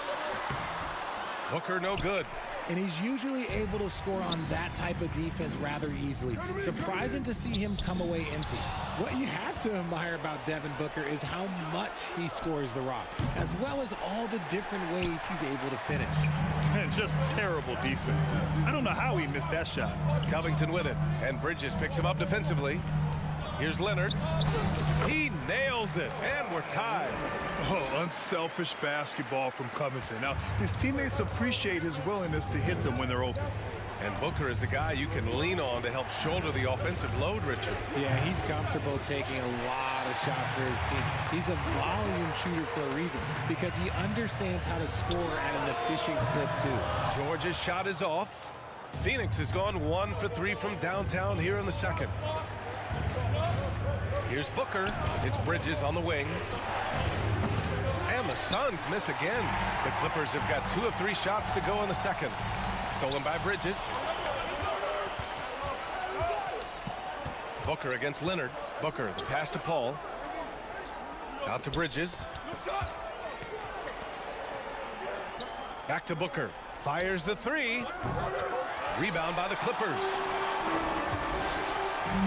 Booker no good. And he's usually able to score on that type of defense rather easily. Surprising to see him come away empty. What you have to admire about Devin Booker is how much he scores the rock, as well as all the different ways he's able to finish. And just terrible defense. I don't know how he missed that shot. Covington with it, and Bridges picks him up defensively. Here's Leonard. He nails it, and we're tied. Oh, unselfish basketball from Covington. Now, his teammates appreciate his willingness to hit them when they're open. And Booker is a guy you can lean on to help shoulder the offensive load, Richard. Yeah, he's comfortable taking a lot of shots for his team. He's a volume shooter for a reason, because he understands how to score at an efficient clip, too. George's shot is off. Phoenix has gone 1 for 3 from downtown here in the second. Here's Booker. It's Bridges on the wing. And the Suns miss again. The Clippers have got 2 of 3 shots to go in the second. Stolen by Bridges. Booker against Leonard. Booker, the pass to Paul. Out to Bridges. Back to Booker. Fires the 3. Rebound by the Clippers.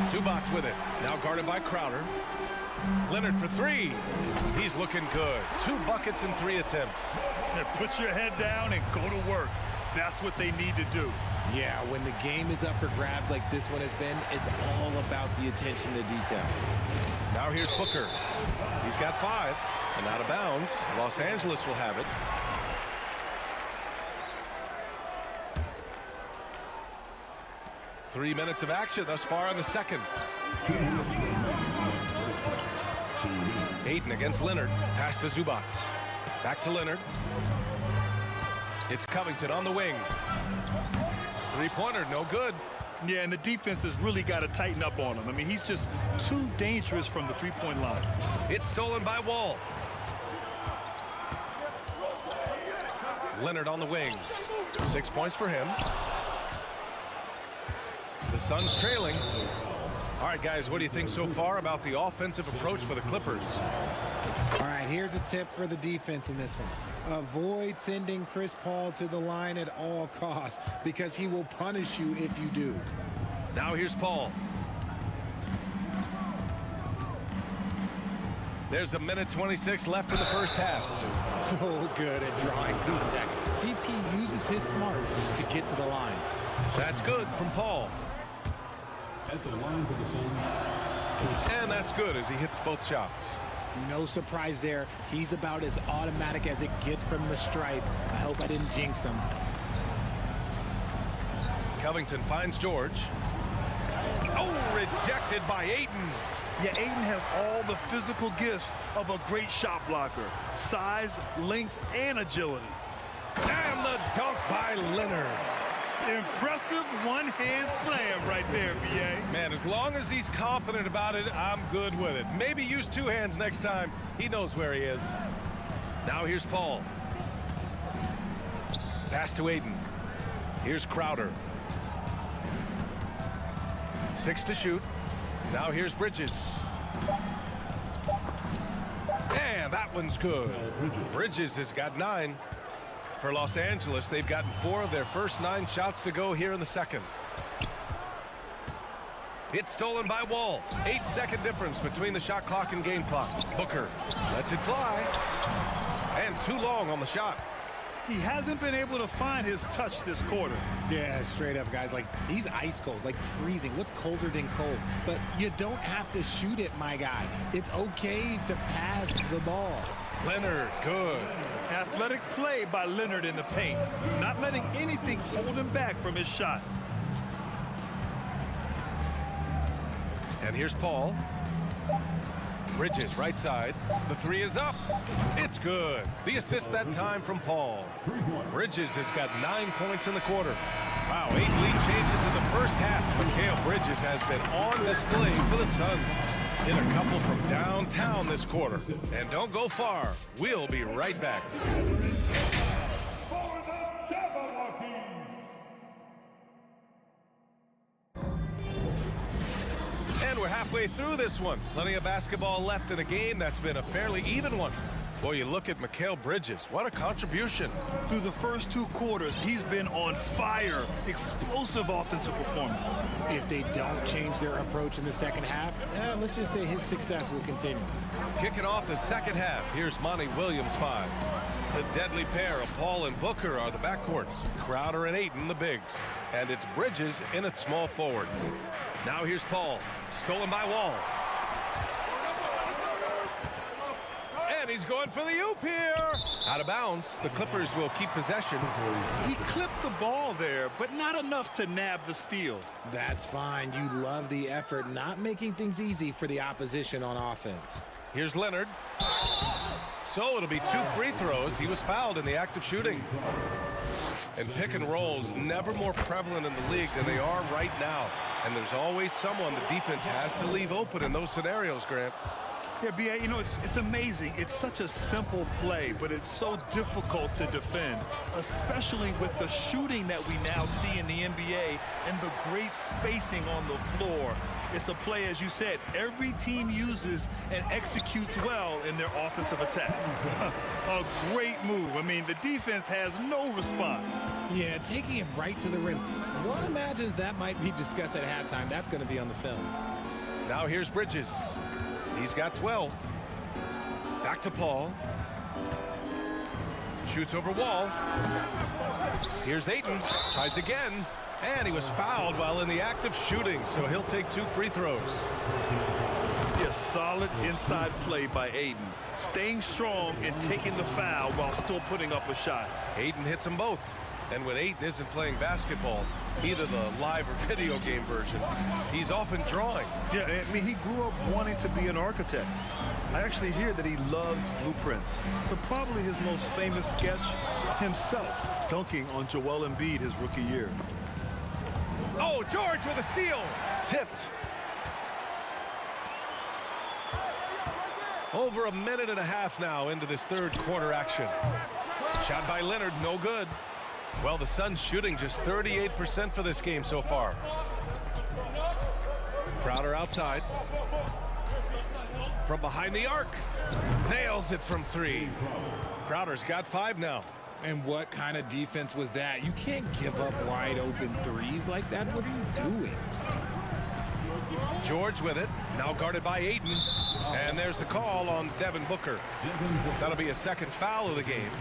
Zubac with it. Now guarded by Crowder. Leonard for 3. He's looking good. 2 buckets in 3 attempts. And put your head down and go to work. That's what they need to do. Yeah, when the game is up for grabs like this one has been, it's all about the attention to detail. Now here's Booker. He's got 5 and out of bounds. Los Angeles will have it. Three minutes of action thus far in the second. Aiden against Leonard. Pass to Zubac. Back to Leonard. It's Covington on the wing. Three-pointer, no good. Yeah, and the defense has really got to tighten up on him. I mean, he's just too dangerous from the three-point line. It's stolen by Wall. Leonard on the wing. 6 points for him. The Suns trailing. All right, guys, what do you think so far about the offensive approach for the Clippers? All right, here's a tip for the defense in this one. Avoid sending Chris Paul to the line at all costs because he will punish you if you do. Now here's Paul. There's a minute 26 left in the first half. So good at drawing contact. CP uses his smarts to get to the line. That's good from Paul. At the line for the Suns. And that's good as he hits both shots. No surprise there. He's about as automatic as it gets from the stripe. I hope I didn't jinx him. Covington finds George. Oh, rejected by Ayton. Yeah, Ayton has all the physical gifts of a great shot blocker. Size, length, and agility. And the dunk by Leonard. Impressive one-hand slam right there, B.A. Man, as long as he's confident about it, I'm good with it. Maybe use two hands next time. He knows where he is. Now here's Paul. Pass to Ayton. Here's Crowder. 6 to shoot. Now here's Bridges. And that one's good. Bridges has got 9. For Los Angeles, they've gotten 4 of their first 9 shots to go here in the second. It's stolen by Wall. 8-second difference between the shot clock and game clock. Booker lets it fly. And too long on the shot. He hasn't been able to find his touch this quarter. Yeah, straight up, guys. Like, he's ice cold, like freezing. What's colder than cold? But you don't have to shoot it, my guy. It's okay to pass the ball. Leonard, good. Athletic play by Leonard in the paint. Not letting anything hold him back from his shot. And here's Paul. Bridges, right side. The 3 is up. It's good. The assist that time from Paul. Bridges has got 9 points in the quarter. Wow, 8 lead changes in the first half. Mikal Bridges has been on display for the Suns. Hit a couple from downtown this quarter. And don't go far. We'll be right back. And we're halfway through this one. Plenty of basketball left in a game that's been a fairly even one. Boy, you look at Mikal Bridges. What a contribution. Through the first 2 quarters, he's been on fire. Explosive offensive performance. If they don't change their approach in the second half, let's just say his success will continue. Kicking off the second half, here's Monty Williams 5. The deadly pair of Paul and Booker are the backcourts. Crowder and Ayton the bigs. And it's Bridges in at small forward. Now here's Paul. Stolen by Wall. And he's going for the oop here. Out of bounds. The Clippers will keep possession. He clipped the ball there, but not enough to nab the steal. That's fine. You love the effort, not making things easy for the opposition on offense. Here's Leonard. So it'll be 2 free throws. He was fouled in the act of shooting. And pick and rolls never more prevalent in the league than they are right now. And there's always someone the defense has to leave open in those scenarios, Grant. Yeah, B.A., you know, it's amazing. It's such a simple play, but it's so difficult to defend, especially with the shooting that we now see in the NBA and the great spacing on the floor. It's a play, as you said, every team uses and executes well in their offensive attack. A great move. I mean, the defense has no response. Yeah, taking it right to the rim. One imagines that might be discussed at halftime. That's going to be on the film. Now here's Bridges. He's got 12. Back to Paul. Shoots over Wall. Here's Ayton. Tries again. And he was fouled while in the act of shooting, so he'll take 2 free throws. Yeah, solid inside play by Ayton. Staying strong and taking the foul while still putting up a shot. Ayton hits them both. And when Ayton isn't playing basketball, either the live or video game version, he's often drawing. Yeah, I mean, he grew up wanting to be an architect. I actually hear that he loves blueprints, but probably his most famous sketch, himself dunking on Joel Embiid his rookie year. Oh, George with a steal. Tipped. Over a minute and a half now into this third quarter action. Shot by Leonard, no good. Well, the Suns shooting just 38% for this game so far. Crowder outside. From behind the arc. Nails it from 3. Crowder's got 5 now. And what kind of defense was that? You can't give up wide open threes like that. What are you doing? George with it. Now guarded by Ayton. And there's the call on Devin Booker. That'll be a second foul of the game.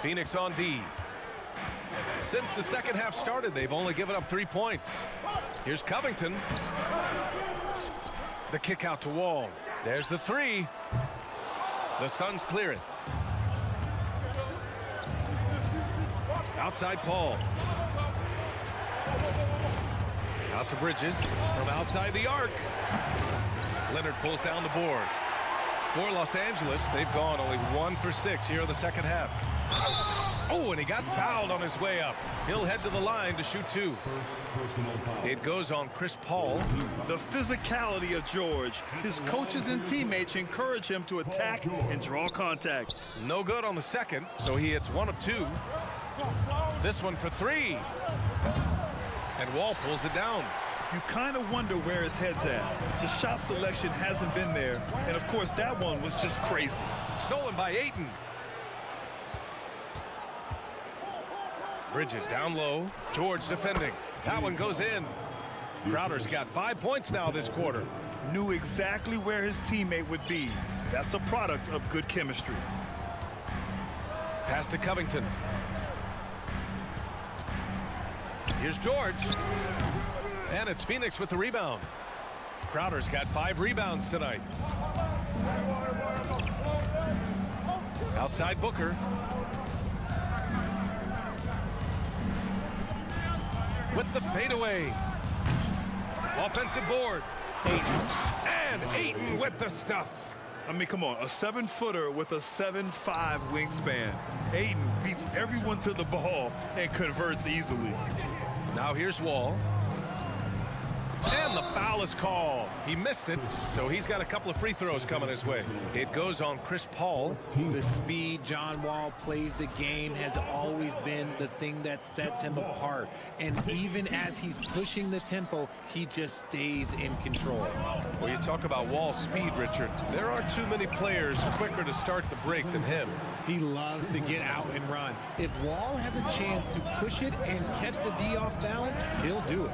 Phoenix on D. Since the second half started, they've only given up 3 points. Here's Covington. The kick out to Wall. There's the 3. The Suns clear it. Outside Paul. Out to Bridges from outside the arc. Leonard pulls down the board. For Los Angeles, they've gone only 1 for 6 here in the second half. Oh, and he got fouled on his way up. He'll head to the line to shoot 2. It goes on Chris Paul. The physicality of George. His coaches and teammates encourage him to attack and draw contact. No good on the second, so he hits 1 of 2. This one for 3. And Wall pulls it down. You kind of wonder where his head's at. The shot selection hasn't been there. And, of course, that one was just crazy. Stolen by Ayton. Bridges down low. George defending. That one goes in. Crowder's got 5 points now this quarter. Knew exactly where his teammate would be. That's a product of good chemistry. Pass to Covington. Here's George. And it's Phoenix with the rebound. Crowder's got 5 rebounds tonight. Outside Booker. With the fadeaway. Offensive board. Ayton. And Ayton with the stuff. I mean, come on, a 7-footer with a 7'5" wingspan. Ayton beats everyone to the ball and converts easily. Now here's Wall. And the foul is called. He missed it, so he's got a couple of free throws coming his way. It goes on Chris Paul. The speed John Wall plays the game has always been the thing that sets him apart. And even as he's pushing the tempo, he just stays in control. Well, you talk about Wall's speed, Richard. There aren't too many players quicker to start the break than him. He loves to get out and run. If Wall has a chance to push it and catch the D off balance, he'll do it.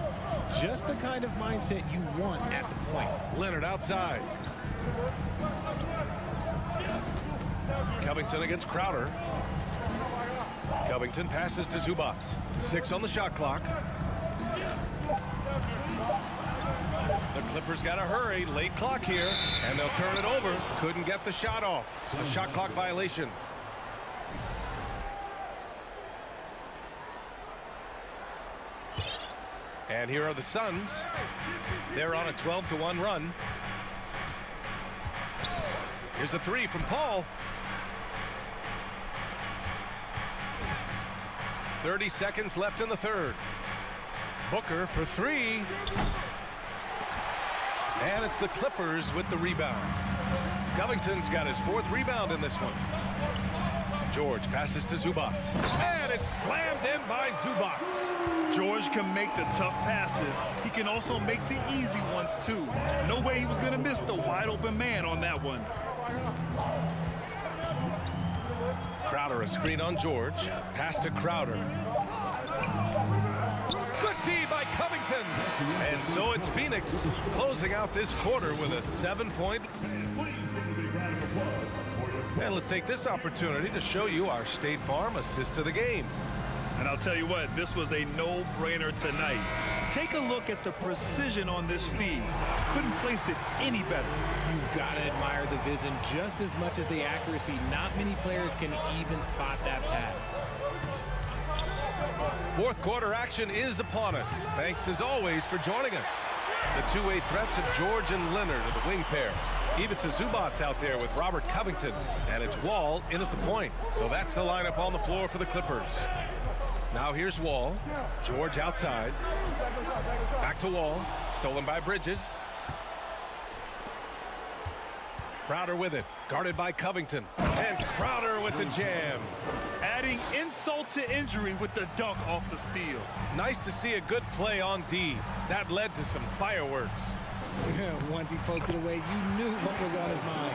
Just the kind of mindset you want at the point. Leonard outside. Covington against Crowder. Covington passes to Zubac. 6 on the shot clock. The Clippers got to hurry. Late clock here. And they'll turn it over. Couldn't get the shot off. A shot clock violation. And here are the Suns. They're on a 12-1 run. Here's a 3 from Paul. 30 seconds left in the third. Booker for 3. And it's the Clippers with the rebound. Covington's got his 4th rebound in this one. George passes to Zubac. And it's slammed in by Zubac. George can make the tough passes. He can also make the easy ones, too. No way he was going to miss the wide-open man on that one. Crowder, a screen on George. Pass to Crowder. Good D by Covington. And so it's Phoenix closing out this quarter with a 7-point. And let's take this opportunity to show you our State Farm assist of the game. And I'll tell you what, this was a no-brainer tonight. Take a look at the precision on this feed. Couldn't place it any better. You've got to admire the vision just as much as the accuracy. Not many players can even spot that pass. Fourth quarter action is upon us. Thanks as always for joining us. The two-way threats of George and Leonard are the wing pair. Ivica Zubac's out there with Robert Covington, and it's Wall in at the point. So that's the lineup on the floor for the Clippers. Now here's Wall. George outside. Back to Wall. Stolen by Bridges. Crowder with it. Guarded by Covington. And Crowder with the jam. Adding insult to injury with the dunk off the steal. Nice to see a good play on D. That led to some fireworks. Once he poked it away, you knew what was on his mind.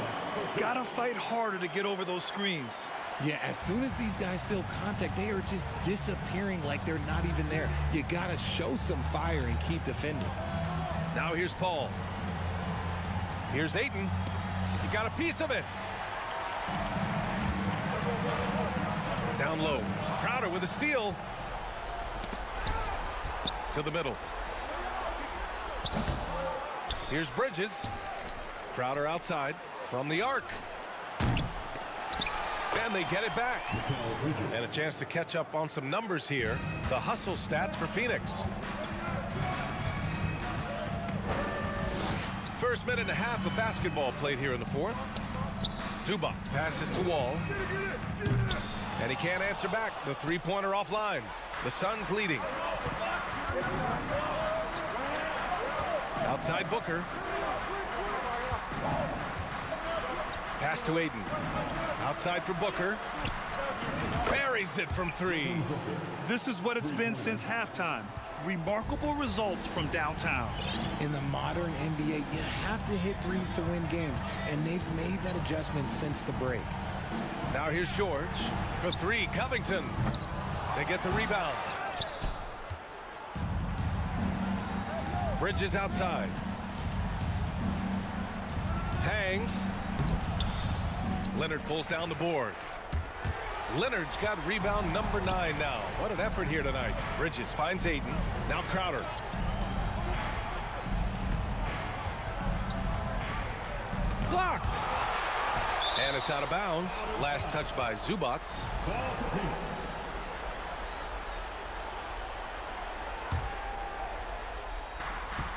Gotta fight harder to get over those screens. Yeah, as soon as these guys feel contact, they are just disappearing like they're not even there. You gotta show some fire and keep defending. Now here's Paul. Here's Ayton. He got a piece of it. Down low. Crowder with a steal. To the middle. Here's Bridges. Crowder outside from the arc. And they get it back. And a chance to catch up on some numbers here. The hustle stats for Phoenix. First minute and a half of basketball played here in the fourth. Zubac passes to Wall. And he can't answer back. The three-pointer offline. The Suns leading. Outside Booker. Pass to Ayton. Outside for Booker. Buries it from three. This is what it's been since halftime. Remarkable results from downtown. In the modern NBA, you have to hit threes to win games, and they've made that adjustment since the break. Now here's George for three. Covington. They get the rebound. Bridges outside. Hangs. Leonard pulls down the board. Leonard's got rebound number 9 now. What an effort here tonight. Bridges finds Ayton. Now Crowder. Blocked. And it's out of bounds. Last touch by Zubac.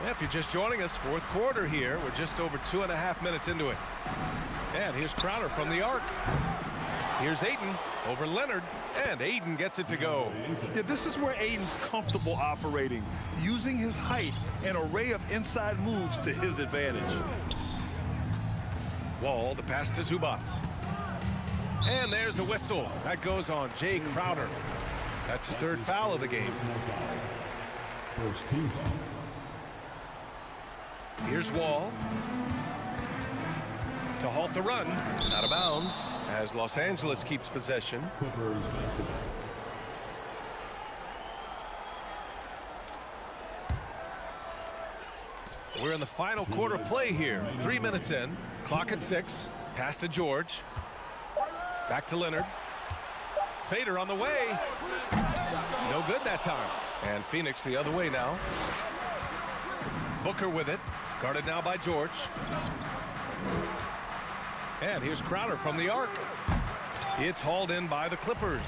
If you're just joining us, fourth quarter here. We're just over 2.5 minutes into it. And here's Crowder from the arc. Here's Ayton over Leonard, and Ayton gets it to go. Yeah, this is where Ayton's comfortable operating, using his height and array of inside moves to his advantage. Wall, the pass to Zubac. And there's a whistle. That goes on Jay Crowder. That's his third foul of the game. First team. Here's Wall. To halt the run. Out of bounds as Los Angeles keeps possession. We're in the final quarter play here. 3 minutes in. Clock at 6. Pass to George. Back to Leonard. Fader on the way. No good that time. And Phoenix the other way now. Booker with it. Guarded now by George. And here's Crowder from the arc. It's hauled in by the Clippers.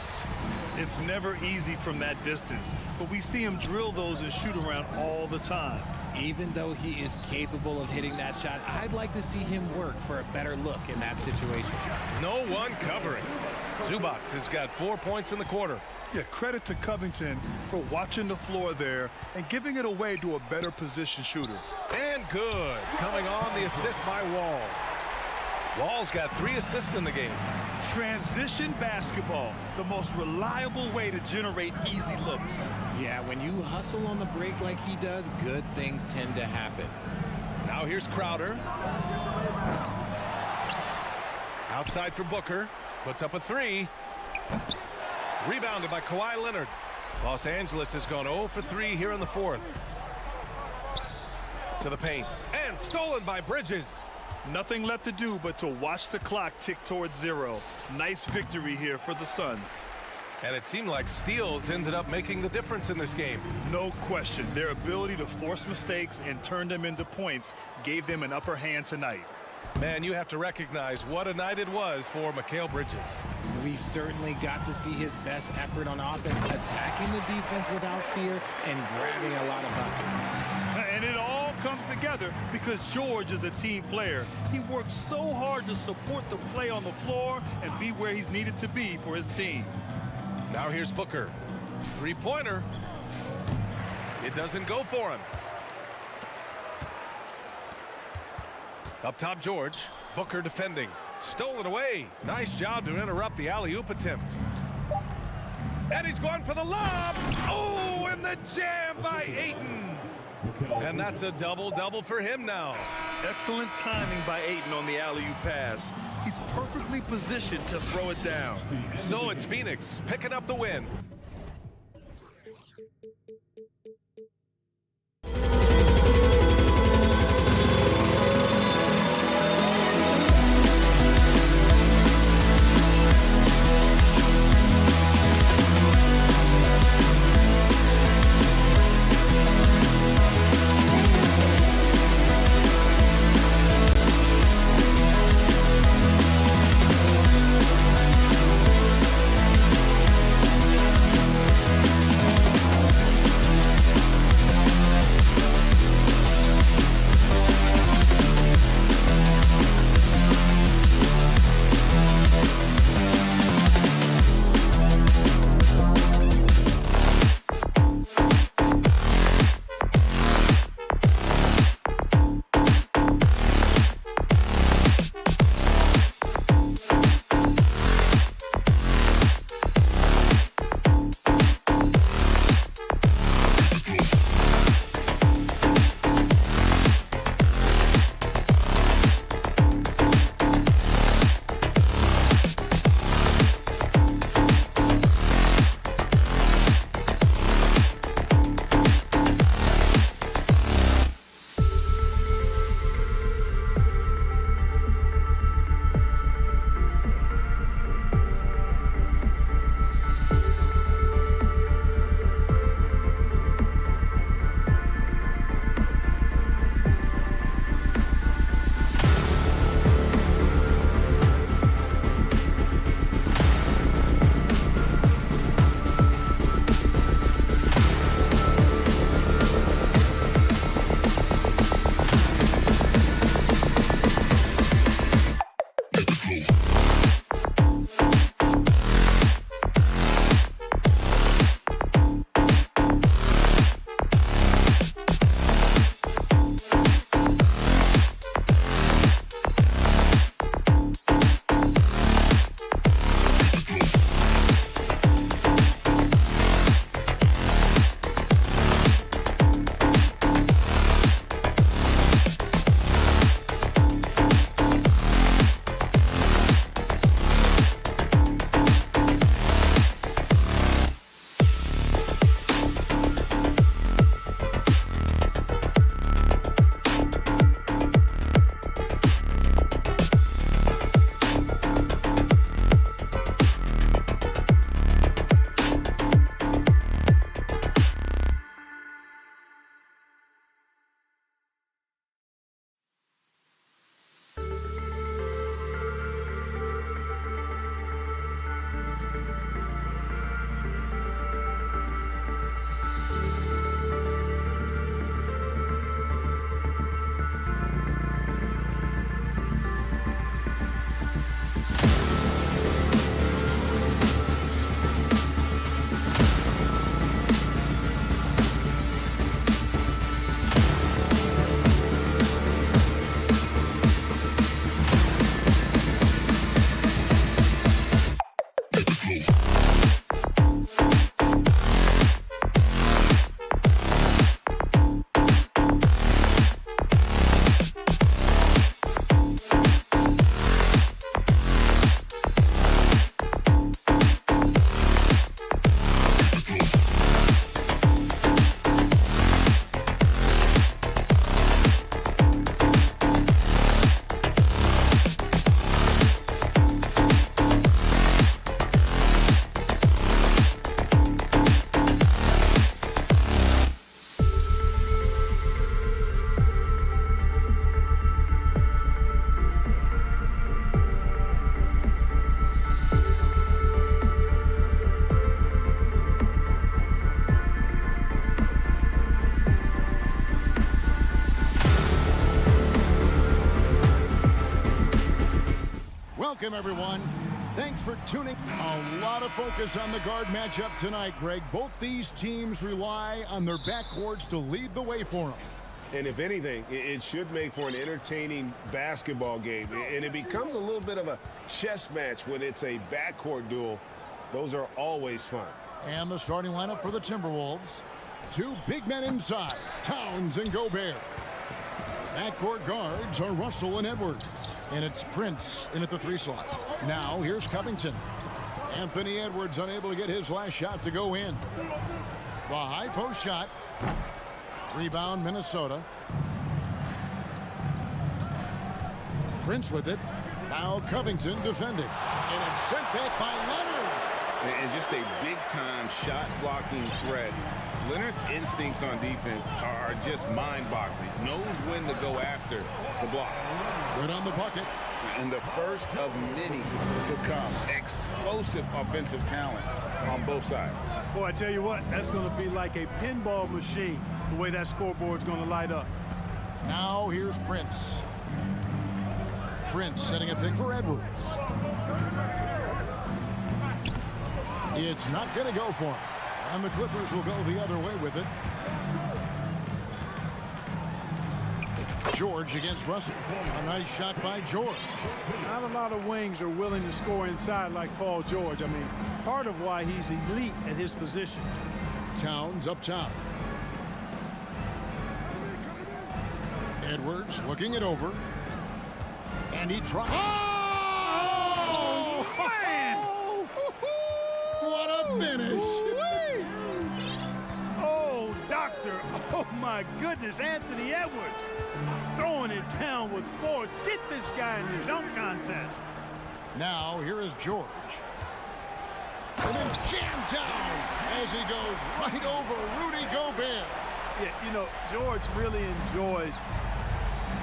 It's never easy from that distance, but we see him drill those and shoot around all the time. Even though he is capable of hitting that shot, I'd like to see him work for a better look in that situation. No one covering. Zubac has got 4 points in the quarter. Yeah, credit to Covington for watching the floor there and giving it away to a better position shooter. And good. Coming on the assist by Wall. Wall's got 3 assists in the game. Transition basketball, the most reliable way to generate easy looks. Yeah, when you hustle on the break like he does, good things tend to happen. Now here's Crowder. Outside for Booker. Puts up a 3. Rebounded by Kawhi Leonard. Los Angeles has gone 0 for 3 here in the fourth. To the paint. And stolen by Bridges. Nothing left to do but to watch the clock tick towards 0. Nice victory here for the Suns. And it seemed like steals ended up making the difference in this game. No question. Their ability to force mistakes and turn them into points gave them an upper hand tonight. Man, you have to recognize what a night it was for Mikal Bridges. We certainly got to see his best effort on offense, attacking the defense without fear and grabbing a lot of buckets. And it all comes together because George is a team player. He works so hard to support the play on the floor and be where he's needed to be for his team. Now here's Booker. Three-pointer. It doesn't go for him. Up top, George. Booker defending. Stolen away. Nice job to interrupt the alley-oop attempt. And he's going for the lob. Oh, and the jam by Ayton. And that's a double-double for him now. Excellent timing by Ayton on the alley-oop pass. He's perfectly positioned to throw it down. So it's Phoenix picking up the win. Welcome, everyone. Thanks for tuning. A lot of focus on the guard matchup tonight, Greg. Both these teams rely on their backcourts to lead the way for them. And if anything, it should make for an entertaining basketball game. And it becomes a little bit of a chess match when it's a backcourt duel. Those are always fun. And the starting lineup for the Timberwolves. Two big men inside, Towns and Gobert. Backcourt guards are Russell and Edwards. And it's Prince in at the 3 slot. Now here's Covington. Anthony Edwards unable to get his last shot to go in. The high post shot. Rebound, Minnesota. Prince with it. Now Covington defending. And it's sent back by Leonard. And just a big-time shot-blocking threat. Leonard's instincts on defense are just mind-boggling. Knows when to go after the blocks. Good on the bucket. And the first of many to come. Explosive offensive talent on both sides. Boy, I tell you what, that's going to be like a pinball machine, the way that scoreboard's going to light up. Now here's Prince. Prince setting a pick for Edwards. It's not going to go for him. And the Clippers will go the other way with it. George against Russell. A nice shot by George. Not a lot of wings are willing to score inside like Paul George. I mean, part of why he's elite at his position. Towns up top. Edwards looking it over. And he tries. Oh, man! What a finish! Oh, doctor. Oh, my goodness. Anthony Edwards throwing it down with force. Get this guy in the dunk contest. Now, here is George. And then jammed down as he goes right over Rudy Gobert. Yeah, you know, George really enjoys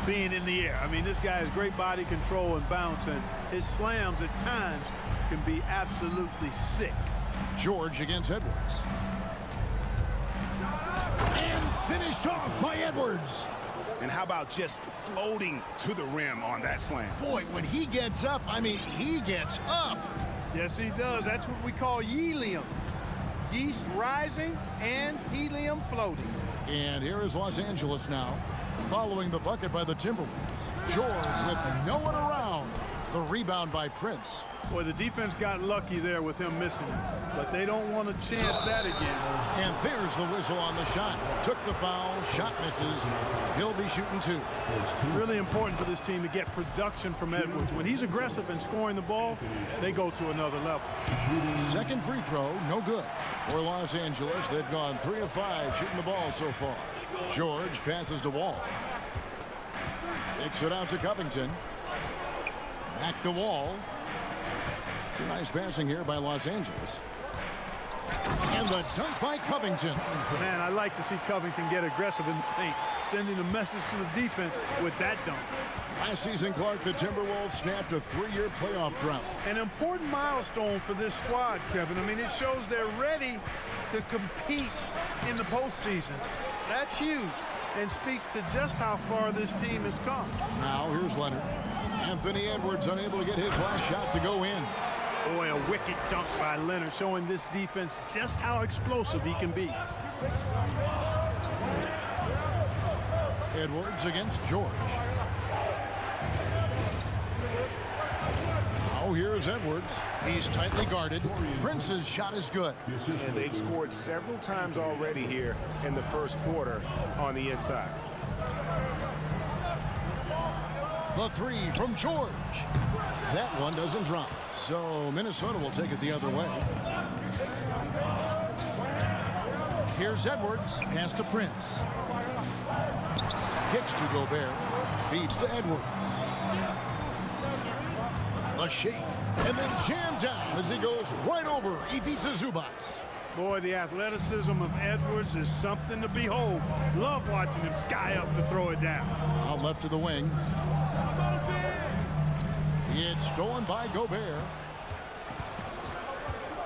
being in the air. I mean, this guy has great body control and bounce, and his slams at times can be absolutely sick. George against Edwards. And finished off by Edwards. And how about just floating to the rim on that slam? Boy, when he gets up, I mean, he gets up. Yes, he does. That's what we call helium. Yeast rising and helium floating. And here is Los Angeles now, following the bucket by the Timberwolves. George with no one around. The rebound by Prince. Boy, the defense got lucky there with him missing it, but they don't want to chance that again. And there's the whistle on the shot. Took the foul, shot misses. He'll be shooting 2. Really important for this team to get production from Edwards. When he's aggressive and scoring the ball, they go to another level. Second free throw, no good. For Los Angeles, they've gone 3 of 5 shooting the ball so far. George passes to Wall. Kicks it out to Covington. Back to Wall. Nice passing here by Los Angeles. And the dunk by Covington. Man, I like to see Covington get aggressive in the paint, sending a message to the defense with that dunk. Last season, Clark, the Timberwolves snapped a 3-year playoff drought. An important milestone for this squad, Kevin. I mean, it shows they're ready to compete in the postseason. That's huge and speaks to just how far this team has come. Now, here's Leonard. Anthony Edwards unable to get his last shot to go in. Boy, a wicked dunk by Leonard, showing this defense just how explosive he can be. Edwards against George. Now here's Edwards. He's tightly guarded. Prince's shot is good. And they've scored several times already here in the first quarter on the inside. The 3 from George. That one doesn't drop. So Minnesota will take it the other way. Here's Edwards. Pass to Prince. Kicks to Gobert. Feeds to Edwards. A shake. And then jammed down as he goes right over Ivica Zubac. Boy, the athleticism of Edwards is something to behold. Love watching him sky up to throw it down. Out left to the wing. It's stolen by Gobert.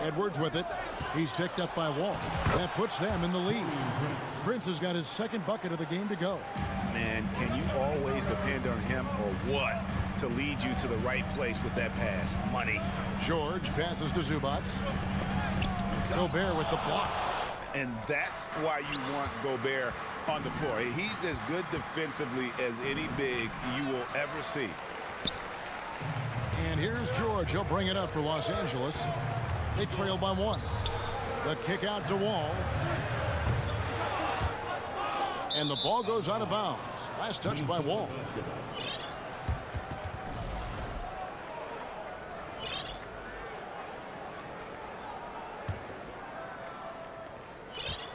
Edwards with it. He's picked up by Wall. That puts them in the lead. Prince has got his second bucket of the game to go. Man, can you always depend on him or what? to lead you to the right place with that pass. Money. George passes to Zubac. Gobert with the block. And that's why you want Gobert on the floor. He's as good defensively as any big you will ever see. And here's George. He'll bring it up for Los Angeles. They trail by 1. The kick out to Wall. And the ball goes out of bounds. Last touch by Wall.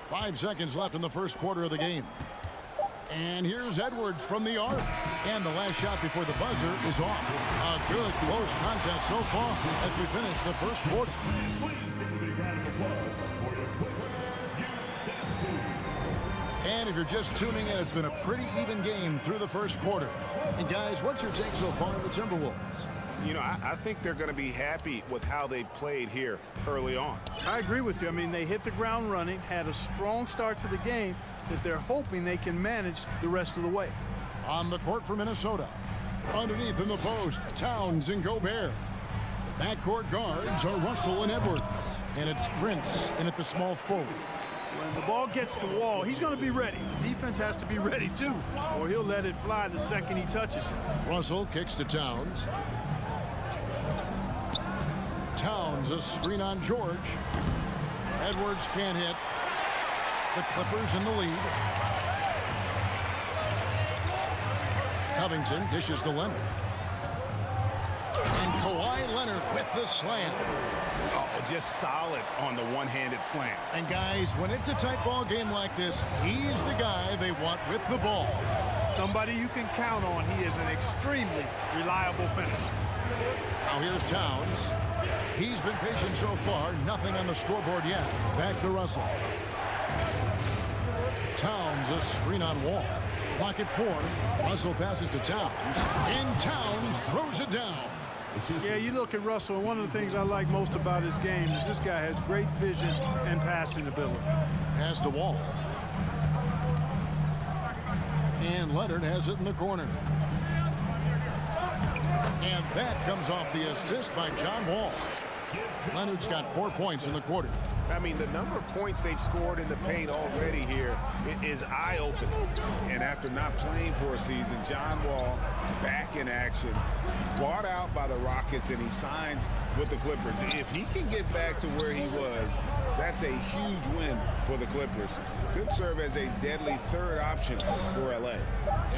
Five seconds left in the first quarter of the game. And here's Edwards from the arc. And the last shot before the buzzer is off. A good close contest so far as we finish the first quarter. And if you're just tuning in, it's been a pretty even game through the first quarter. And guys, what's your take so far on the Timberwolves? You know, I think they're going to be happy with how they played here early on. I agree with you. I mean, they hit the ground running, had a strong start to the game that they're hoping they can manage the rest of the way. On the court for Minnesota. Underneath in the post, Towns and Gobert. The backcourt guards are Russell and Edwards. And it's Prince in at the small forward. When the ball gets to Wall, he's going to be ready. The defense has to be ready, too, or he'll let it fly the second he touches it. Russell kicks to Towns. Towns, a screen on George. Edwards can't hit. The Clippers in the lead. Covington dishes to Leonard. And Kawhi Leonard with the slam. Oh, just solid on the one-handed slam. And guys, when it's a tight ball game like this, he's the guy they want with the ball. Somebody you can count on. He is an extremely reliable finisher. Now here's Towns. He's been patient so far. Nothing on the scoreboard yet. Back to Russell. Towns, a screen on Wall. Clock at 4. Russell passes to Towns. And Towns throws it down. Yeah, you look at Russell, and one of the things I like most about his game is this guy has great vision and passing ability. Pass to Wall. And Leonard has it in the corner. And that comes off the assist by John Wall. Leonard's got 4 points in the quarter. I mean, the number of points they've scored in the paint already here is eye-opening. And after not playing for a season, John Wall back in action, bought out by the Rockets, and he signs with the Clippers. If he can get back to where he was, that's a huge win for the Clippers. Could serve as a deadly third option for LA.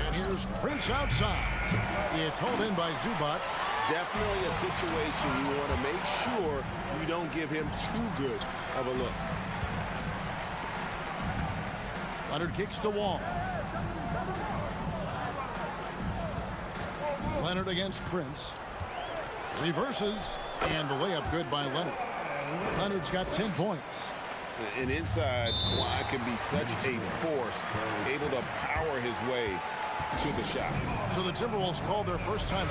And here's Prince outside. It's held in by Zubac. Definitely a situation you want to make sure you don't give him too good of a look. Leonard kicks to Wall. Leonard against Prince. Reverses. And the layup good by Leonard. Leonard's got 10 points. And inside, Kawhi can be such a force, able to power his way to the shot. So the Timberwolves call their first timeout.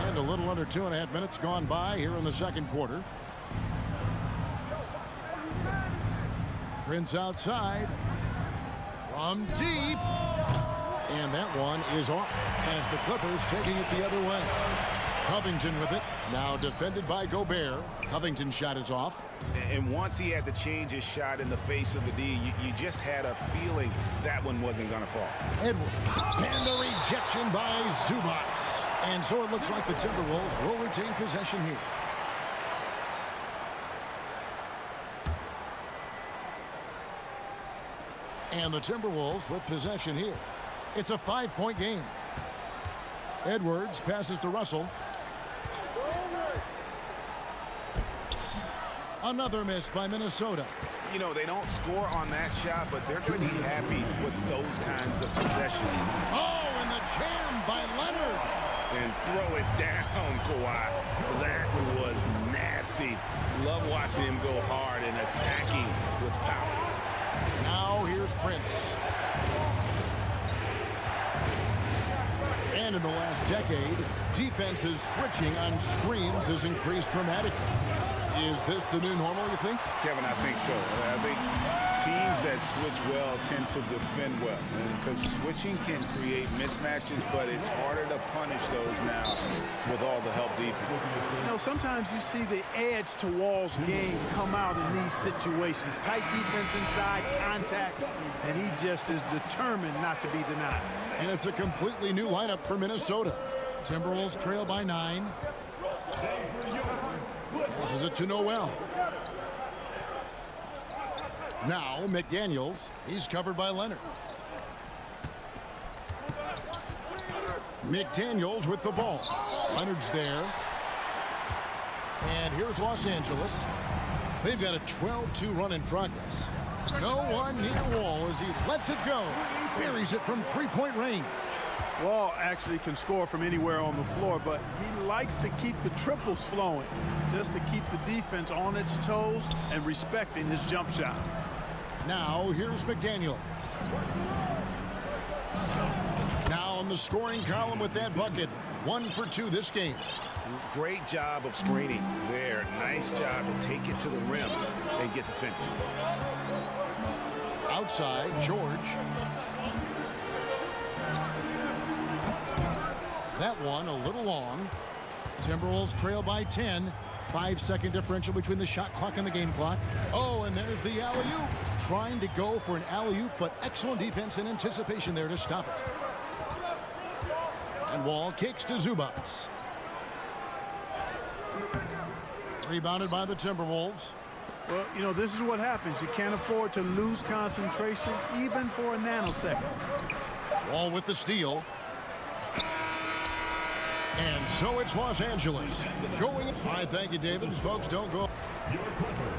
And a little under 2.5 minutes gone by here in the second quarter. Prince outside. From deep. And that one is off as the Clippers taking it the other way. Covington with it. Now defended by Gobert. Covington's shot is off. And once he had to change his shot in the face of the D, you just had a feeling that one wasn't going to fall. Edwards. And the rejection by Zubac. And so it looks like the Timberwolves will retain possession here. And the Timberwolves with possession here. It's a 5-point game. Edwards passes to Russell. Another miss by Minnesota. You know, they don't score on that shot, but they're going to be happy with those kinds of possessions. Oh, and the jam by Leonard. And throw it down, Kawhi. That was nasty. Love watching him go hard and attacking with power. Now here's Prince. And in the last decade, defenses switching on screens has increased dramatically. Is this the new normal, you think? Kevin, I think so. I think teams that switch well tend to defend well. Because switching can create mismatches, but it's harder to punish those now with all the help defense. You know, sometimes you see the edge to Wall's game come out in these situations. Tight defense inside, contact, and he just is determined not to be denied. And it's a completely new lineup for Minnesota. Timberwolves trail by 9. This is it to Noel. Now McDaniels. He's covered by Leonard. McDaniels with the ball. Leonard's there. And here's Los Angeles. They've got a 12-2 run in progress. No one near Wall as he lets it go. Buries it from three-point range. Wall actually can score from anywhere on the floor, but he likes to keep the triples flowing, just to keep the defense on its toes and respecting his jump shot. Now here's McDaniels. Now on the scoring column with that bucket. 1 for 2 this game. Great job of screening there. Nice job to take it to the rim and get the finish. Outside, George. That one a little long. Timberwolves trail by 10. 5-second differential between the shot clock and the game clock. Oh, and there's the alley-oop. Trying to go for an alley-oop, but excellent defense and anticipation there to stop it. And Wall kicks to Zubac. Rebounded by the Timberwolves. Well, you know, this is what happens. You can't afford to lose concentration, even for a nanosecond. Wall with the steal. And so it's Los Angeles going. I thank you, David. Folks, don't go. Your Clippers,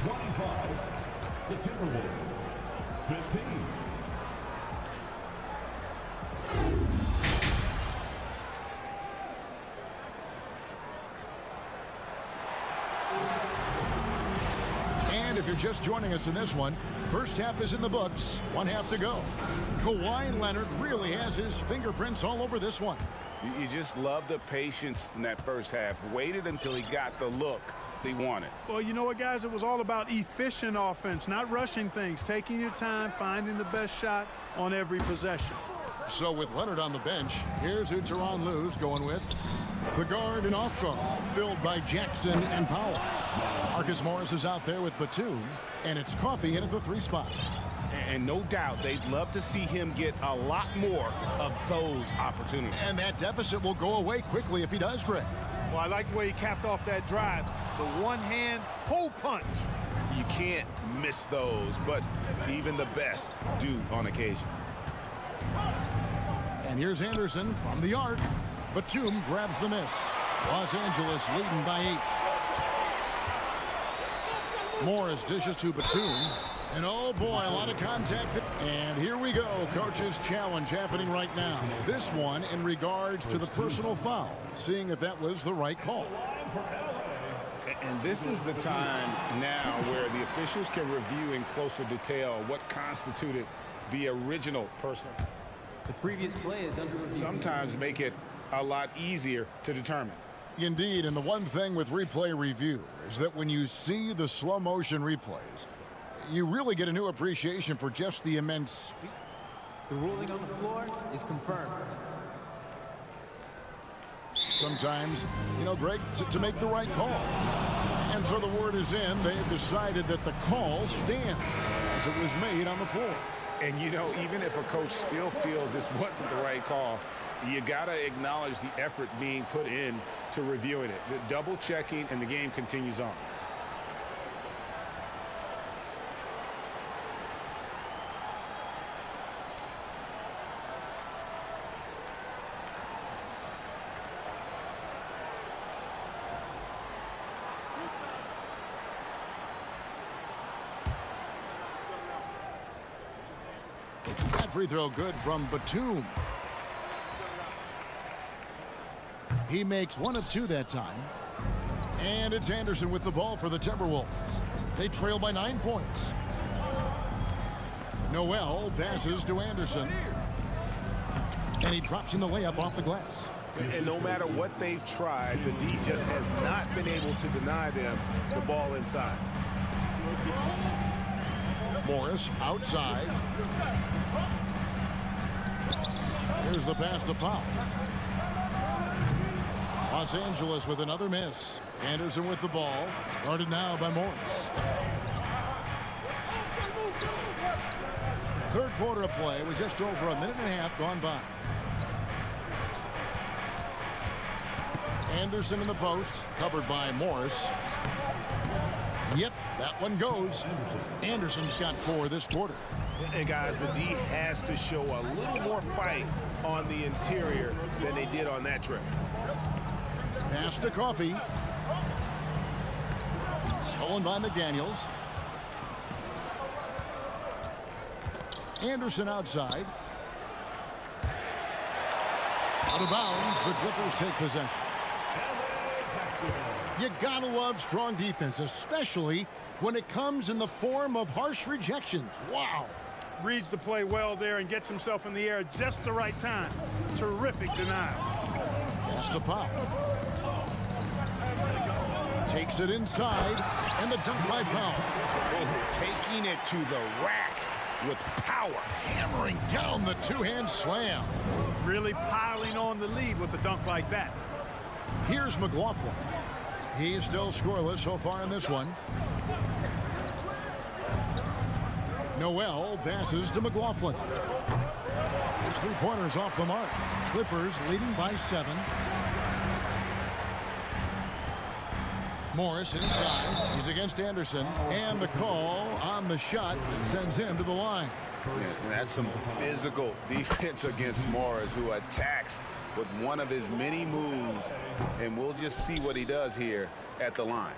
25. The Timberwolves, 15. And if you're just joining us in this one, first half is in the books. 1 half to go. Kawhi Leonard really has his fingerprints all over this one. You just love the patience in that first half. Waited until he got the look he wanted. Well, you know what, guys? It was all about efficient offense, not rushing things, taking your time, finding the best shot on every possession. So with Leonard on the bench, here's who Tyronn Lue's going with. The guard and off guard, filled by Jackson and Powell. Marcus Morris is out there with Batum, and it's Coffey in at the 3 spot. And no doubt they'd love to see him get a lot more of those opportunities. And that deficit will go away quickly if he does, Greg. Well, I like the way he capped off that drive. The one-hand pull punch. You can't miss those, but even the best do on occasion. And here's Anderson from the arc. Batum grabs the miss. Los Angeles leading by 8. Morris dishes to Batum. And oh boy, a lot of contact. And here we go. Coach's challenge happening right now. This one in regards to the personal foul. Seeing if that was the right call. And this is the time now where the officials can review in closer detail what constituted the original personal. The previous play is under review. Sometimes make it a lot easier to determine. Indeed, and the one thing with replay review is that when you see the slow motion replays, you really get a new appreciation for just the immense speed. The ruling on the floor is confirmed. Sometimes, you know, Greg, to make the right call. And so the word is in. They've decided that the call stands as it was made on the floor. And, you know, even if a coach still feels this wasn't the right call, you got to acknowledge the effort being put in to reviewing it. The double checking, and the game continues on. That free throw good from Batum. He makes 1 of 2 that time. And it's Anderson with the ball for the Timberwolves. They trail by 9 points. Noel passes to Anderson. And he drops in the layup off the glass. And no matter what they've tried, the D just has not been able to deny them the ball inside. Morris outside. Here's the pass to Powell. Los Angeles with another miss. Anderson with the ball. Guarded now by Morris. Third quarter of play with just over a minute and a half gone by. Anderson in the post, covered by Morris. Yep, that one goes. Anderson's got 4 this quarter. And guys, the D has to show a little more fight on the interior than they did on that trip. Pass to Coffee. Stolen by McDaniels. Anderson outside. Out of bounds, the Clippers take possession. You gotta love strong defense, especially when it comes in the form of harsh rejections. Wow. Reads the play well there and gets himself in the air at just the right time. Terrific denial. Pass to Powell. Takes it inside, and the dunk by Powell. Taking it to the rack with power. Hammering down the two-hand slam. Really piling on the lead with a dunk like that. Here's McLaughlin. He's still scoreless so far in this one. Noel passes to McLaughlin. His three-pointers off the mark. Clippers leading by 7. Morris inside. He's against Anderson. And the call on the shot sends him to the line. That's some physical defense against Morris, who attacks with one of his many moves. And we'll just see what he does here at the line.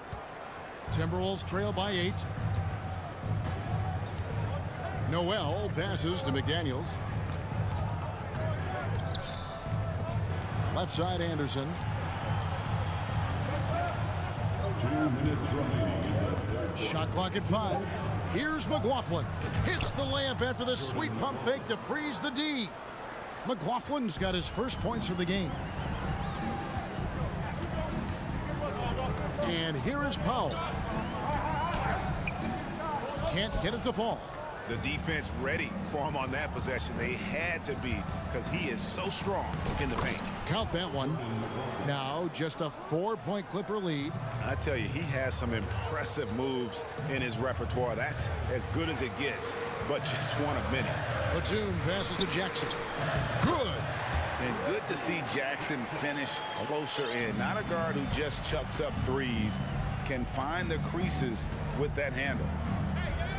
Timberwolves trail by 8. Noel passes to McDaniels. Left side Anderson. 2 minutes remaining. Shot clock at 5. Here's McLaughlin. Hits the layup after the sweet pump fake to freeze the D. McLaughlin's got his first points of the game. And here is Powell. Can't get it to fall. The defense ready for him on that possession. They had to be, because he is so strong in the paint. Count that one. Now just a 4-point Clipper lead. I tell you, he has some impressive moves in his repertoire. That's as good as it gets, but just one of many. Platoon passes to Jackson. Good. And good to see Jackson finish closer in. Not a guard who just chucks up threes. Can find the creases with that handle.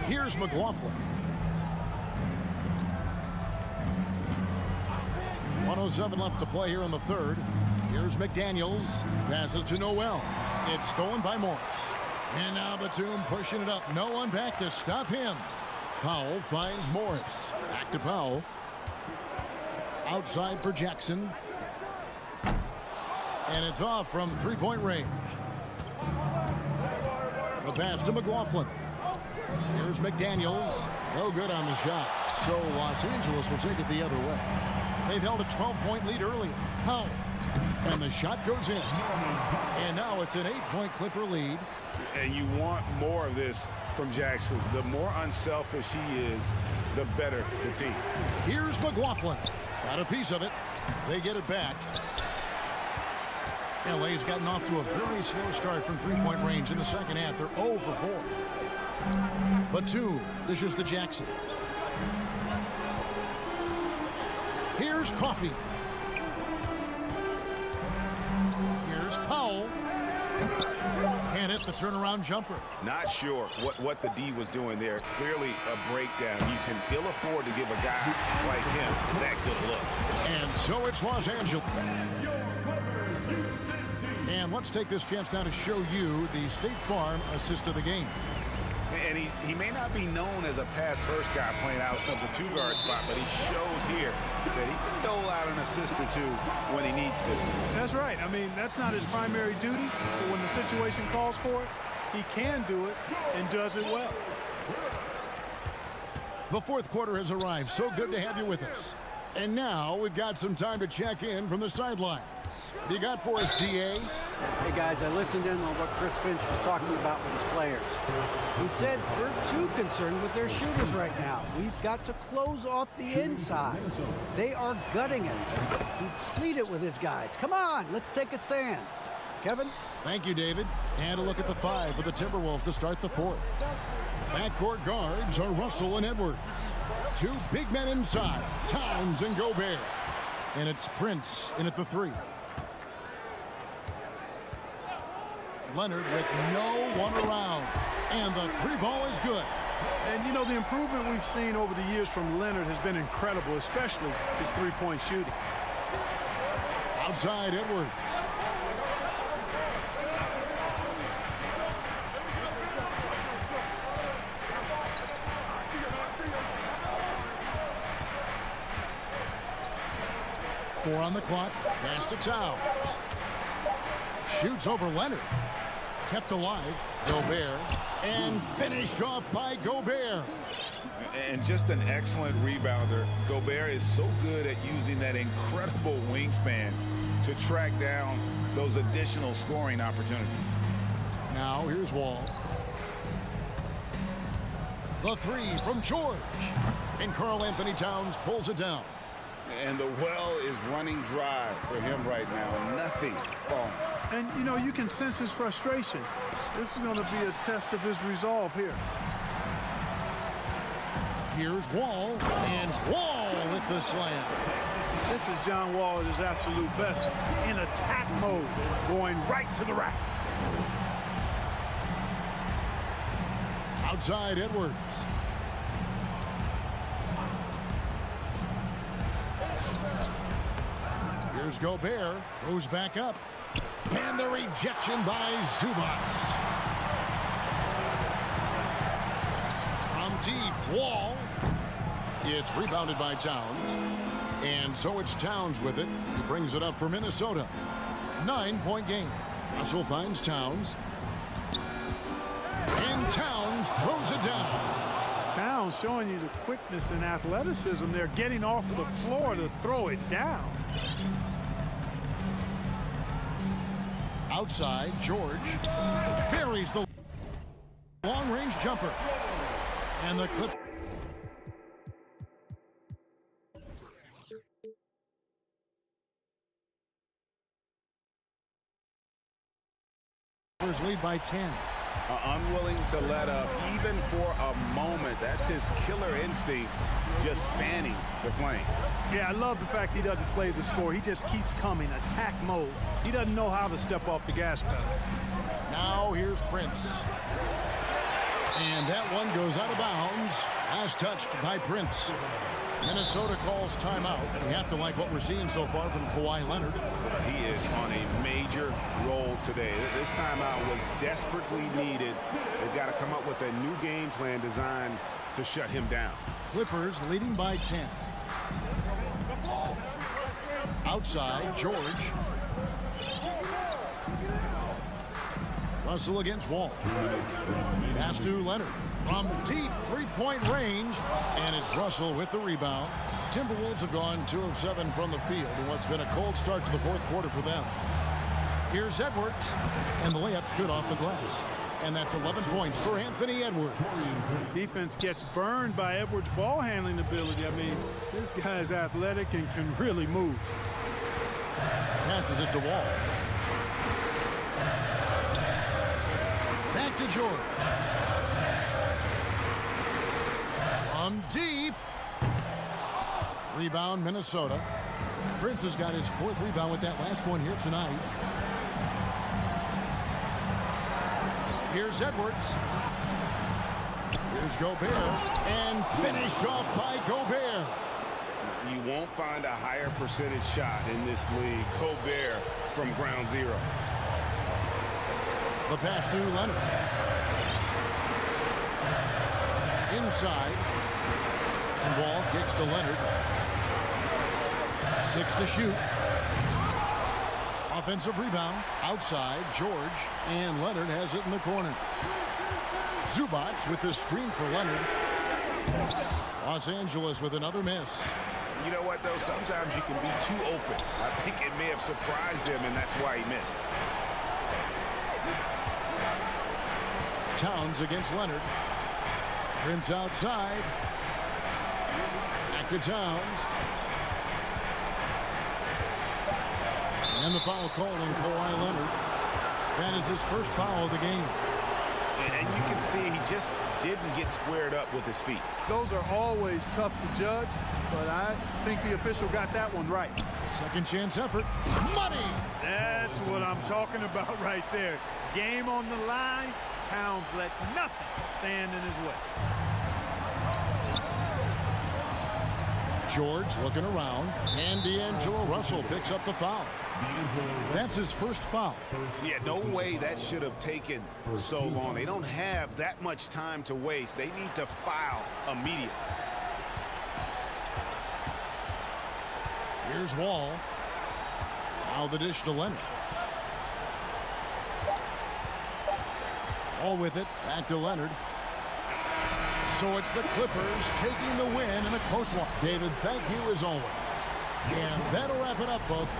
Here's McLaughlin. 1:07 left to play here in the third. Here's McDaniels. Passes to Noel. It's stolen by Morris. And now Batum pushing it up. No one back to stop him. Powell finds Morris. Back to Powell. Outside for Jackson. And it's off from three-point range. The pass to McLaughlin. Here's McDaniels. No good on the shot. So Los Angeles will take it the other way. They've held a 12-point lead earlier. Powell. And the shot goes in. And now it's an 8-point Clipper lead. And you want more of this from Jackson. The more unselfish he is, the better the team. Here's McLaughlin. Got a piece of it. They get it back. LA's gotten off to a very slow start from three-point range in the second half. They're 0 for 4. Batum dishes to Jackson. Here's Coffee. Here's Powell. Can't hit the turnaround jumper. Not sure what the D was doing there. Clearly a breakdown. You can ill afford to give a guy like him that good look. And so it's Los Angeles. And let's take this chance now to show you the State Farm assist of the game. And he may not be known as a pass-first guy playing out of the two-guard spot, but he shows here that he can dole out an assist or two when he needs to. That's right. I mean, that's not his primary duty, but when the situation calls for it, he can do it and does it well. The fourth quarter has arrived. So good to have you with us. And now we've got some time to check in from the sidelines. What do you got for us, DA? Hey, guys, I listened in on what Chris Finch was talking about with his players. He said we're too concerned with their shooters right now. We've got to close off the inside. They are gutting us. He pleaded with his guys. Come on, let's take a stand. Kevin? Thank you, David. And a look at the 5 for the Timberwolves to start the 4th. Backcourt guards are Russell and Edwards. 2 big men inside, Towns and Gobert. And it's Prince in at the 3. Leonard with no one around. And the 3 ball is good. And, you know, the improvement we've seen over the years from Leonard has been incredible, especially his three-point shooting. Outside Edwards. Four on the clock. Pass to Towns. Shoots over Leonard. Kept alive. Gobert. And finished off by Gobert. And just an excellent rebounder. Gobert is so good at using that incredible wingspan to track down those additional scoring opportunities. Now here's Wall. The 3 from George. And Karl Anthony Towns pulls it down. And the well is running dry for him right now. Nothing falling. And, you know, you can sense his frustration. This is going to be a test of his resolve here. Here's Wall, and Wall with the slam. This is John Wall at his absolute best. In attack mode, going right to the rack. Outside Edwards. Here's Gobert, goes back up. And the rejection by Zubac. From deep, Wall. It's rebounded by Towns. And so it's Towns with it. He brings it up for Minnesota. 9-point game. Russell finds Towns. And Towns throws it down. Towns showing you the quickness and athleticism. They're getting off of the floor to throw it down. Outside, George buries the long-range jumper. And the Clippers lead by 10. Unwilling to let up even for a moment. That's his killer instinct, just fanning the flame. Yeah, I love the fact he doesn't play the score. He just keeps coming, attack mode. He doesn't know how to step off the gas pedal. Now here's Prince. And that one goes out of bounds. Last touched by Prince. Minnesota calls timeout. We have to like what we're seeing so far from Kawhi Leonard. He is on a major roll today. This timeout was desperately needed. They've got to come up with a new game plan designed to shut him down. Clippers leading by 10. Outside, George. Russell against Wall. Pass to Leonard. From deep three-point range, and it's Russell with the rebound. Timberwolves have gone 2 of 7 from the field in what's been a cold start to the 4th quarter for them. Here's Edwards, and the layup's good off the glass. And that's 11 points for Anthony Edwards. Defense gets burned by Edwards' ball handling ability. I mean, this guy's athletic and can really move. Passes it to Wall. Back to George. Deep. Rebound, Minnesota. Prince has got his 4th rebound with that last one here tonight. Here's Edwards. Here's Gobert. And finished off by Gobert. You won't find a higher percentage shot in this league. Gobert from ground zero. The pass to Leonard. Inside. And Wall kicks to Leonard. 6 to shoot. Offensive rebound. Outside, George. And Leonard has it in the corner. Zubac with the screen for Leonard. Los Angeles with another miss. You know what, though? Sometimes you can be too open. I think it may have surprised him, and that's why he missed. Towns against Leonard. Prince outside. Back to Towns. And the foul called on Kawhi Leonard. That is his first foul of the game. And you can see he just didn't get squared up with his feet. Those are always tough to judge, but I think the official got that one right. Second chance effort. Money! That's what I'm talking about right there. Game on the line. Towns lets nothing stand in his way. George looking around, and D'Angelo Russell picks up the foul. That's his first foul. Yeah, no way that should have taken so long. They don't have that much time to waste. They need to foul immediately. Here's Wall. Now the dish to Leonard. All with it, back to Leonard. So it's the Clippers taking the win in a close one. David, thank you as always. And that'll wrap it up, folks.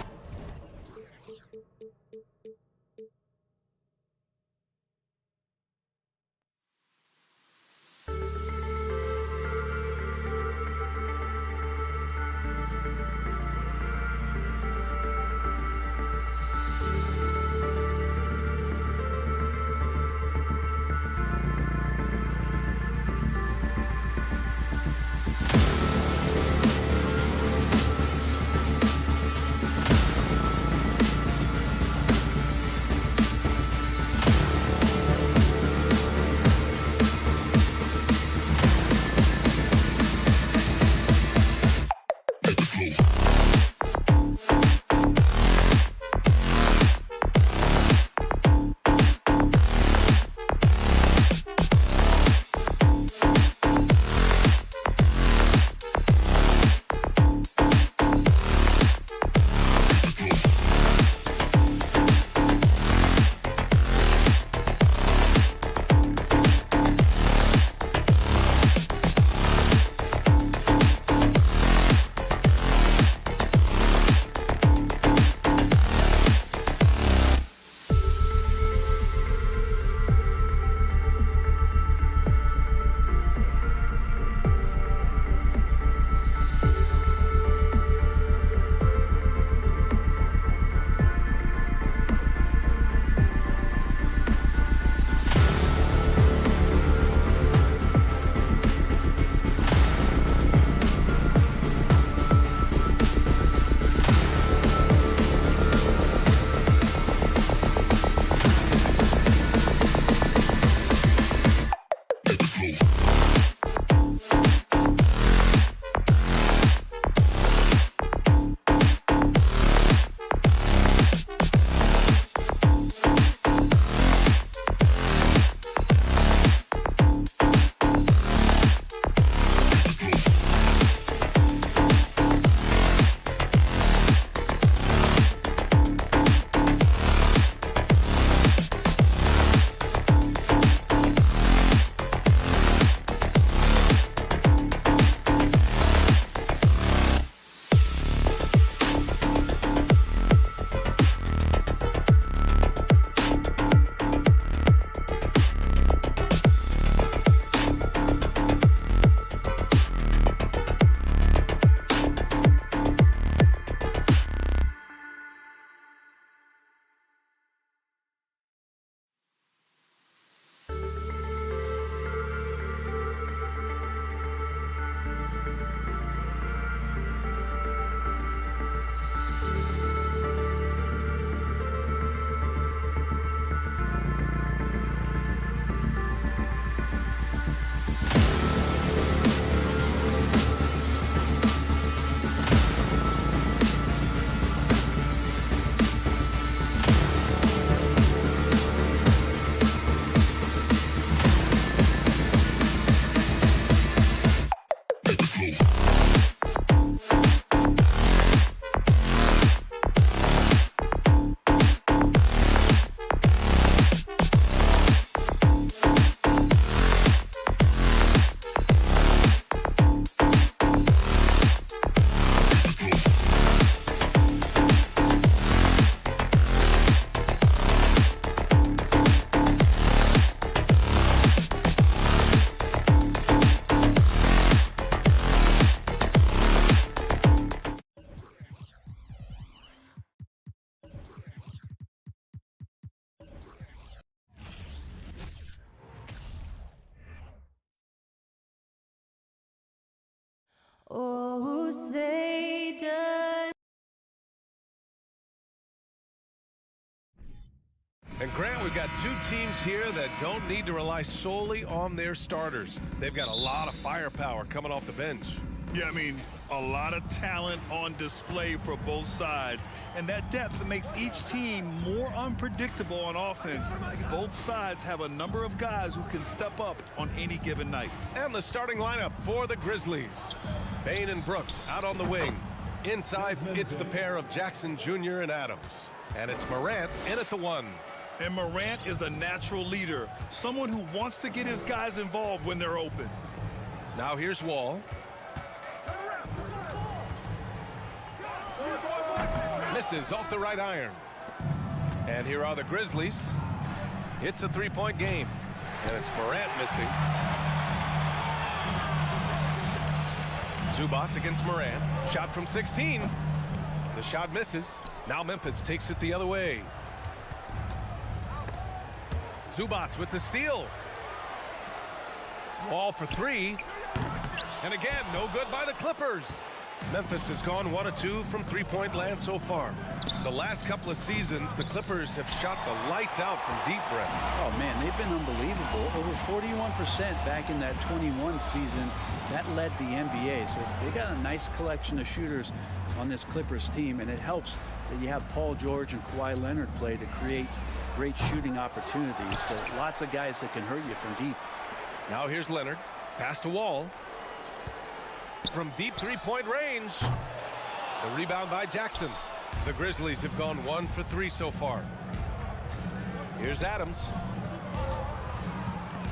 Oh, say does. And Grant, we've got two teams here that don't need to rely solely on their starters. They've got a lot of firepower coming off the bench. Yeah, I mean, a lot of talent on display for both sides. And that depth makes each team more unpredictable on offense. Both sides have a number of guys who can step up on any given night. And the starting lineup for the Grizzlies. Bain and Brooks out on the wing. Inside, it's the pair of Jackson Jr. and Adams. And it's Morant in at the 1. And Morant is a natural leader, someone who wants to get his guys involved when they're open. Now here's Wall. Misses off the right iron. And here are the Grizzlies. It's a three-point game. And it's Morant missing. Zubac against Morant. Shot from 16. The shot misses. Now Memphis takes it the other way. Zubac with the steal. Ball for 3. And again, no good by the Clippers. Memphis has gone 1 of 2 from three-point land so far. The last couple of seasons, the Clippers have shot the lights out from deep, Brett. Oh, man, they've been unbelievable. Over 41% back in that 21 season. That led the NBA. So they got a nice collection of shooters on this Clippers team, and it helps that you have Paul George and Kawhi Leonard play to create great shooting opportunities. So lots of guys that can hurt you from deep. Now here's Leonard. Pass to Wall. From deep three-point range. The rebound by Jackson. The Grizzlies have gone 1 for 3 so far. Here's Adams.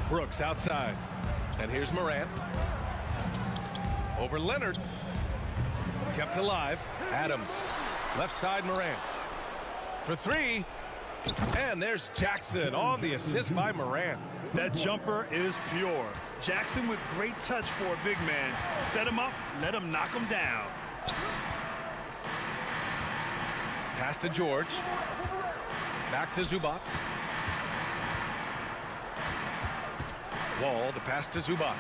Brooks outside. And here's Morant. Over Leonard. Kept alive. Adams. Left side Morant. For 3. And there's Jackson on the assist by Morant. That jumper is pure. Jackson with great touch for a big man. Set him up, let him knock him down. Pass to George. Back to Zubac. Wall, the pass to Zubac.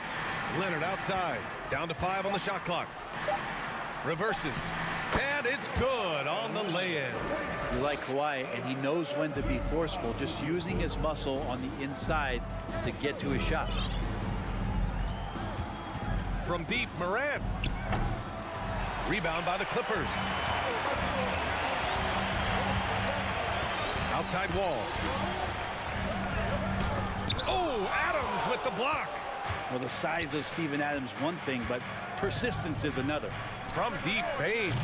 Leonard outside. Down to 5 on the shot clock. Reverses. And it's good on the lay-in. You like Kawhi, and he knows when to be forceful, just using his muscle on the inside to get to his shot. From deep, Morant. Rebound by the Clippers. Outside Wall. Oh, Adams with the block. Well, the size of Steven Adams, one thing, but persistence is another. From deep, Bain.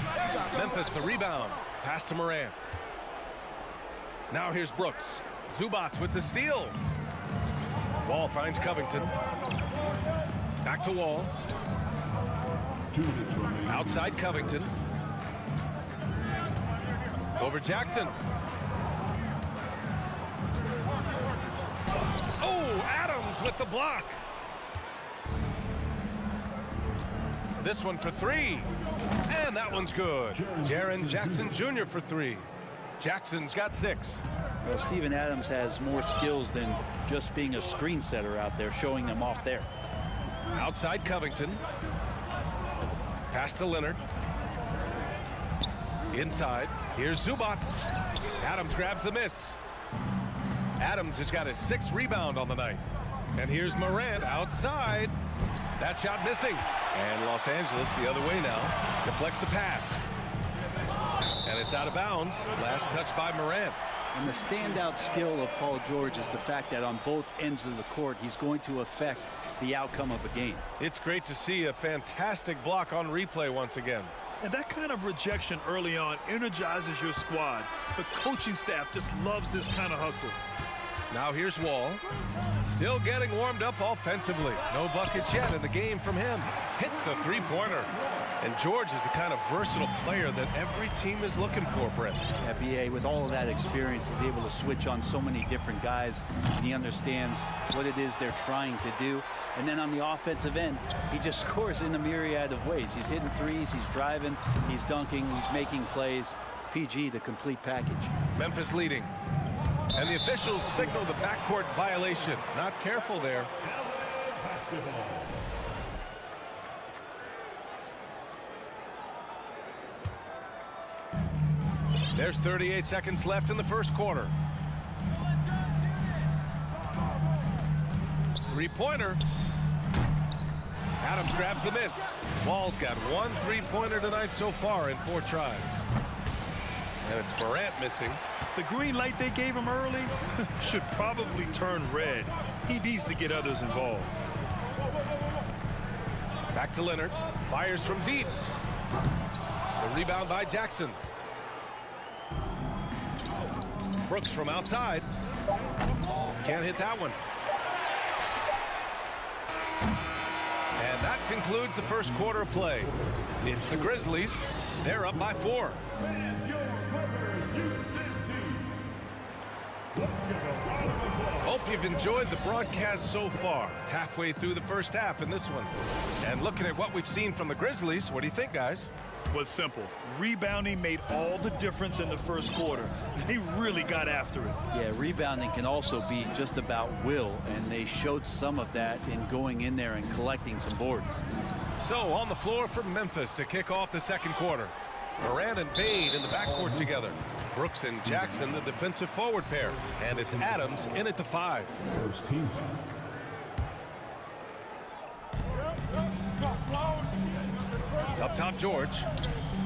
Memphis the rebound. Pass to Morant. Now here's Brooks. Zubac with the steal. Wall finds Covington. Back to Wall. Outside Covington. Over Jackson. Oh, Adams with the block. This one for 3. And that one's good. Jaren Jackson Jr. for 3. Jackson's got 6. Well, Steven Adams has more skills than just being a screen setter out there, showing them off there. Outside Covington. Pass to Leonard. Inside. Here's Zubac. Adams grabs the miss. Adams has got his 6th rebound on the night. And here's Morant outside. That shot missing. And Los Angeles the other way now. Deflects the pass. And it's out of bounds. Last touch by Morant. And the standout skill of Paul George is the fact that on both ends of the court, he's going to affect the outcome of the game. It's great to see a fantastic block on replay once again. And that kind of rejection early on energizes your squad. The coaching staff just loves this kind of hustle. Now here's Wall. Still getting warmed up offensively. No buckets yet in the game from him. Hits the three-pointer. And George is the kind of versatile player that every team is looking for, Brett. Yeah, B.A., with all of that experience, is able to switch on so many different guys. And he understands what it is they're trying to do. And then on the offensive end, he just scores in a myriad of ways. He's hitting threes, he's driving, he's dunking, he's making plays. PG, the complete package. Memphis leading. And the officials signal the backcourt violation. Not careful there. There's 38 seconds left in the first quarter. Three-pointer. Adams grabs the miss. Wall's got one three-pointer tonight so far in 4 tries. And it's Morant missing. The green light they gave him early should probably turn red. He needs to get others involved. Back to Leonard. Fires from deep. The rebound by Jackson. Brooks from outside. Can't hit that one. And that concludes the first quarter of play. It's the Grizzlies. They're up by 4. Hope you've enjoyed the broadcast so far. Halfway through the first half in this one. And looking at what we've seen from the Grizzlies, what do you think, guys? Well, it's simple. Rebounding made all the difference in the first quarter. They really got after it. Yeah, rebounding can also be just about will, and they showed some of that in going in there and collecting some boards. So on the floor for Memphis to kick off the second quarter. Morant and Bade in the backcourt together. Brooks and Jackson, the defensive forward pair. And it's Adams in at the 5. First team. Up top, George.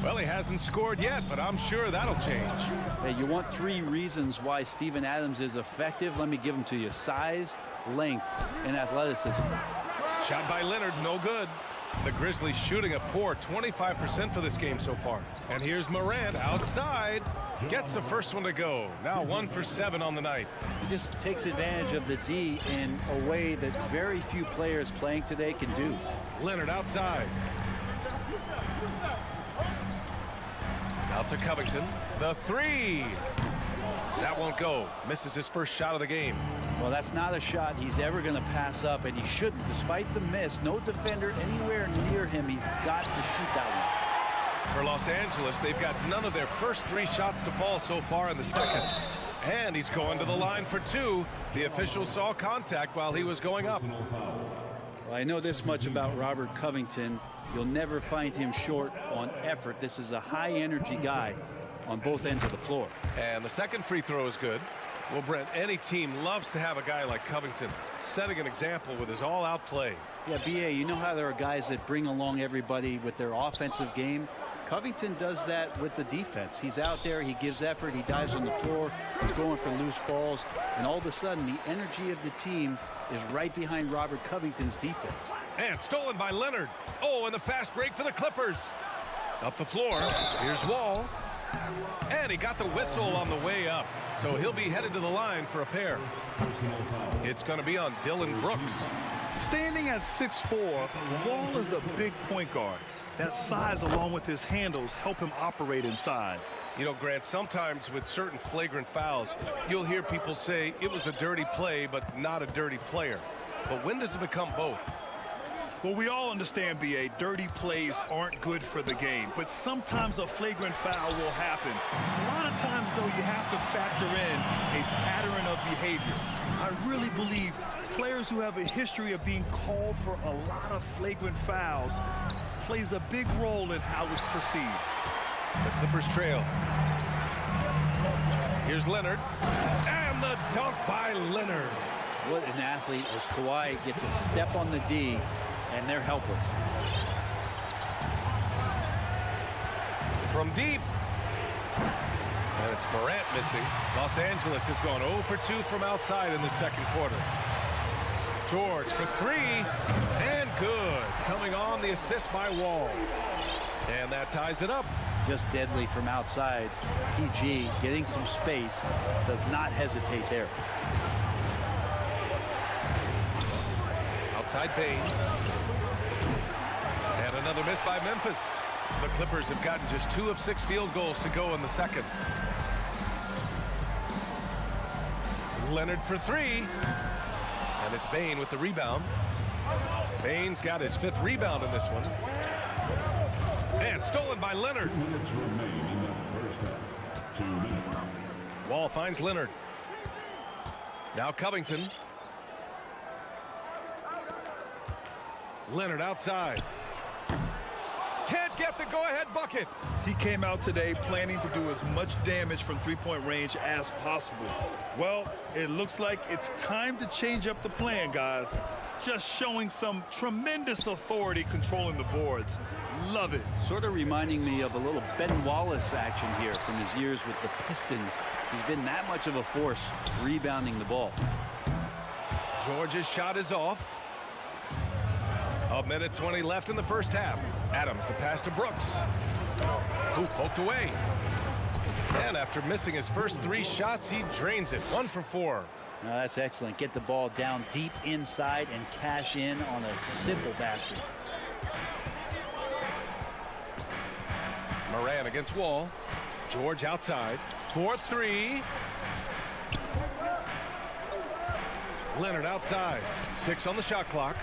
Well, he hasn't scored yet, but I'm sure that'll change. Hey, you want 3 reasons why Steven Adams is effective? Let me give them to you. Size, length, and athleticism. Shot by Leonard, no good. The Grizzlies shooting a poor 25% for this game so far. And here's Morant outside. Gets the first one to go. Now 1 for 7 on the night. He just takes advantage of the D in a way that very few players playing today can do. Leonard outside. Out to Covington. The 3. That won't go. Misses his first shot of the game. Well, that's not a shot he's ever going to pass up, and he shouldn't. Despite the miss, no defender anywhere near him. He's got to shoot that one. For Los Angeles, they've got none of their first 3 shots to fall so far in the second. And he's going to the line for 2. The official saw contact while he was going up. Well, I know this much about Robert Covington. You'll never find him short on effort. This is a high-energy guy on both ends of the floor. And the second free throw is good. Well, Brent, any team loves to have a guy like Covington setting an example with his all-out play. Yeah, B.A., you know how there are guys that bring along everybody with their offensive game? Covington does that with the defense. He's out there, he gives effort, he dives on the floor, he's going for loose balls, and all of a sudden the energy of the team is right behind Robert Covington's defense. And stolen by Leonard. Oh, and the fast break for the Clippers. Up the floor, here's Wall. And he got the whistle on the way up. So he'll be headed to the line for a pair. It's going to be on Dylan Brooks. Standing at 6'4", Wall is a big point guard. That size along with his handles help him operate inside. You know, Grant, sometimes with certain flagrant fouls, you'll hear people say it was a dirty play, but not a dirty player. But when does it become both? Well, we all understand, B.A., dirty plays aren't good for the game, but sometimes a flagrant foul will happen. A lot of times, though, you have to factor in a pattern of behavior. I really believe players who have a history of being called for a lot of flagrant fouls plays a big role in how it's perceived. The Clippers trail. Here's Leonard. And the dunk by Leonard. What an athlete as Kawhi gets a step on the D, and they're helpless. From deep. And it's Morant missing. Los Angeles has gone 0 for 2 from outside in the second quarter. George for 3. And good. Coming on the assist by Wall. And that ties it up. Just deadly from outside. PG getting some space. Does not hesitate there. Outside Bane. And another miss by Memphis. The Clippers have gotten just 2 of 6 field goals to go in the second. Leonard for 3. And it's Bane with the rebound. Bane's got his 5th rebound in this one. And stolen by Leonard. Wall finds Leonard. Now Covington. Leonard outside. Can't get the go-ahead bucket. He came out today planning to do as much damage from three-point range as possible. Well, it looks like it's time to change up the plan, guys. Just showing some tremendous authority controlling the boards. Love it. Sort of reminding me of a little Ben Wallace action here from his years with the Pistons. He's been that much of a force rebounding the ball. George's shot is off. A minute 20 left in the first half. Adams, the pass to Brooks. Who poked away. And after missing his first 3 shots, he drains it. 1 for 4. Now that's excellent. Get the ball down deep inside and cash in on a simple basket. Moran against Wall. George outside. 4-3. Leonard outside. 6 on the shot clock.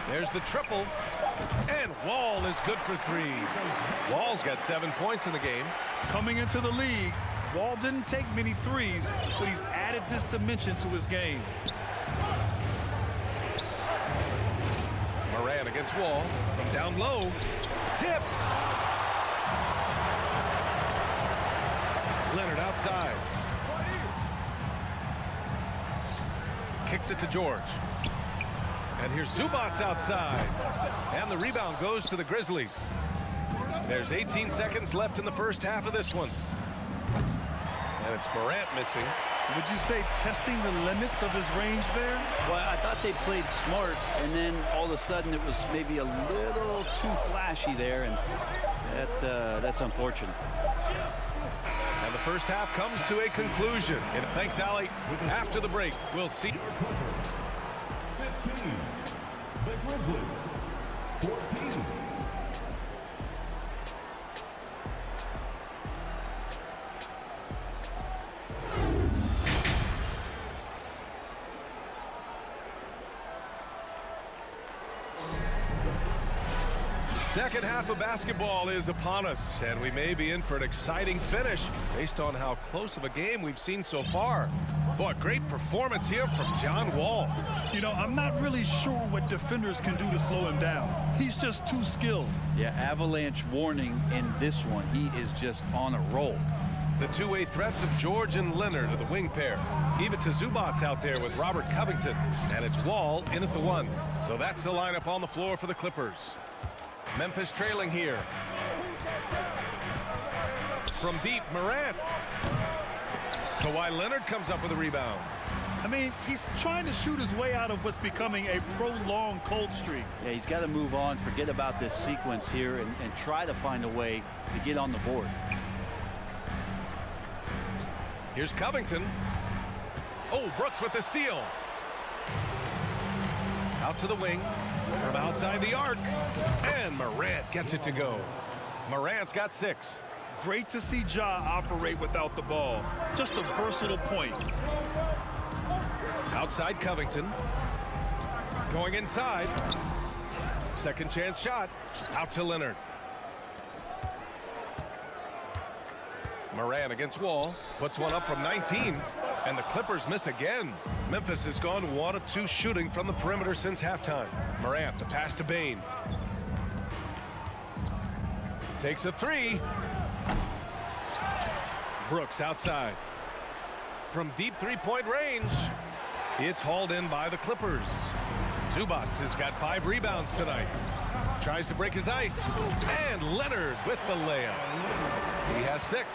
There's the triple. And Wall is good for 3. Wall's got 7 points in the game. Coming into the league, Wall didn't take many threes, but he's added this dimension to his game. Moran against Wall. From down low. Tipped. Leonard outside. Kicks it to George. And here's Zubats outside. And the rebound goes to the Grizzlies. There's 18 seconds left in the first half of this one. And it's Morant missing. Would you say testing the limits of his range there? Well, I thought they played smart, and then all of a sudden it was maybe a little too flashy there, and that's unfortunate. And the first half comes to a conclusion. And thanks, Allie. After the break, we'll see. 15. The Grizzlies. 14. Second half of basketball is upon us, and we may be in for an exciting finish based on how close of a game we've seen so far. Boy, great performance here from John Wall. You know, I'm not really sure what defenders can do to slow him down. He's just too skilled. Yeah, avalanche warning in this one. He is just on a roll. The two-way threats of George and Leonard are the wing pair. Ivica Zubats out there with Robert Covington, and it's Wall in at the 1. So that's the lineup on the floor for the Clippers. Memphis trailing here. From deep, Morant. Kawhi Leonard comes up with a rebound. I mean, he's trying to shoot his way out of what's becoming a prolonged cold streak. Yeah, he's got to move on, forget about this sequence here, and try to find a way to get on the board. Here's Covington. Oh, Brooks with the steal. Out to the wing. From outside the arc. And Morant gets it to go. Morant's got 6. Great to see Ja operate without the ball. Just a versatile point. Outside Covington. Going inside. Second chance shot. Out to Leonard. Morant against Wall. Puts one up from 19. And the Clippers miss again. Memphis has gone 1 of 2 shooting from the perimeter since halftime. Morant, the pass to Bane. Takes a 3. Brooks outside. From deep three-point range. It's hauled in by the Clippers. Zubats has got 5 rebounds tonight. Tries to break his ice. And Leonard with the layup. He has 6.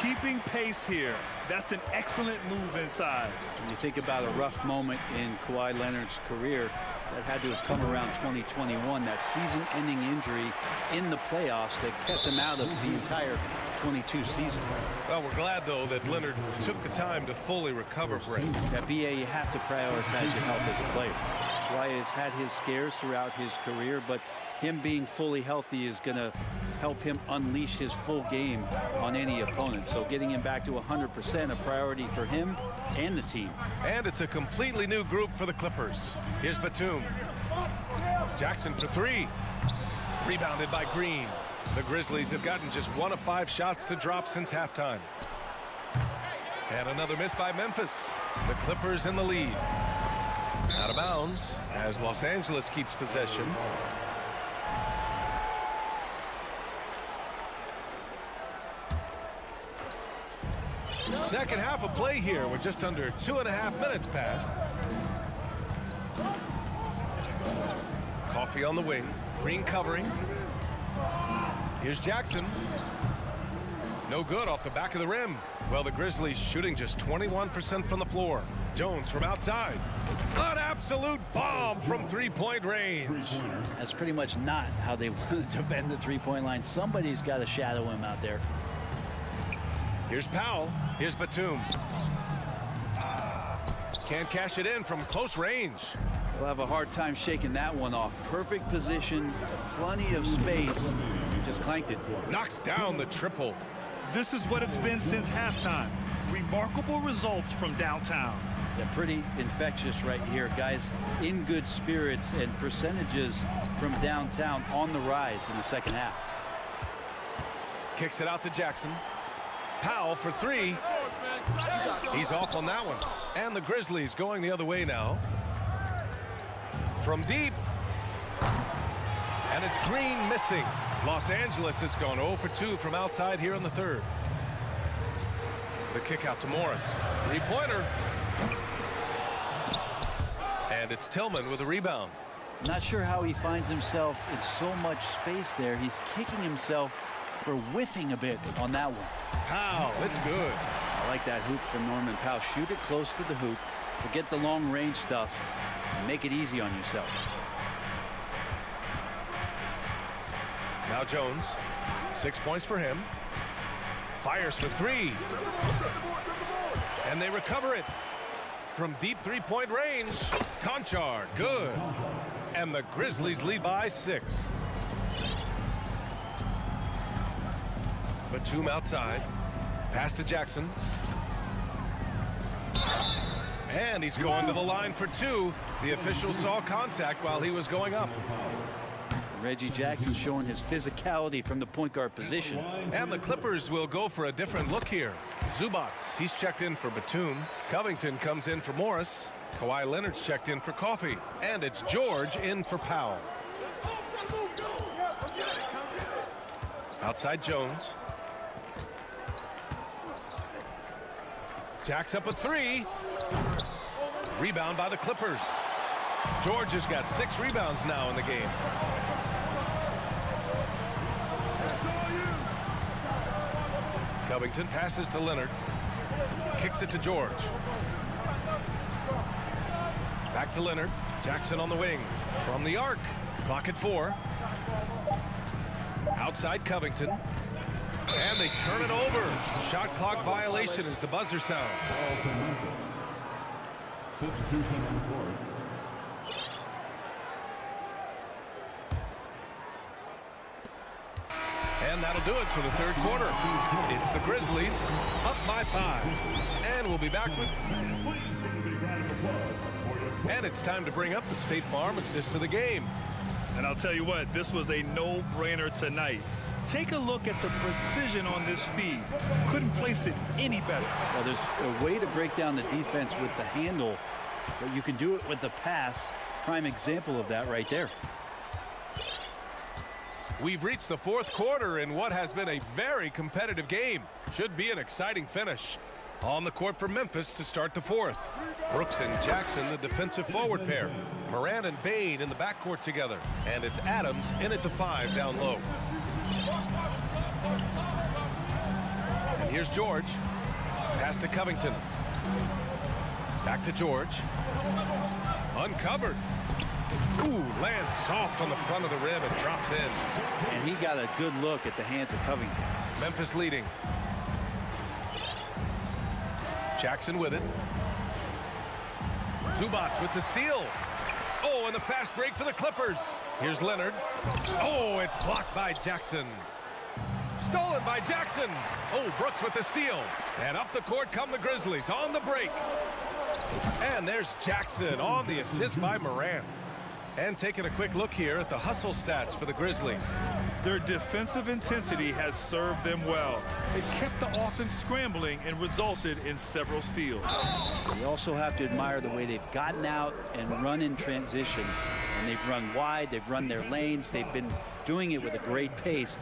Keeping pace here. That's an excellent move inside. When you think about a rough moment in Kawhi Leonard's career, that had to have come around 2021, that season-ending injury in the playoffs that kept him out of the entire 22 season. Well, we're glad, though, that Leonard took the time to fully recover, Brett. That BA, you have to prioritize your health as a player. Kawhi has had his scares throughout his career, but him being fully healthy is going to help him unleash his full game on any opponent. So getting him back to 100% a priority for him and the team. And it's a completely new group for the Clippers. Here's Batum. Jackson for 3. Rebounded by Green. The Grizzlies have gotten just 1 of 5 shots to drop since halftime. And another miss by Memphis. The Clippers in the lead. Out of bounds as Los Angeles keeps possession. Second half of play here with just under 2.5 minutes passed. Coffee on the wing. Green covering. Here's Jackson. No good off the back of the rim. Well, the Grizzlies shooting just 21% from the floor. Jones from outside. An absolute bomb from three-point range. That's pretty much not how they want to defend the three-point line. Somebody's got to shadow him out there. Here's Powell. Here's Batum. Can't cash it in from close range. We'll have a hard time shaking that one off. Perfect position, plenty of space. Just clanked it. Knocks down the triple. This is what it's been since halftime. Remarkable results from downtown. Yeah, pretty infectious right here. Guys in good spirits, and percentages from downtown on the rise in the second half. Kicks it out to Jackson. Powell for three. He's off on that one. And the Grizzlies going the other way now. From deep. And it's Green missing. Los Angeles has gone 0 for 2 from outside here in the third. The kick out to Morris. Three-pointer. And it's Tillman with a rebound. Not sure how he finds himself in so much space there. He's kicking himself for whiffing a bit on that one. Powell, it's good. I like that hoop from Norman Powell. Shoot it close to the hoop. Forget the long range stuff. And make it easy on yourself. Now Jones. 6 points for him. Fires for three. And they recover it. From deep three-point range. Conchar, good. And the Grizzlies lead by 6. Batum outside. Pass to Jackson. And he's going to the line for 2. The official saw contact while he was going up. Reggie Jackson showing his physicality from the point guard position. And the Clippers will go for a different look here. Zubac, he's checked in for Batum. Covington comes in for Morris. Kawhi Leonard's checked in for Coffee. And it's George in for Powell. Outside Jones. Jacks up a three. Rebound by the Clippers. George has got 6 rebounds now in the game. Covington passes to Leonard. Kicks it to George. Back to Leonard. Jackson on the wing. From the arc. Clock at 4. Outside Covington. And they turn it over. Shot clock violation as the buzzer sounds. And that'll do it for the third quarter. It's the Grizzlies up by 5. And we'll be back with... And it's time to bring up the State Farm assist to the game. And I'll tell you what, this was a no-brainer tonight. Take a look at the precision on this feed. Couldn't place it any better. Well, there's a way to break down the defense with the handle, but you can do it with the pass. Prime example of that right there. We've reached the fourth quarter in what has been a very competitive game. Should be an exciting finish. On the court for Memphis to start the fourth. Brooks and Jackson, the defensive forward pair. Moran and Bain in the backcourt together. And it's Adams in at the 5 down low. And here's George. Pass to Covington. Back to George. Uncovered. Ooh, lands soft on the front of the rim and drops in. And he got a good look at the hands of Covington. Memphis leading. Jackson with it. Zubac with the steal. Oh, and the fast break for the Clippers. Here's Leonard. Oh, it's blocked by Jackson. Stolen by Jackson. Oh, Brooks with the steal. And up the court come the Grizzlies on the break. And there's Jackson on the assist by Moran. And taking a quick look here at the hustle stats for the Grizzlies. Their defensive intensity has served them well. It kept the offense scrambling and resulted in several steals. You also have to admire the way they've gotten out and run in transition And they've run wide, they've run their lanes, they've been doing it with a great pace,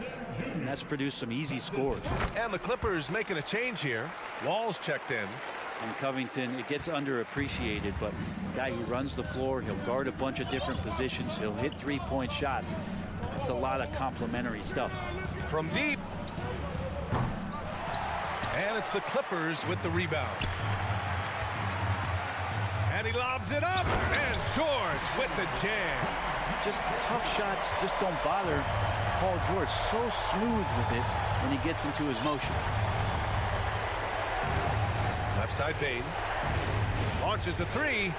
and that's produced some easy scores. And the Clippers making a change here. Wall's checked in. And Covington, it gets underappreciated, but a guy who runs the floor, he'll guard a bunch of different positions, he'll hit three-point shots. That's a lot of complimentary stuff. From deep. And it's the Clippers with the rebound. And he lobs it up, and George with the jam. Just tough shots just don't bother Paul George. So smooth with it when he gets into his motion. Left side Bain. Launches a three.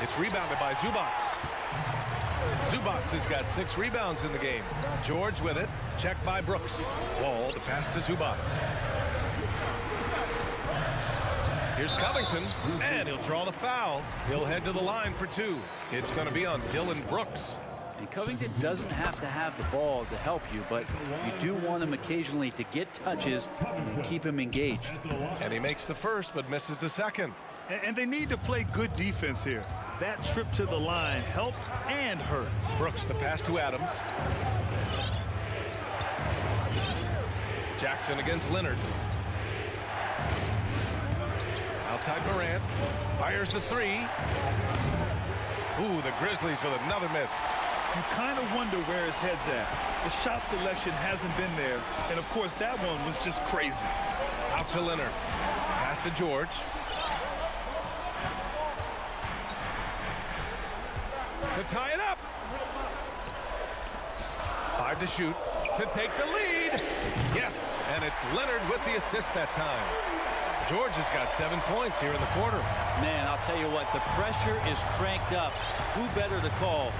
It's rebounded by Zubac. Zubac has got 6 rebounds in the game. George with it. Checked by Brooks. Wall, the pass to Zubac. Here's Covington, and he'll draw the foul. He'll head to the line for 2. It's going to be on Dylan Brooks. And Covington doesn't have to have the ball to help you, but you do want him occasionally to get touches and keep him engaged. And he makes the first, but misses the second. And they need to play good defense here. That trip to the line helped and hurt. Brooks, the pass to Adams. Jackson against Leonard. Outside Morant. Fires the 3. Ooh, the Grizzlies with another miss. You kind of wonder where his head's at. The shot selection hasn't been there. And, of course, that one was just crazy. Out to Leonard. Pass to George. To tie it up. 5 to shoot. To take the lead. Yes, and it's Leonard with the assist that time. George has got 7 points here in the quarter. Man, I'll tell you what, the pressure is cranked up. Who better to call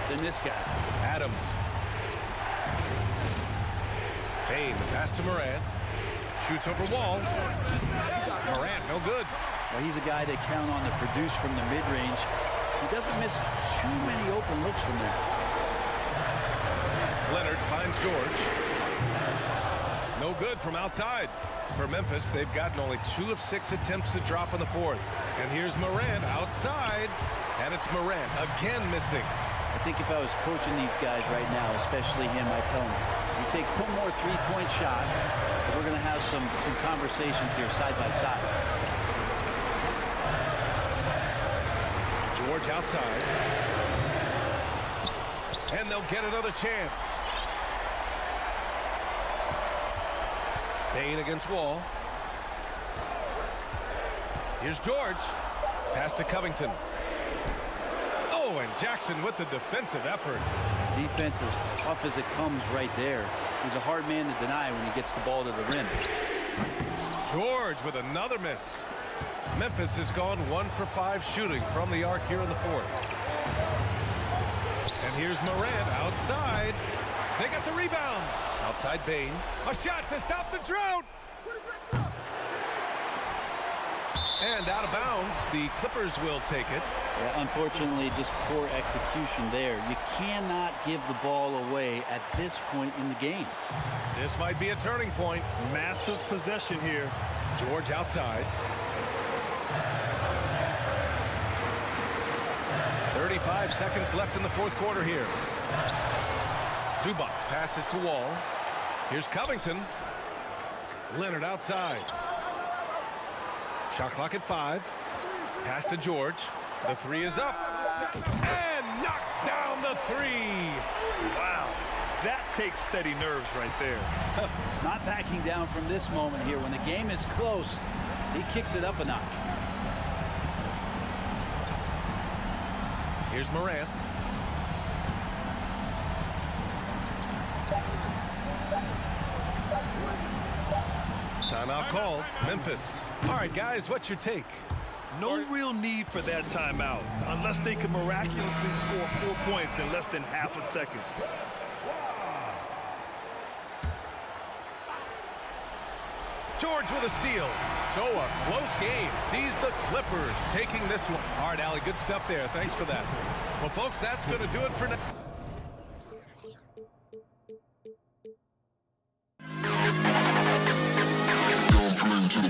than this guy? Adams. Payne, the pass to Morant. Shoots over Wall. Morant, no good. Well, he's a guy they count on to produce from the mid-range. He doesn't miss too many open looks from there. Leonard finds George. No good from outside. For Memphis, they've gotten only 2 of 6 attempts to drop in the 4th. And here's Morant outside. And it's Morant again missing. I think if I was coaching these guys right now, especially him, I tell him, you take one more three-point shot, and we're going to have some conversations here side by side. George outside. And they'll get another chance. Payne against Wall. Here's George. Pass to Covington. Oh, and Jackson with the defensive effort. Defense as tough as it comes right there. He's a hard man to deny when he gets the ball to the rim. George with another miss. Memphis has gone 1 for 5 shooting from the arc here in the 4th. And here's Morant outside. They get the rebound. Outside Bain. A shot to stop the drought. And out of bounds. The Clippers will take it. Yeah, unfortunately, just poor execution there. You cannot give the ball away at this point in the game. This might be a turning point. Massive possession here. George outside. 35 seconds left in the 4th quarter here. Zubac passes to Wall. Here's Covington. Leonard outside. Shot clock at 5. Pass to George. The 3 is up. And knocks down the 3. Wow. That takes steady nerves right there. Not backing down from this moment here. When the game is close, he kicks it up a notch. Here's Morant. Timeout called. Memphis. All right, guys, what's your take? No real need for that timeout unless they can miraculously score 4 points in less than half a second. George with a steal. So a close game sees the Clippers taking this one. All right, Allie, good stuff there. Thanks for that. Well, folks, that's going to do it for now. To the